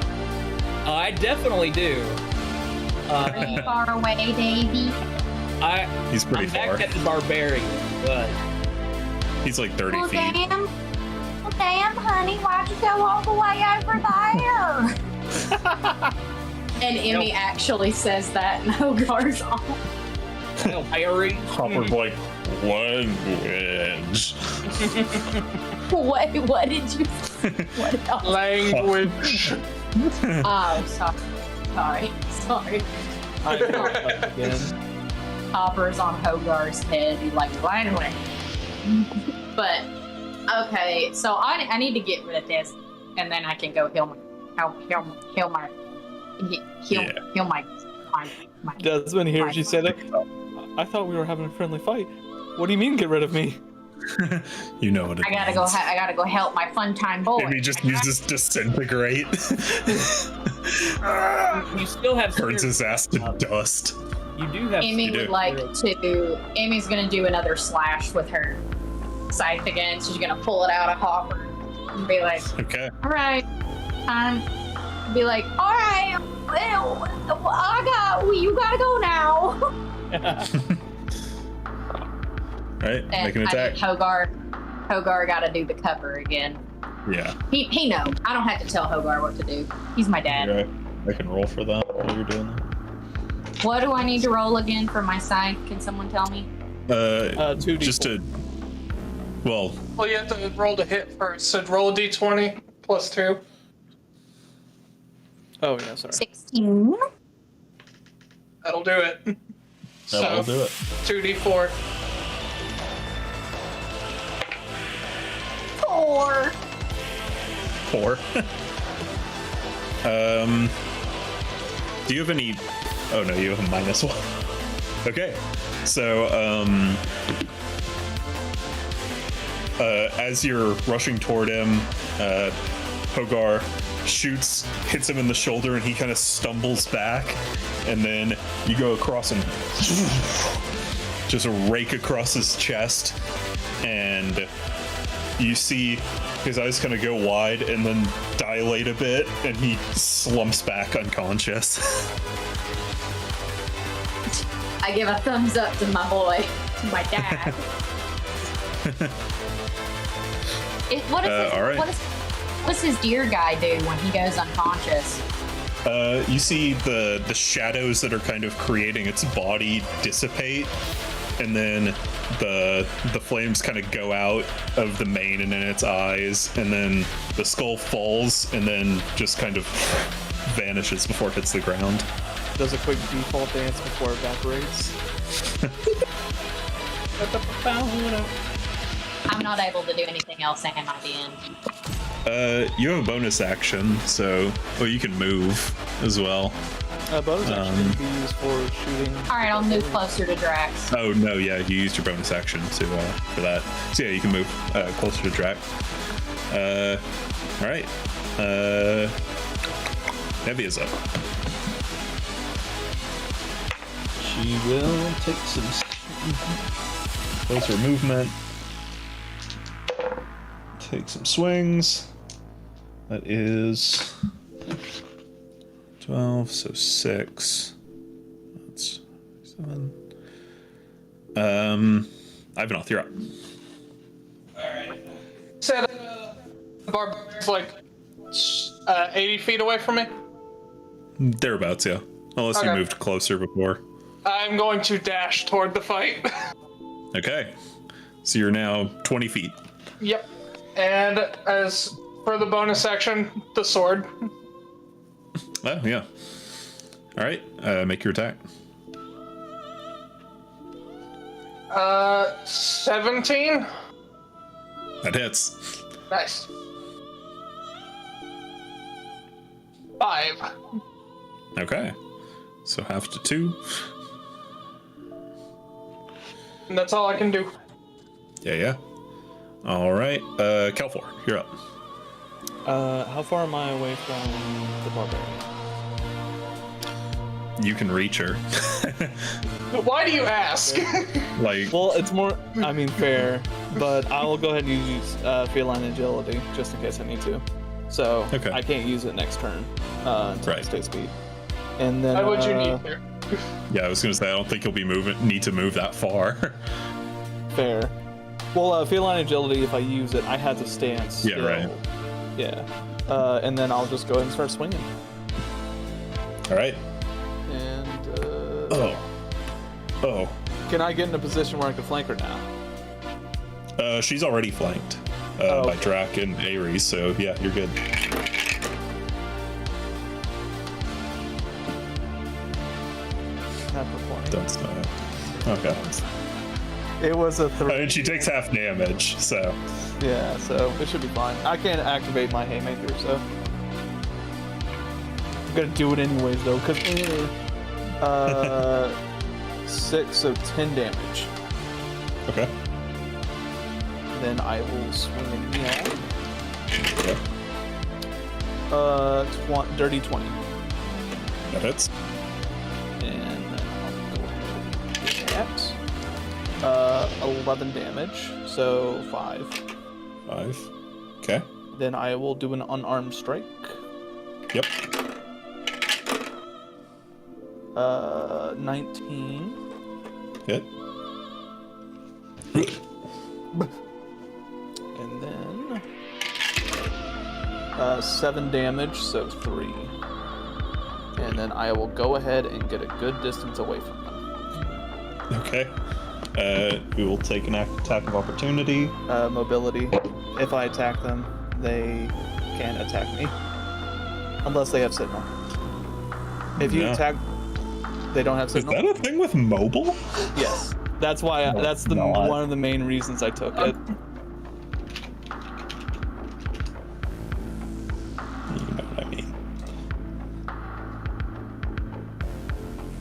D: I definitely do.
E: Are you far away, Davy?
A: He's pretty
D: I'm
A: far.
D: back at the barbarian, but
A: He's like 30
E: Well,
A: feet.
E: damn. Well, damn, honey, why'd you go all the way over there? And Emmy actually says that, and Hogar's on.
D: oh, Harry.
A: Hopper's like, language.
E: Wait, what did you? What? Oh,
B: Language.
E: sorry.
C: Again.
E: Hopper's on Hogar's head. He's like, language. But okay, so I need to get rid of this, and then I can go heal my my
C: Desmond hears you say that. I thought we were having a friendly fight. What do you mean, get rid of me?
A: You know what it
E: I gotta
A: means.
E: go. I gotta go help my fun time boy.
A: Amy just uses disintegrate,
D: You still have
A: turns
D: spirit-
A: his ass to dust.
D: You do have.
E: Amy
A: You
E: would
A: do.
E: like to. Amy's gonna do another slash with her scythe again. She's gonna pull it out of Hopper and be like,
A: Okay.
E: "All right, be like, all right, well, you gotta go now."
A: All right.
E: And
A: Make an
E: I
A: attack.
E: think Hogar gotta do the cover again.
A: Yeah.
E: He know. I don't have to tell Hogar what to do. He's my dad.
A: Okay. I can roll for that while you're doing
E: What do I need to roll again for my scythe? Can someone tell me?
A: that.
C: 2d4.
A: Just to. Well,
B: Well, you have to roll to hit first. So roll a d20 plus 2.
C: Oh yeah, sorry.
E: 16.
B: That'll do it.
A: that'll do it.
B: 2d4.
E: 4.
A: 4. Do you have any? Oh no, you have a -1. Okay, so as you're rushing toward him, Hogar shoots, hits him in the shoulder, and he kind of stumbles back, and then you go across and just rake across his chest, and you see his eyes kind of go wide and then dilate a bit, and he slumps back unconscious.
E: I give a thumbs up to my boy, to my dad.
A: all right.
E: What's his deer guy do when he goes unconscious?
A: You see the shadows that are kind of creating its body dissipate, and then the flames kind of go out of the mane and in its eyes, and then the skull falls and then just kind of vanishes before it hits the ground.
C: Does a quick default dance before it evaporates.
E: I'm not able to do anything else, am I, Ben?
A: You have a bonus action, so you can move as well.
C: Bonus action can be used for shooting.
E: All right, I'll move closer to Drax.
A: Oh no, yeah, you used your bonus action to for that. So yeah, you can move closer to Drac. All right. Nevia's up. She will take some closer movement. Take some swings. That is 12, so 6. That's 7. Ivanoth, you're up.
B: Said the barbarian's like 80 feet away from me.
A: Thereabouts, yeah. Unless you
B: Okay.
A: moved closer before.
B: I'm going to dash toward the fight.
A: Okay. So you're now 20 feet.
B: Yep. And as for the bonus action, the sword.
A: Oh, yeah. All right. Make your attack.
B: 17.
A: That hits.
B: Nice. 5.
A: Okay. So half to 2.
B: And that's all I can do.
A: Yeah. All right. Kelfor, you're up.
C: How far am I away from the barbarian?
A: You can reach her.
B: Why do you ask?
A: Like,
C: Well, it's more, I mean, fair, but I will go ahead and use feline agility just in case I need to. So
A: Okay.
C: I can't use it next turn until
A: Right.
C: it stays speed. And then
B: Why would you need to?
A: yeah, I was gonna say I don't think you'll be need to move that far.
C: fair. Well, feline agility, if I use it, I have to stand
A: Yeah,
C: still.
A: right.
C: Yeah. And then I'll just go ahead and start swinging.
A: All right.
C: And
A: Oh.
C: can I get in a position where I can flank her now?
A: She's already flanked by
C: okay.
A: Drac and Ares, so yeah, you're good.
C: Half a point.
A: Don't stop. Okay.
C: It was a 3.
A: I mean, she takes half damage, so
C: Yeah, so it should be fine. I can't activate my haymaker, so I'm gonna do it anyways though, cause 6, so 10 damage.
A: Okay.
C: Then I will swing again.
A: Okay.
C: Dirty 20.
A: That hits.
C: And then I'll go ahead and do that. 11 damage, so 5.
A: 5. Okay.
C: Then I will do an unarmed strike.
A: Yep.
C: 19.
A: Hit.
C: And then 7 damage, so 3. And then I will go ahead and get a good distance away from them.
A: Okay. We will take an attack of opportunity.
C: Mobility. If I attack them, they can't attack me. Unless they have signal. If you
A: Yeah.
C: attack, they don't have
A: Is
C: signal.
A: that a thing with mobile?
C: Yes. That's why. That's the
A: not.
C: one of the main reasons I took it.
A: You know what I mean.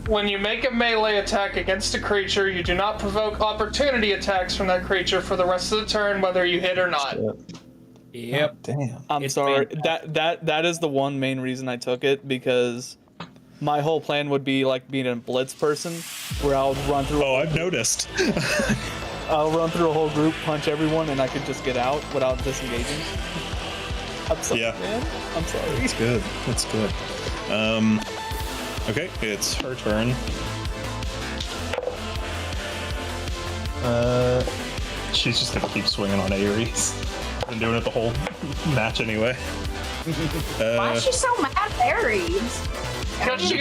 B: When you make a melee attack against a creature, you do not provoke opportunity attacks from that creature for the rest of the turn, whether you hit or not.
D: Yep.
A: Damn.
C: I'm
D: It's
C: sorry.
D: fantastic.
C: That is the one main reason I took it, because my whole plan would be like being a blitz person, where I'll run through.
A: Oh, I've noticed.
C: I'll run through a whole group, punch everyone, and I could just get out without disengaging. I'm sorry,
A: Yeah.
C: man. I'm sorry.
A: That's good. That's good. Okay, it's her turn. She's just gonna keep swinging on Ares. Been doing it the whole match anyway.
E: Why is she so mad at Ares?
B: Because she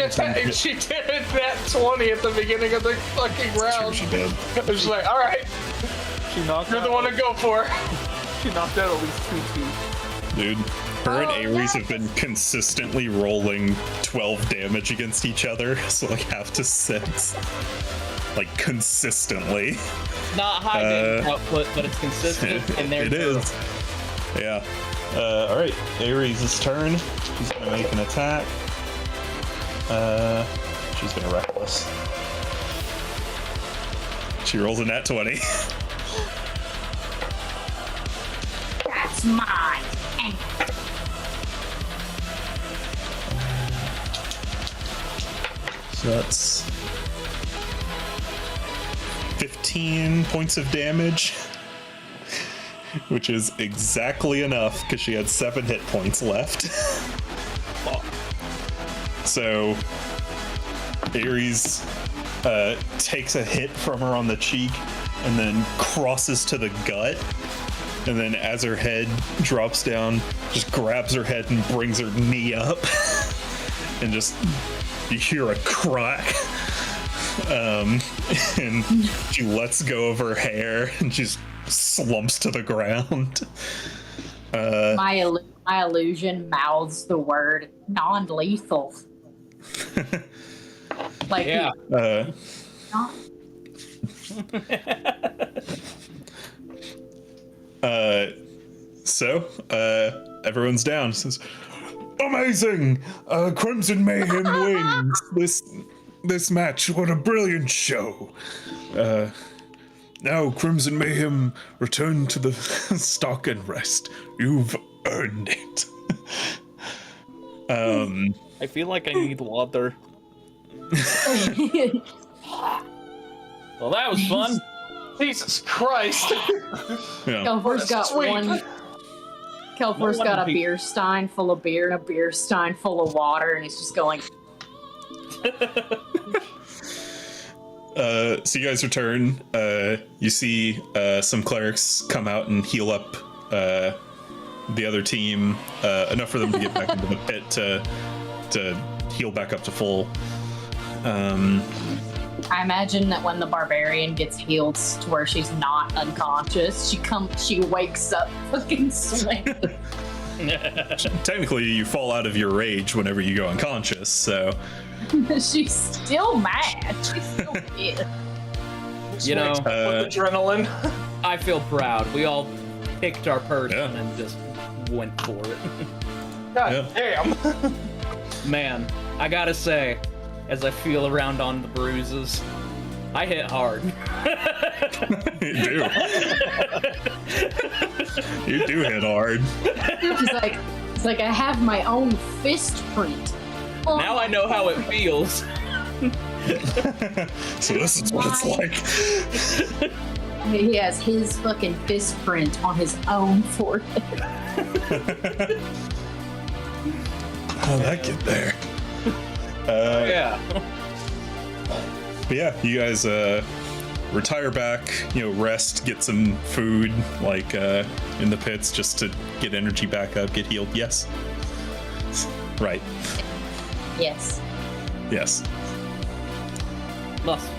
B: did that 20 at the beginning of the fucking round.
A: She did.
B: I was like, alright,
C: She knocked
B: you're
C: out.
B: the one to go for.
C: She knocked out at least 2 teeth.
A: Dude, her and
E: Oh,
A: Ares
E: yeah.
A: have been consistently rolling 12 damage against each other, so like half to 6. Like consistently.
D: Not high damage output, but it's consistent, and there
A: It is. Yeah. Alright, Ares' turn. She's gonna make an attack. She's gonna reckless. She rolls a nat 20.
E: That's mine.
A: So that's 15 points of damage, which is exactly enough because she had 7 hit points left. So Ares takes a hit from her on the cheek and then crosses to the gut. And then as her head drops down, just grabs her head and brings her knee up. And just, you hear a crack. And she lets go of her hair and just slumps to the ground.
E: My illusion mouths the word non-lethal. Like,
D: Yeah.
E: not
A: So everyone's down. Says, amazing! Crimson Mayhem wins this match. What a brilliant show! Now Crimson Mayhem return to the stock and rest. You've earned it.
C: I feel like I need water.
D: Well, that was fun.
B: Jesus Christ.
A: Yeah.
E: Kelfor's got
B: Sweet.
E: one. Kelfor's got a
D: Be-
E: beer stein full of beer and a beer stein full of water, and he's just going.
A: So you guys return. You see some clerics come out and heal up the other team, enough for them to get back into the pit to heal back up to full.
E: I imagine that when the barbarian gets healed to where she's not unconscious, she wakes up fucking sweating.
A: Technically, you fall out of your rage whenever you go unconscious. So
E: She's still mad. She's still pissed.
D: You know,
B: With adrenaline.
D: I feel proud. We all picked our person
A: Yeah.
D: and just went for it.
B: God damn.
D: Man, I gotta say, as I feel around on the bruises. I hit hard.
A: You do. You do hit hard.
E: It's like I have my own fist print. Oh,
D: Now I know how it feels.
A: So this is what it's like.
E: he has his fucking fist print on his own forehead.
A: How'd that get there?
D: Yeah.
A: But yeah, you guys retire back, rest, get some food, like in the pits, just to get energy back up, get healed. Yes. Right.
E: Yes.
A: Yes.
D: Must.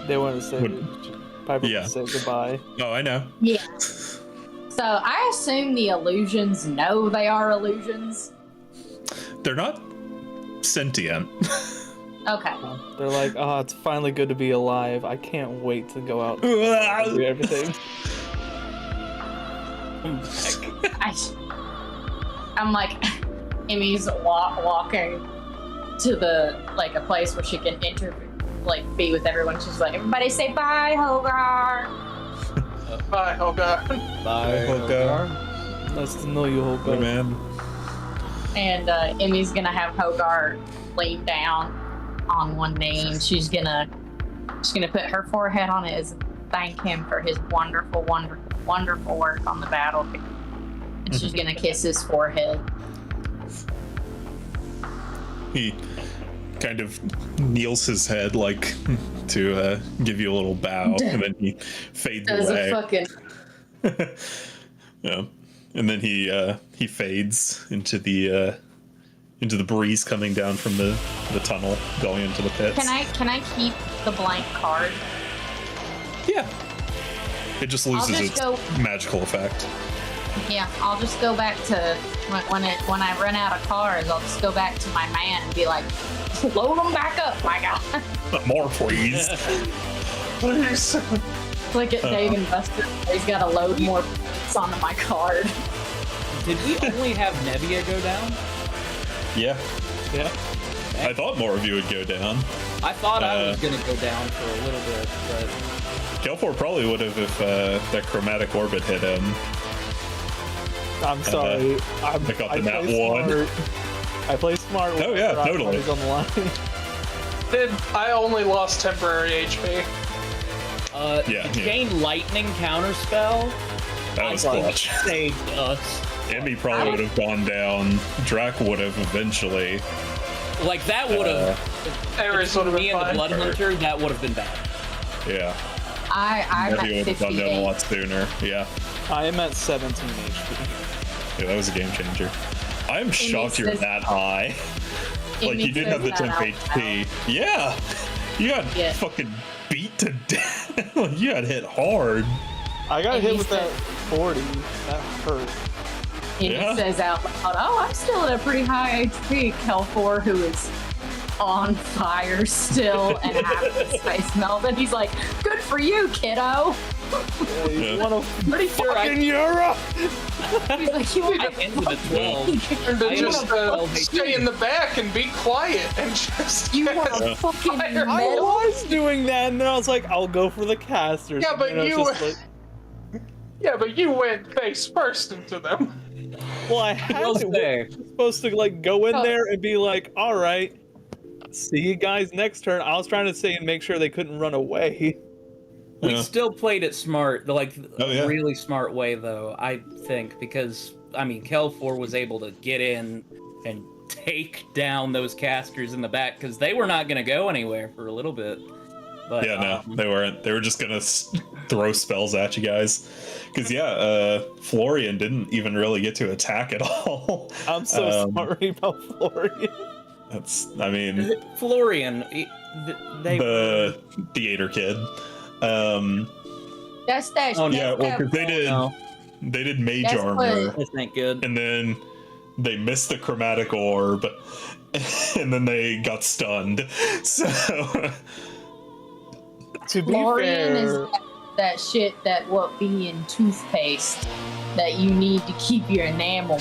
C: They want to say Piper
A: Yeah.
C: would say goodbye.
A: Oh, I know.
E: Yeah. So I assume the illusions know they are illusions.
A: They're not sentient.
E: Okay.
C: They're like, oh, it's finally good to be alive. I can't wait to go out and do everything.
E: I'm like, Emmy's walking to a place where she can be with everyone. She's like, everybody say bye, Hogar.
B: Bye, oh god.
D: Bye.
A: Hogar.
C: Nice to know you,
A: Hey,
C: Hogar.
A: man.
E: And Emmy's gonna have Hogar lean down on one knee, and she's gonna put her forehead on it as thank him for his wonderful, wonderful, wonderful work on the battlefield. And she's gonna kiss his forehead.
A: He kind of kneels his head, like, to give you a little bow, and then he fades
E: Does
A: away.
E: a fucking
A: Yeah. And then he fades into the breeze coming down from the tunnel going into the pits.
E: Can I keep the blank card?
A: Yeah. It just loses
E: just
A: its
E: go-
A: magical effect.
E: Yeah, I'll just go back to when I run out of cards. I'll just go back to my man and be like, load them back up, my guy.
A: More, please.
B: Please.
E: Like at Dave and Buster, he's got to load more points onto my card.
D: Did we only have Nebia go down?
A: Yeah.
C: Yeah.
A: I thought more of you would go down.
D: I thought I was gonna go down for a little bit, but
A: Kelfor probably would have if that chromatic orbit hit him.
C: I'm sorry. I
A: got the nat
C: play
A: one.
C: smart. I play smart.
A: Oh, yeah,
C: whenever
A: totally.
C: I'm on the line.
B: I only lost temporary HP.
A: Yeah.
D: Chain Lightning counterspell.
A: That was
D: I think
A: clutch.
D: saved us.
A: Emmy probably would have gone down. Drac would have eventually.
D: Like that would have.
B: Ares would have
D: Me
B: been
D: and the
B: fine.
D: Blood Hunter, that would have been bad.
A: Yeah.
E: I'm at
A: Nebia would have gone down a
E: 58.
A: lot sooner. Yeah.
C: I am at 17 HP.
A: Yeah, that was a game changer. I'm shocked you're
E: says-
A: that high. Like,
E: Amy
A: you did
E: says
A: have the
E: that
A: 10
E: out
A: HP. Yeah! You got
E: Yeah.
A: fucking beat to death. You got hit hard.
C: I got
E: And
C: hit
E: he
C: with
E: said-
C: that 40. That hurt.
E: He
A: Yeah.
E: says out loud, "Oh, I'm still at a pretty high HP." Kelfor, who is on fire still and having his face melt, and he's like, "Good for you, kiddo."
A: Yeah.
C: You want to
E: Pretty sure
C: fucking Europe?
E: He's like, "You
D: I
E: want
D: ended at 12.
B: And to
D: I
B: just
D: am 12
B: stay in the back and be quiet and just.
E: you want a fucking
B: Fire.
C: I
E: medal?"
C: was doing that, and then I was like, I'll go for the casters.
B: Yeah, but
C: and then I
B: you-
C: was just like,
B: Yeah, but you went face first into them.
C: well, I had
D: Well
C: to.
D: there.
C: Supposed to like go in there and be like, all right, see you guys next turn. I was trying to say and make sure they couldn't run away.
D: We
A: Yeah.
D: still played it smart, like
A: Oh, yeah.
D: a really smart way, though. I think because Kelfor was able to get in and take down those casters in the back because they were not going to go anywhere for a little bit. But
A: Yeah, no, they weren't. They were just gonna throw spells at you guys. Because Florian didn't even really get to attack at all.
C: I'm so
A: Um,
C: sorry about Florian.
A: I mean,
D: Florian, they
A: the theater kid.
E: That's that.
D: Oh, no.
A: Yeah, well, because
D: no,
A: they did mage
E: That's
A: armor,
E: what-
D: that's not good.
A: and then they missed the chromatic orb, and then they got stunned. So
C: To be
E: Florian
C: fair,
E: is that shit that what be in toothpaste that you need to keep your enamel.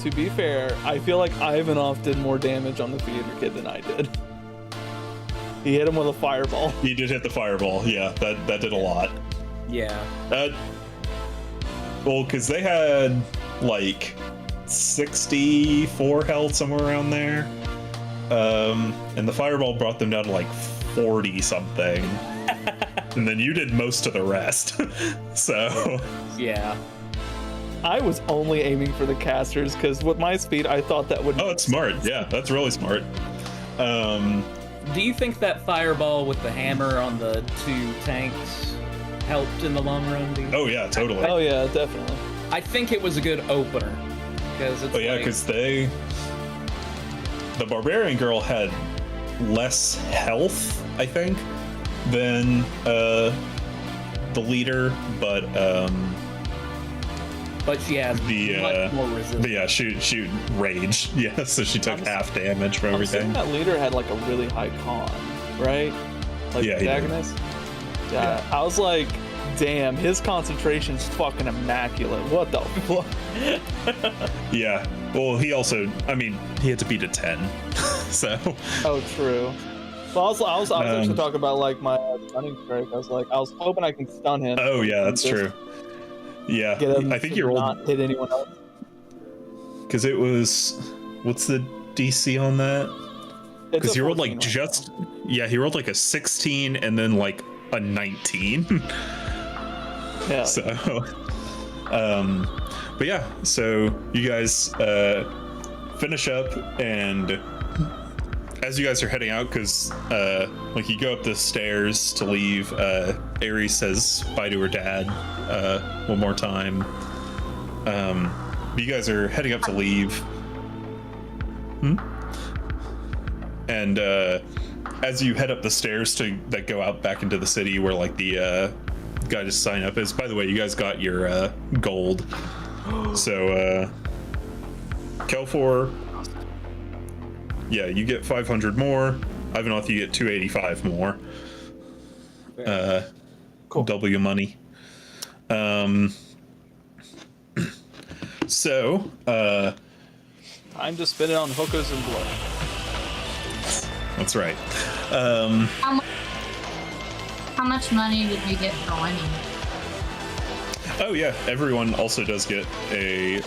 C: to be fair, I feel like Ivanov did more damage on the theater kid than I did. He hit him with a fireball.
A: He did hit the fireball. Yeah, that did a lot.
D: Yeah.
A: Well, because they had like 64 health, somewhere around there. And the fireball brought them down to like 40 something. And then you did most of the rest. So
D: Yeah.
C: I was only aiming for the casters because with my speed, I thought that would.
A: oh, it's smart. Yeah, that's really smart.
D: Do you think that fireball with the hammer on the 2 tanks helped in the long run?
A: Oh yeah, totally.
C: Oh yeah, definitely.
D: I think it was a good opener because it's
A: Oh yeah,
D: like,
A: because the barbarian girl had less health, I think, than the leader, but
D: she has
A: the
D: much more resistance.
A: but yeah, she raged. Yeah, so she took half damage for
C: I'm
A: everything.
C: assuming that leader had like a really high con, right? Like
A: Yeah,
C: the
A: he did.
C: protagonist. Yeah, I was like, damn, his concentration's fucking immaculate. What the fuck?
A: Yeah. Well, he also, I mean, he had to beat a 10. So
C: Oh, true. Well, I was actually
A: Um,
C: talking about like my stunning strike. I was like, I was hoping I can stun him.
A: oh yeah, that's
C: Just
A: true. Yeah,
C: Get him
A: I think
C: to
A: you rolled
C: not hit anyone else.
A: because it was, what's the DC on that?
C: It's
A: Because
C: a
A: he rolled like
C: 14 right
A: just, yeah, he rolled like a 16 and then like a 19.
C: now. Yeah.
A: So, but yeah, so you guys finish up, and as you guys are heading out, because like you go up the stairs to leave, Ares says bye to her dad one more time. But you guys are heading up to leave. And as you head up the stairs that go out back into the city where like the guy to sign up is, by the way, you guys got your gold. So Kelfor, yeah, you get 500 more. Ivanoth, you get 285 more.
C: Cool.
A: Double your money. So
C: Time to spin it on hookers and blood.
A: that's right.
E: How much money did we get for winning?
A: Oh yeah, everyone also does get a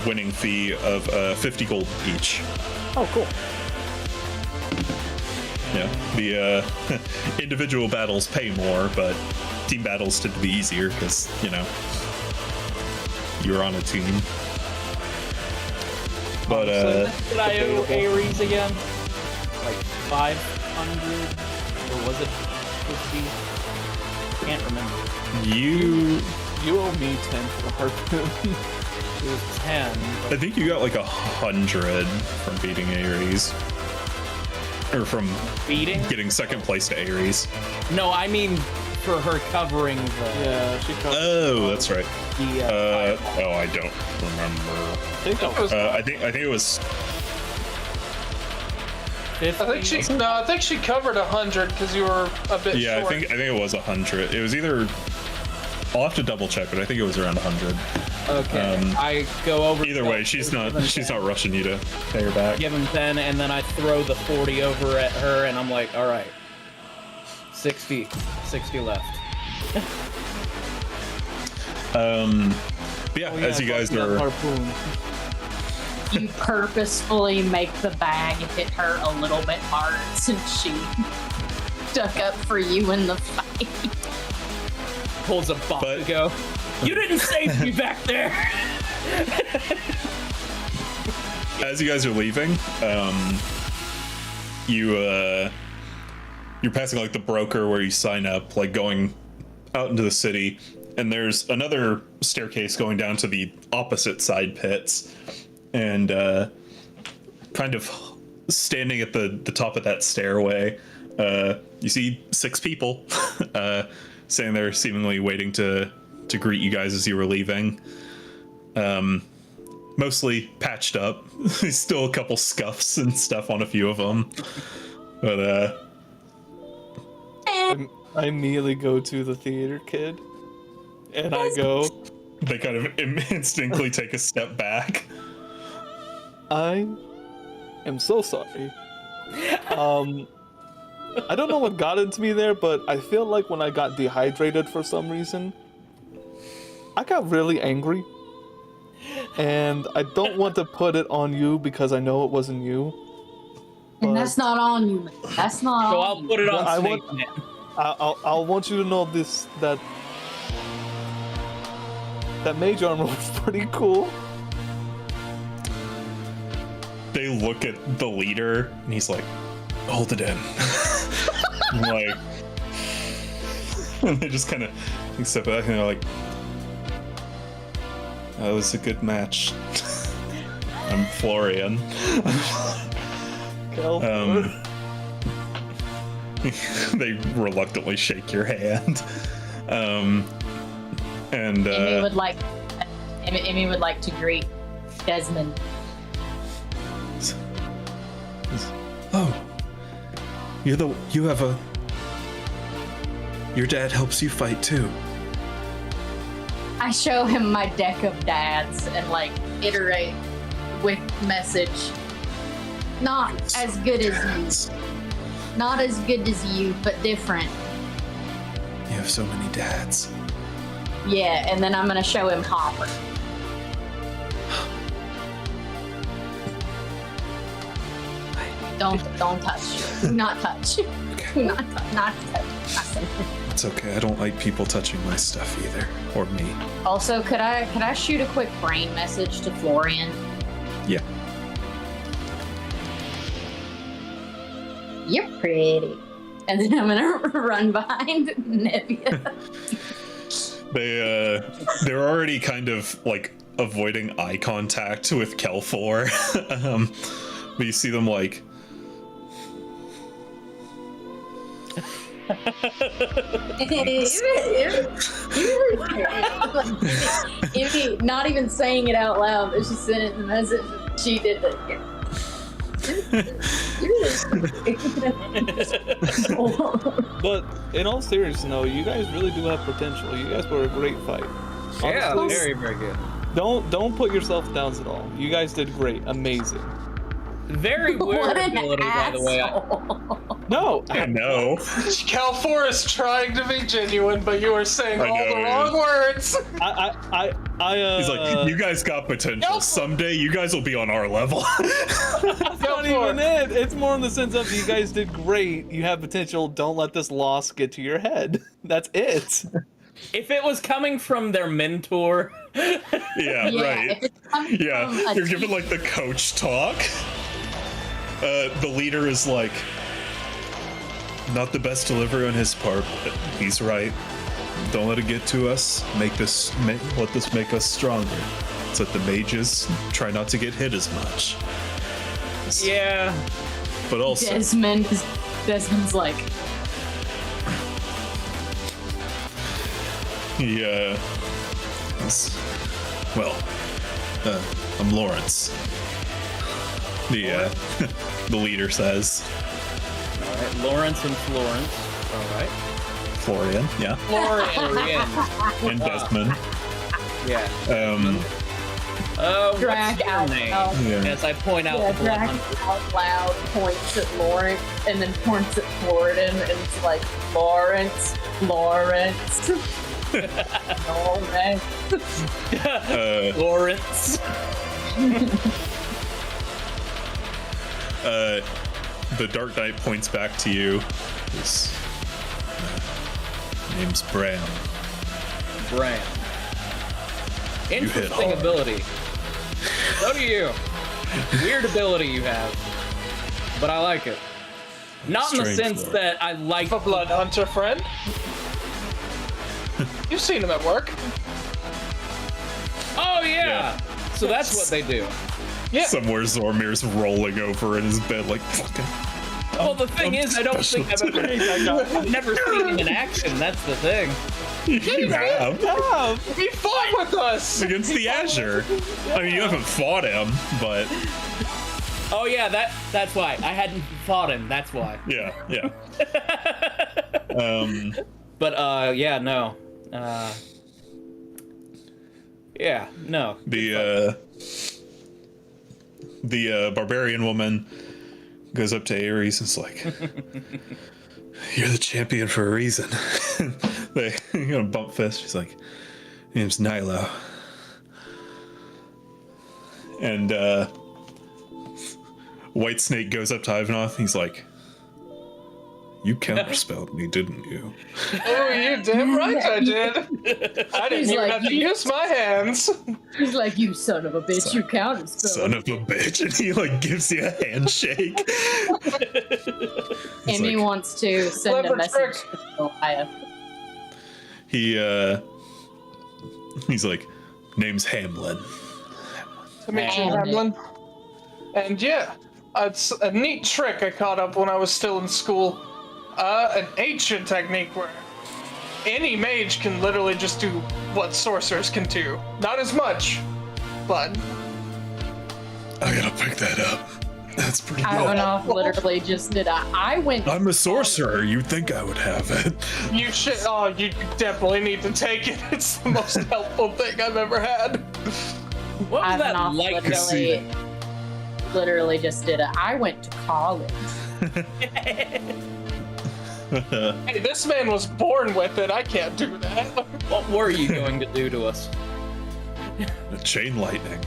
A: winning fee of 50 gold each.
C: Oh, cool.
A: Yeah, the individual battles pay more, but team battles tend to be easier because, you know, you're on a team. But
D: Did I owe Ares again? Like 500? Or was it 50? Can't remember.
A: you,
C: You owe me 10 for the harpoon.
D: It was 10.
A: I think you got like 100 from beating Ares. Or from
D: Beating?
A: getting second place to Ares.
D: No, I mean for her covering the.
C: Yeah, she covered.
A: Oh, that's right.
D: the
A: Oh, I don't remember.
C: I think that was.
A: I think it was.
D: 50.
B: I think she covered 100 because you were a bit
A: Yeah,
B: short.
A: I think it was 100. It was either. I'll have to double check, but I think it was around 100.
D: Okay. I go over.
A: Either
D: to
A: way,
D: Kelfor,
A: she's
D: give
A: not
D: him
A: she's
D: 10,
A: not rushing you to pay her back.
D: Give him 10, and then I throw the 40 over at her, and I'm like, all right, 60 left.
A: But yeah,
C: Oh,
A: as you guys
C: that
A: are.
C: harpoon.
E: You purposefully make the bag hit her a little bit hard since she stuck up for you in the fight.
D: Pulls a bot
A: But-
D: to go. You didn't save me back there.
A: As you guys are leaving, you're passing like the broker where you sign up, like going out into the city, and there's another staircase going down to the opposite side pits, and kind of standing at the top of that stairway, you see 6 people standing there, seemingly waiting to greet you guys as you were leaving. Mostly patched up. There's still a couple scuffs and stuff on a few of them. But
C: I immediately go to the theater kid, and I go,
A: they kind of instinctively take a step back.
C: I am so sorry. I don't know what got into me there, but I feel like when I got dehydrated for some reason, I got really angry. And I don't want to put it on you because I know it wasn't you.
E: And that's not on you, man. That's not
D: So
E: on
D: I'll
E: you.
D: put it on
C: Well, I
D: Snake
C: want-
D: Man.
C: I'll want you to know this, that mage armor was pretty cool.
A: They look at the leader and he's like, hold it in. I'm like, and they just kind of step back and they're like, that was a good match. I'm Florian.
C: Kel.
A: They reluctantly shake your hand. And
E: Emmy would like to greet Desmond.
A: oh, your dad helps you fight too.
E: I show him my deck of dads and like iterate with message. Not as good as you. Not as good as you, but different.
A: You have so many dads.
E: Yeah, and then I'm gonna show him Hopper. Don't touch. Do not touch. Do not touch. Not touch. Nothing.
A: It's okay. I don't like people touching my stuff either, or me.
E: Also, could I shoot a quick brain message to Florian?
A: Yeah.
E: You're pretty. And then I'm gonna run behind Nevia.
A: They're already kind of like avoiding eye contact with Kelfor. But you see them like
E: Evie, not even saying it out loud, but she sent it in the message. She did it.
C: But in all seriousness, no, you guys really do have potential. You guys were a great fight.
D: Yeah,
C: Honestly,
D: very, very good.
C: don't put yourself down at all. You guys did great. Amazing.
D: Very weird
E: What an
D: ability, by the way.
E: asshole.
C: No,
A: I know.
B: Calfor is trying to be genuine, but you are saying
A: I
B: all
A: know,
B: the
A: yeah.
B: wrong words.
A: He's like, you guys got potential.
B: Kelfor.
A: Someday you guys will be on our level.
C: That's not even it. It's more in the sense of you guys did great. You have potential. Don't let this loss get to your head. That's it.
D: If it was coming from their mentor,
A: Yeah,
E: Yeah,
A: right.
E: if it's coming from
A: Yeah,
E: a
A: you're giving like the coach talk. The leader is like, not the best delivery on his part, but he's right. Don't let it get to us. Let this make us stronger. So that the mages try not to get hit as much.
D: yeah.
A: But also,
E: Desmond's like,
A: I'm Lawrence. The the leader says.
D: All right, Lawrence and Florence. All right.
A: Florian, yeah.
D: Florian.
A: And Desmond.
D: Yeah.
E: drag
D: what's your
E: out
D: name?
E: loud.
A: Yeah.
D: As I point out
E: Yeah,
D: the
E: drag
D: blood.
E: out loud, points at Lawrence, and then points at Florian, and it's like, Lawrence. Lawrence.
D: Lawrence.
A: The Dark Knight points back to you. His name's Bram.
D: Bram.
A: hit
D: Interesting
A: all.
D: ability. So do you. Weird ability you have. But I like it. Not in the
A: Strange
D: sense
A: lore.
D: that I like
B: A blood hunter friend. You've seen him at work.
D: Oh yeah.
A: Yeah.
D: So that's what they do.
B: Yeah.
A: Somewhere Zormir's rolling over in his bed like fucking.
D: Well, the thing is, I don't think I've never seen him in action. That's the thing.
A: You have
B: He fought with us.
A: against the Azure. I mean, you haven't fought him, but
D: Oh yeah, that's why I hadn't fought him. That's why.
A: yeah.
D: But yeah, no. Yeah, no.
A: The the barbarian woman goes up to Ares and is like, "You're the champion for a reason." They bump fist. She's like, "Name's Nilo." And White Snake goes up to Ivanov. He's like, "You counterspelled me, didn't you?"
B: Oh, you damn right I did. I didn't
E: He's
B: even
E: like,
B: have to use my hands.
E: He's like, "You son of a bitch, you counted
A: Son of a bitch. And he like gives you a handshake.
E: And he
A: like-
E: wants to send
B: Clever
E: a message
B: trick.
E: to Goliath.
A: He's like, "Name's Hamlin."
B: To meet you,
E: Hamlin.
B: Hamlin. And yeah, it's a neat trick I caught up when I was still in school. An ancient technique where any mage can literally just do what sorcerers can do. Not as much, but
A: I gotta pick that up. That's pretty good.
E: Ivanov literally just did I went
A: I'm a sorcerer. You'd think I would have it.
B: you should. Oh, you definitely need to take it. It's the most helpful thing I've ever had.
D: What was that
E: Ivanov
D: like?
E: literally just did it. I went to college.
B: Hey, this man was born with it. I can't do that.
D: What were you going to do to us?
A: The chain lightning.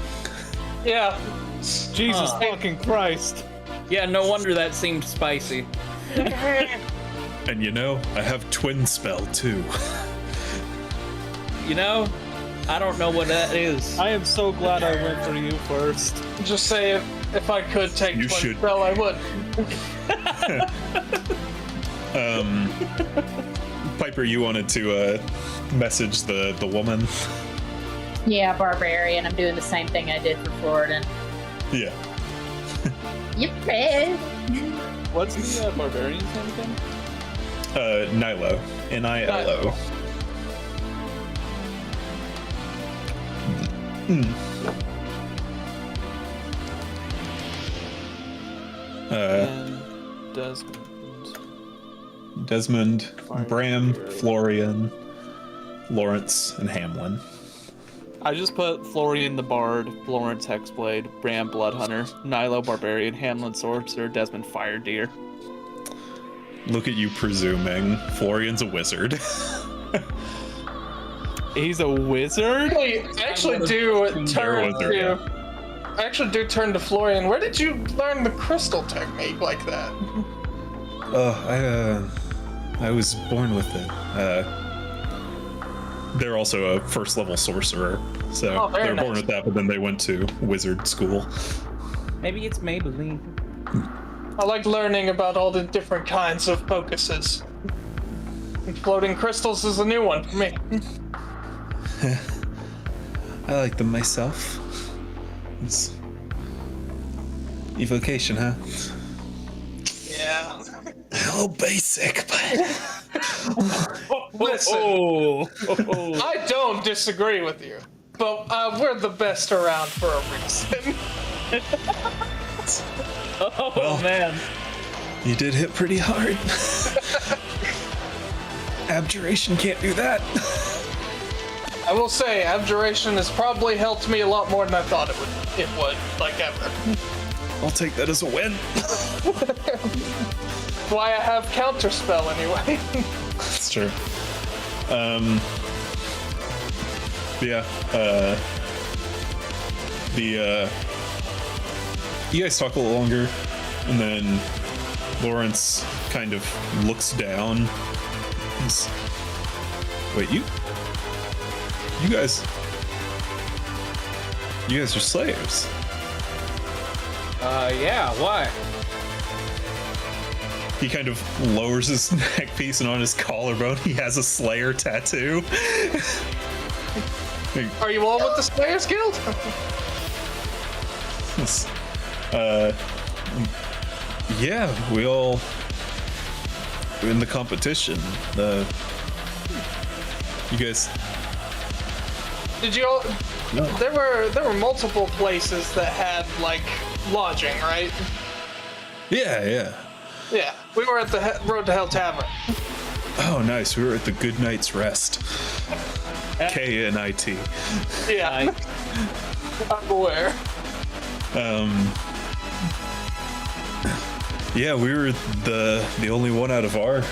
B: Yeah.
C: Jesus
D: Huh.
C: fucking Christ.
D: Yeah, no wonder that seemed spicy.
A: And you know, I have twin spell too.
D: You know, I don't know what that is.
C: I am so glad I went for you first.
B: Just say if I could take
A: You
B: Twin
A: should.
B: Spell, I would.
A: Piper, you wanted to message the woman.
E: Yeah, barbarian. I'm doing the same thing I did for Floridan.
A: Yeah.
E: Yep. Red.
C: What's the barbarian's name again?
A: Nilo. Nilo.
C: And Desmond.
A: Desmond, Bram, Florian, Lawrence, and Hamlin.
C: I just put Florian the Bard, Lawrence Hexblade, Bram Bloodhunter, Nilo Barbarian, Hamlin Sorcerer, Desmond Fire Deer.
A: Look at you presuming. Florian's a wizard.
C: He's a wizard?
B: I actually do turn
A: wizard,
B: to. I actually do turn to Florian. Where did you learn the crystal technique like that?
A: I was born with it. They're also a first level sorcerer, so
B: Oh, very
A: they were born
B: nice.
A: with that, but then they went to wizard school.
D: Maybe it's Maybelline.
B: I like learning about all the different kinds of focuses. And floating crystals is a new one for me.
A: I like them myself. It's evocation, huh?
B: Yeah.
A: A little basic, but
B: Listen, I don't disagree with you, but we're the best around for a reason.
D: Oh
A: Well.
D: man.
A: you did hit pretty hard. Abjuration can't do that.
B: I will say, abjuration has probably helped me a lot more than I thought it would, like ever.
A: I'll take that as a win.
B: Why I have counterspell anyway.
A: That's true. Yeah. You guys talk a little longer, and then Lawrence kind of looks down. He's, wait, you guys are slaves.
D: Yeah, why?
A: He kind of lowers his neck piece, and on his collarbone, he has a Slayer tattoo.
B: Are you all with the Slayers Guild?
A: Yeah, we're in the competition. You guys,
B: Did you all?
A: no.
B: There were multiple places that had like lodging, right?
A: Yeah.
B: Yeah, we were at the Road to Hell Tavern.
A: Oh, nice. We were at the Good Night's Rest. KNIT.
B: Yeah, I'm aware.
A: yeah, we were the only one out of our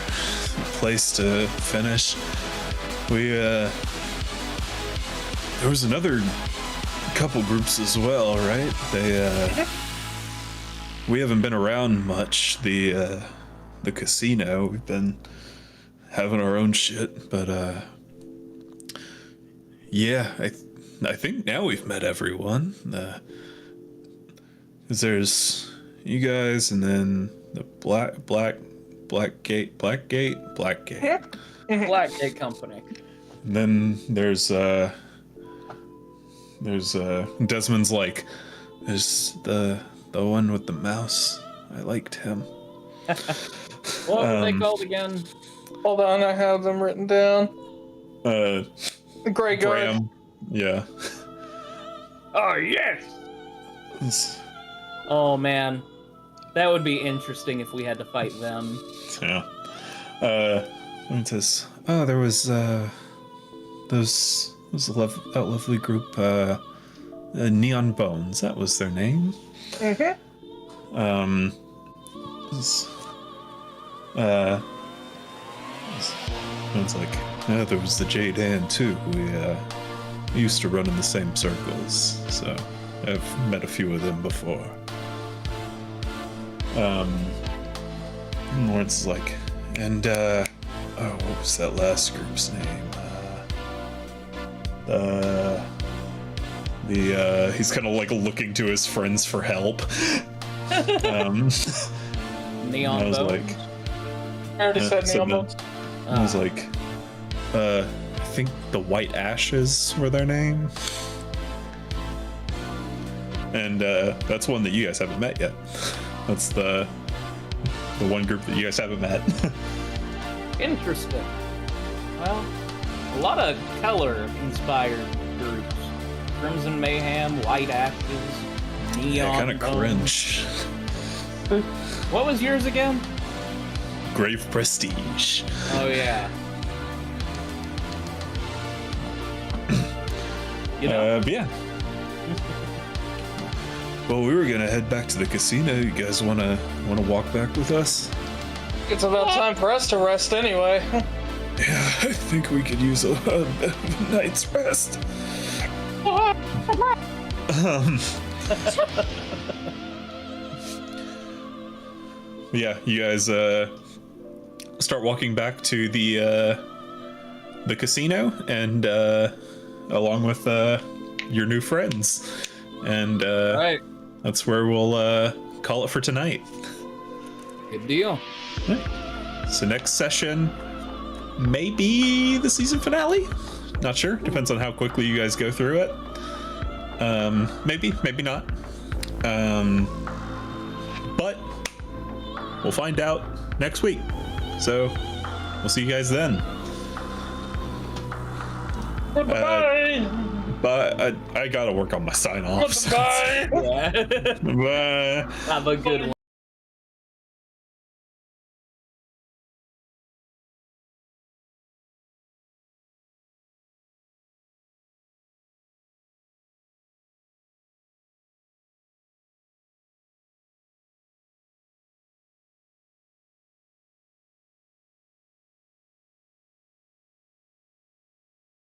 A: place to finish. There was another couple groups as well, right? We haven't been around much. The casino, we've been having our own shit, but yeah, I think now we've met everyone. 'Cause there's you guys, and then the Blackgate.
D: Blackgate Company.
A: And then there's Desmond's like, there's the one with the mouse. I liked him.
D: What were they called again?
B: Hold on, I have them written down.
A: The
B: Grey Guard.
A: Graham. Yeah.
D: Oh yes. Oh man, that would be interesting if we had to fight them.
A: Yeah. What's this? Oh, there was that lovely group, Neon Bones. That was their name.
B: Mm-hmm.
A: It's like, there was the Jade Hand too. We used to run in the same circles, so I've met a few of them before. Lawrence is like, and what was that last group's name? He's kind of like looking to his friends for help.
D: Neon
A: I was
D: Bones?
A: like,
B: I already said
A: so
B: Neon
A: then-
B: Bones.
A: I was like, I think the White Ashes were their name. And that's one that you guys haven't met yet. That's the one group that you guys haven't met.
D: Interesting. Well, a lot of color-inspired groups. Crimson Mayhem, White Ashes, Neon
A: Yeah, kind of
D: Bones.
A: cringe.
D: What was yours again?
A: Grave Prestige.
D: Oh yeah. You know,
A: But yeah. Well, we were gonna head back to the casino. You guys wanna walk back with us?
B: It's about time for us to rest anyway.
A: Yeah, I think we could use a bit of a night's rest. Yeah, you guys start walking back to the casino, and along with your new friends, and
D: right.
A: that's where we'll call it for tonight.
D: Good deal.
A: So next session, maybe the season finale. Not sure. Depends on how quickly you guys go through it. Maybe not. But we'll find out next week. So we'll see you guys then.
B: Goodbye.
A: But I gotta work on my sign offs.
B: Goodbye.
D: Yeah.
A: Bye.
D: Have a good one.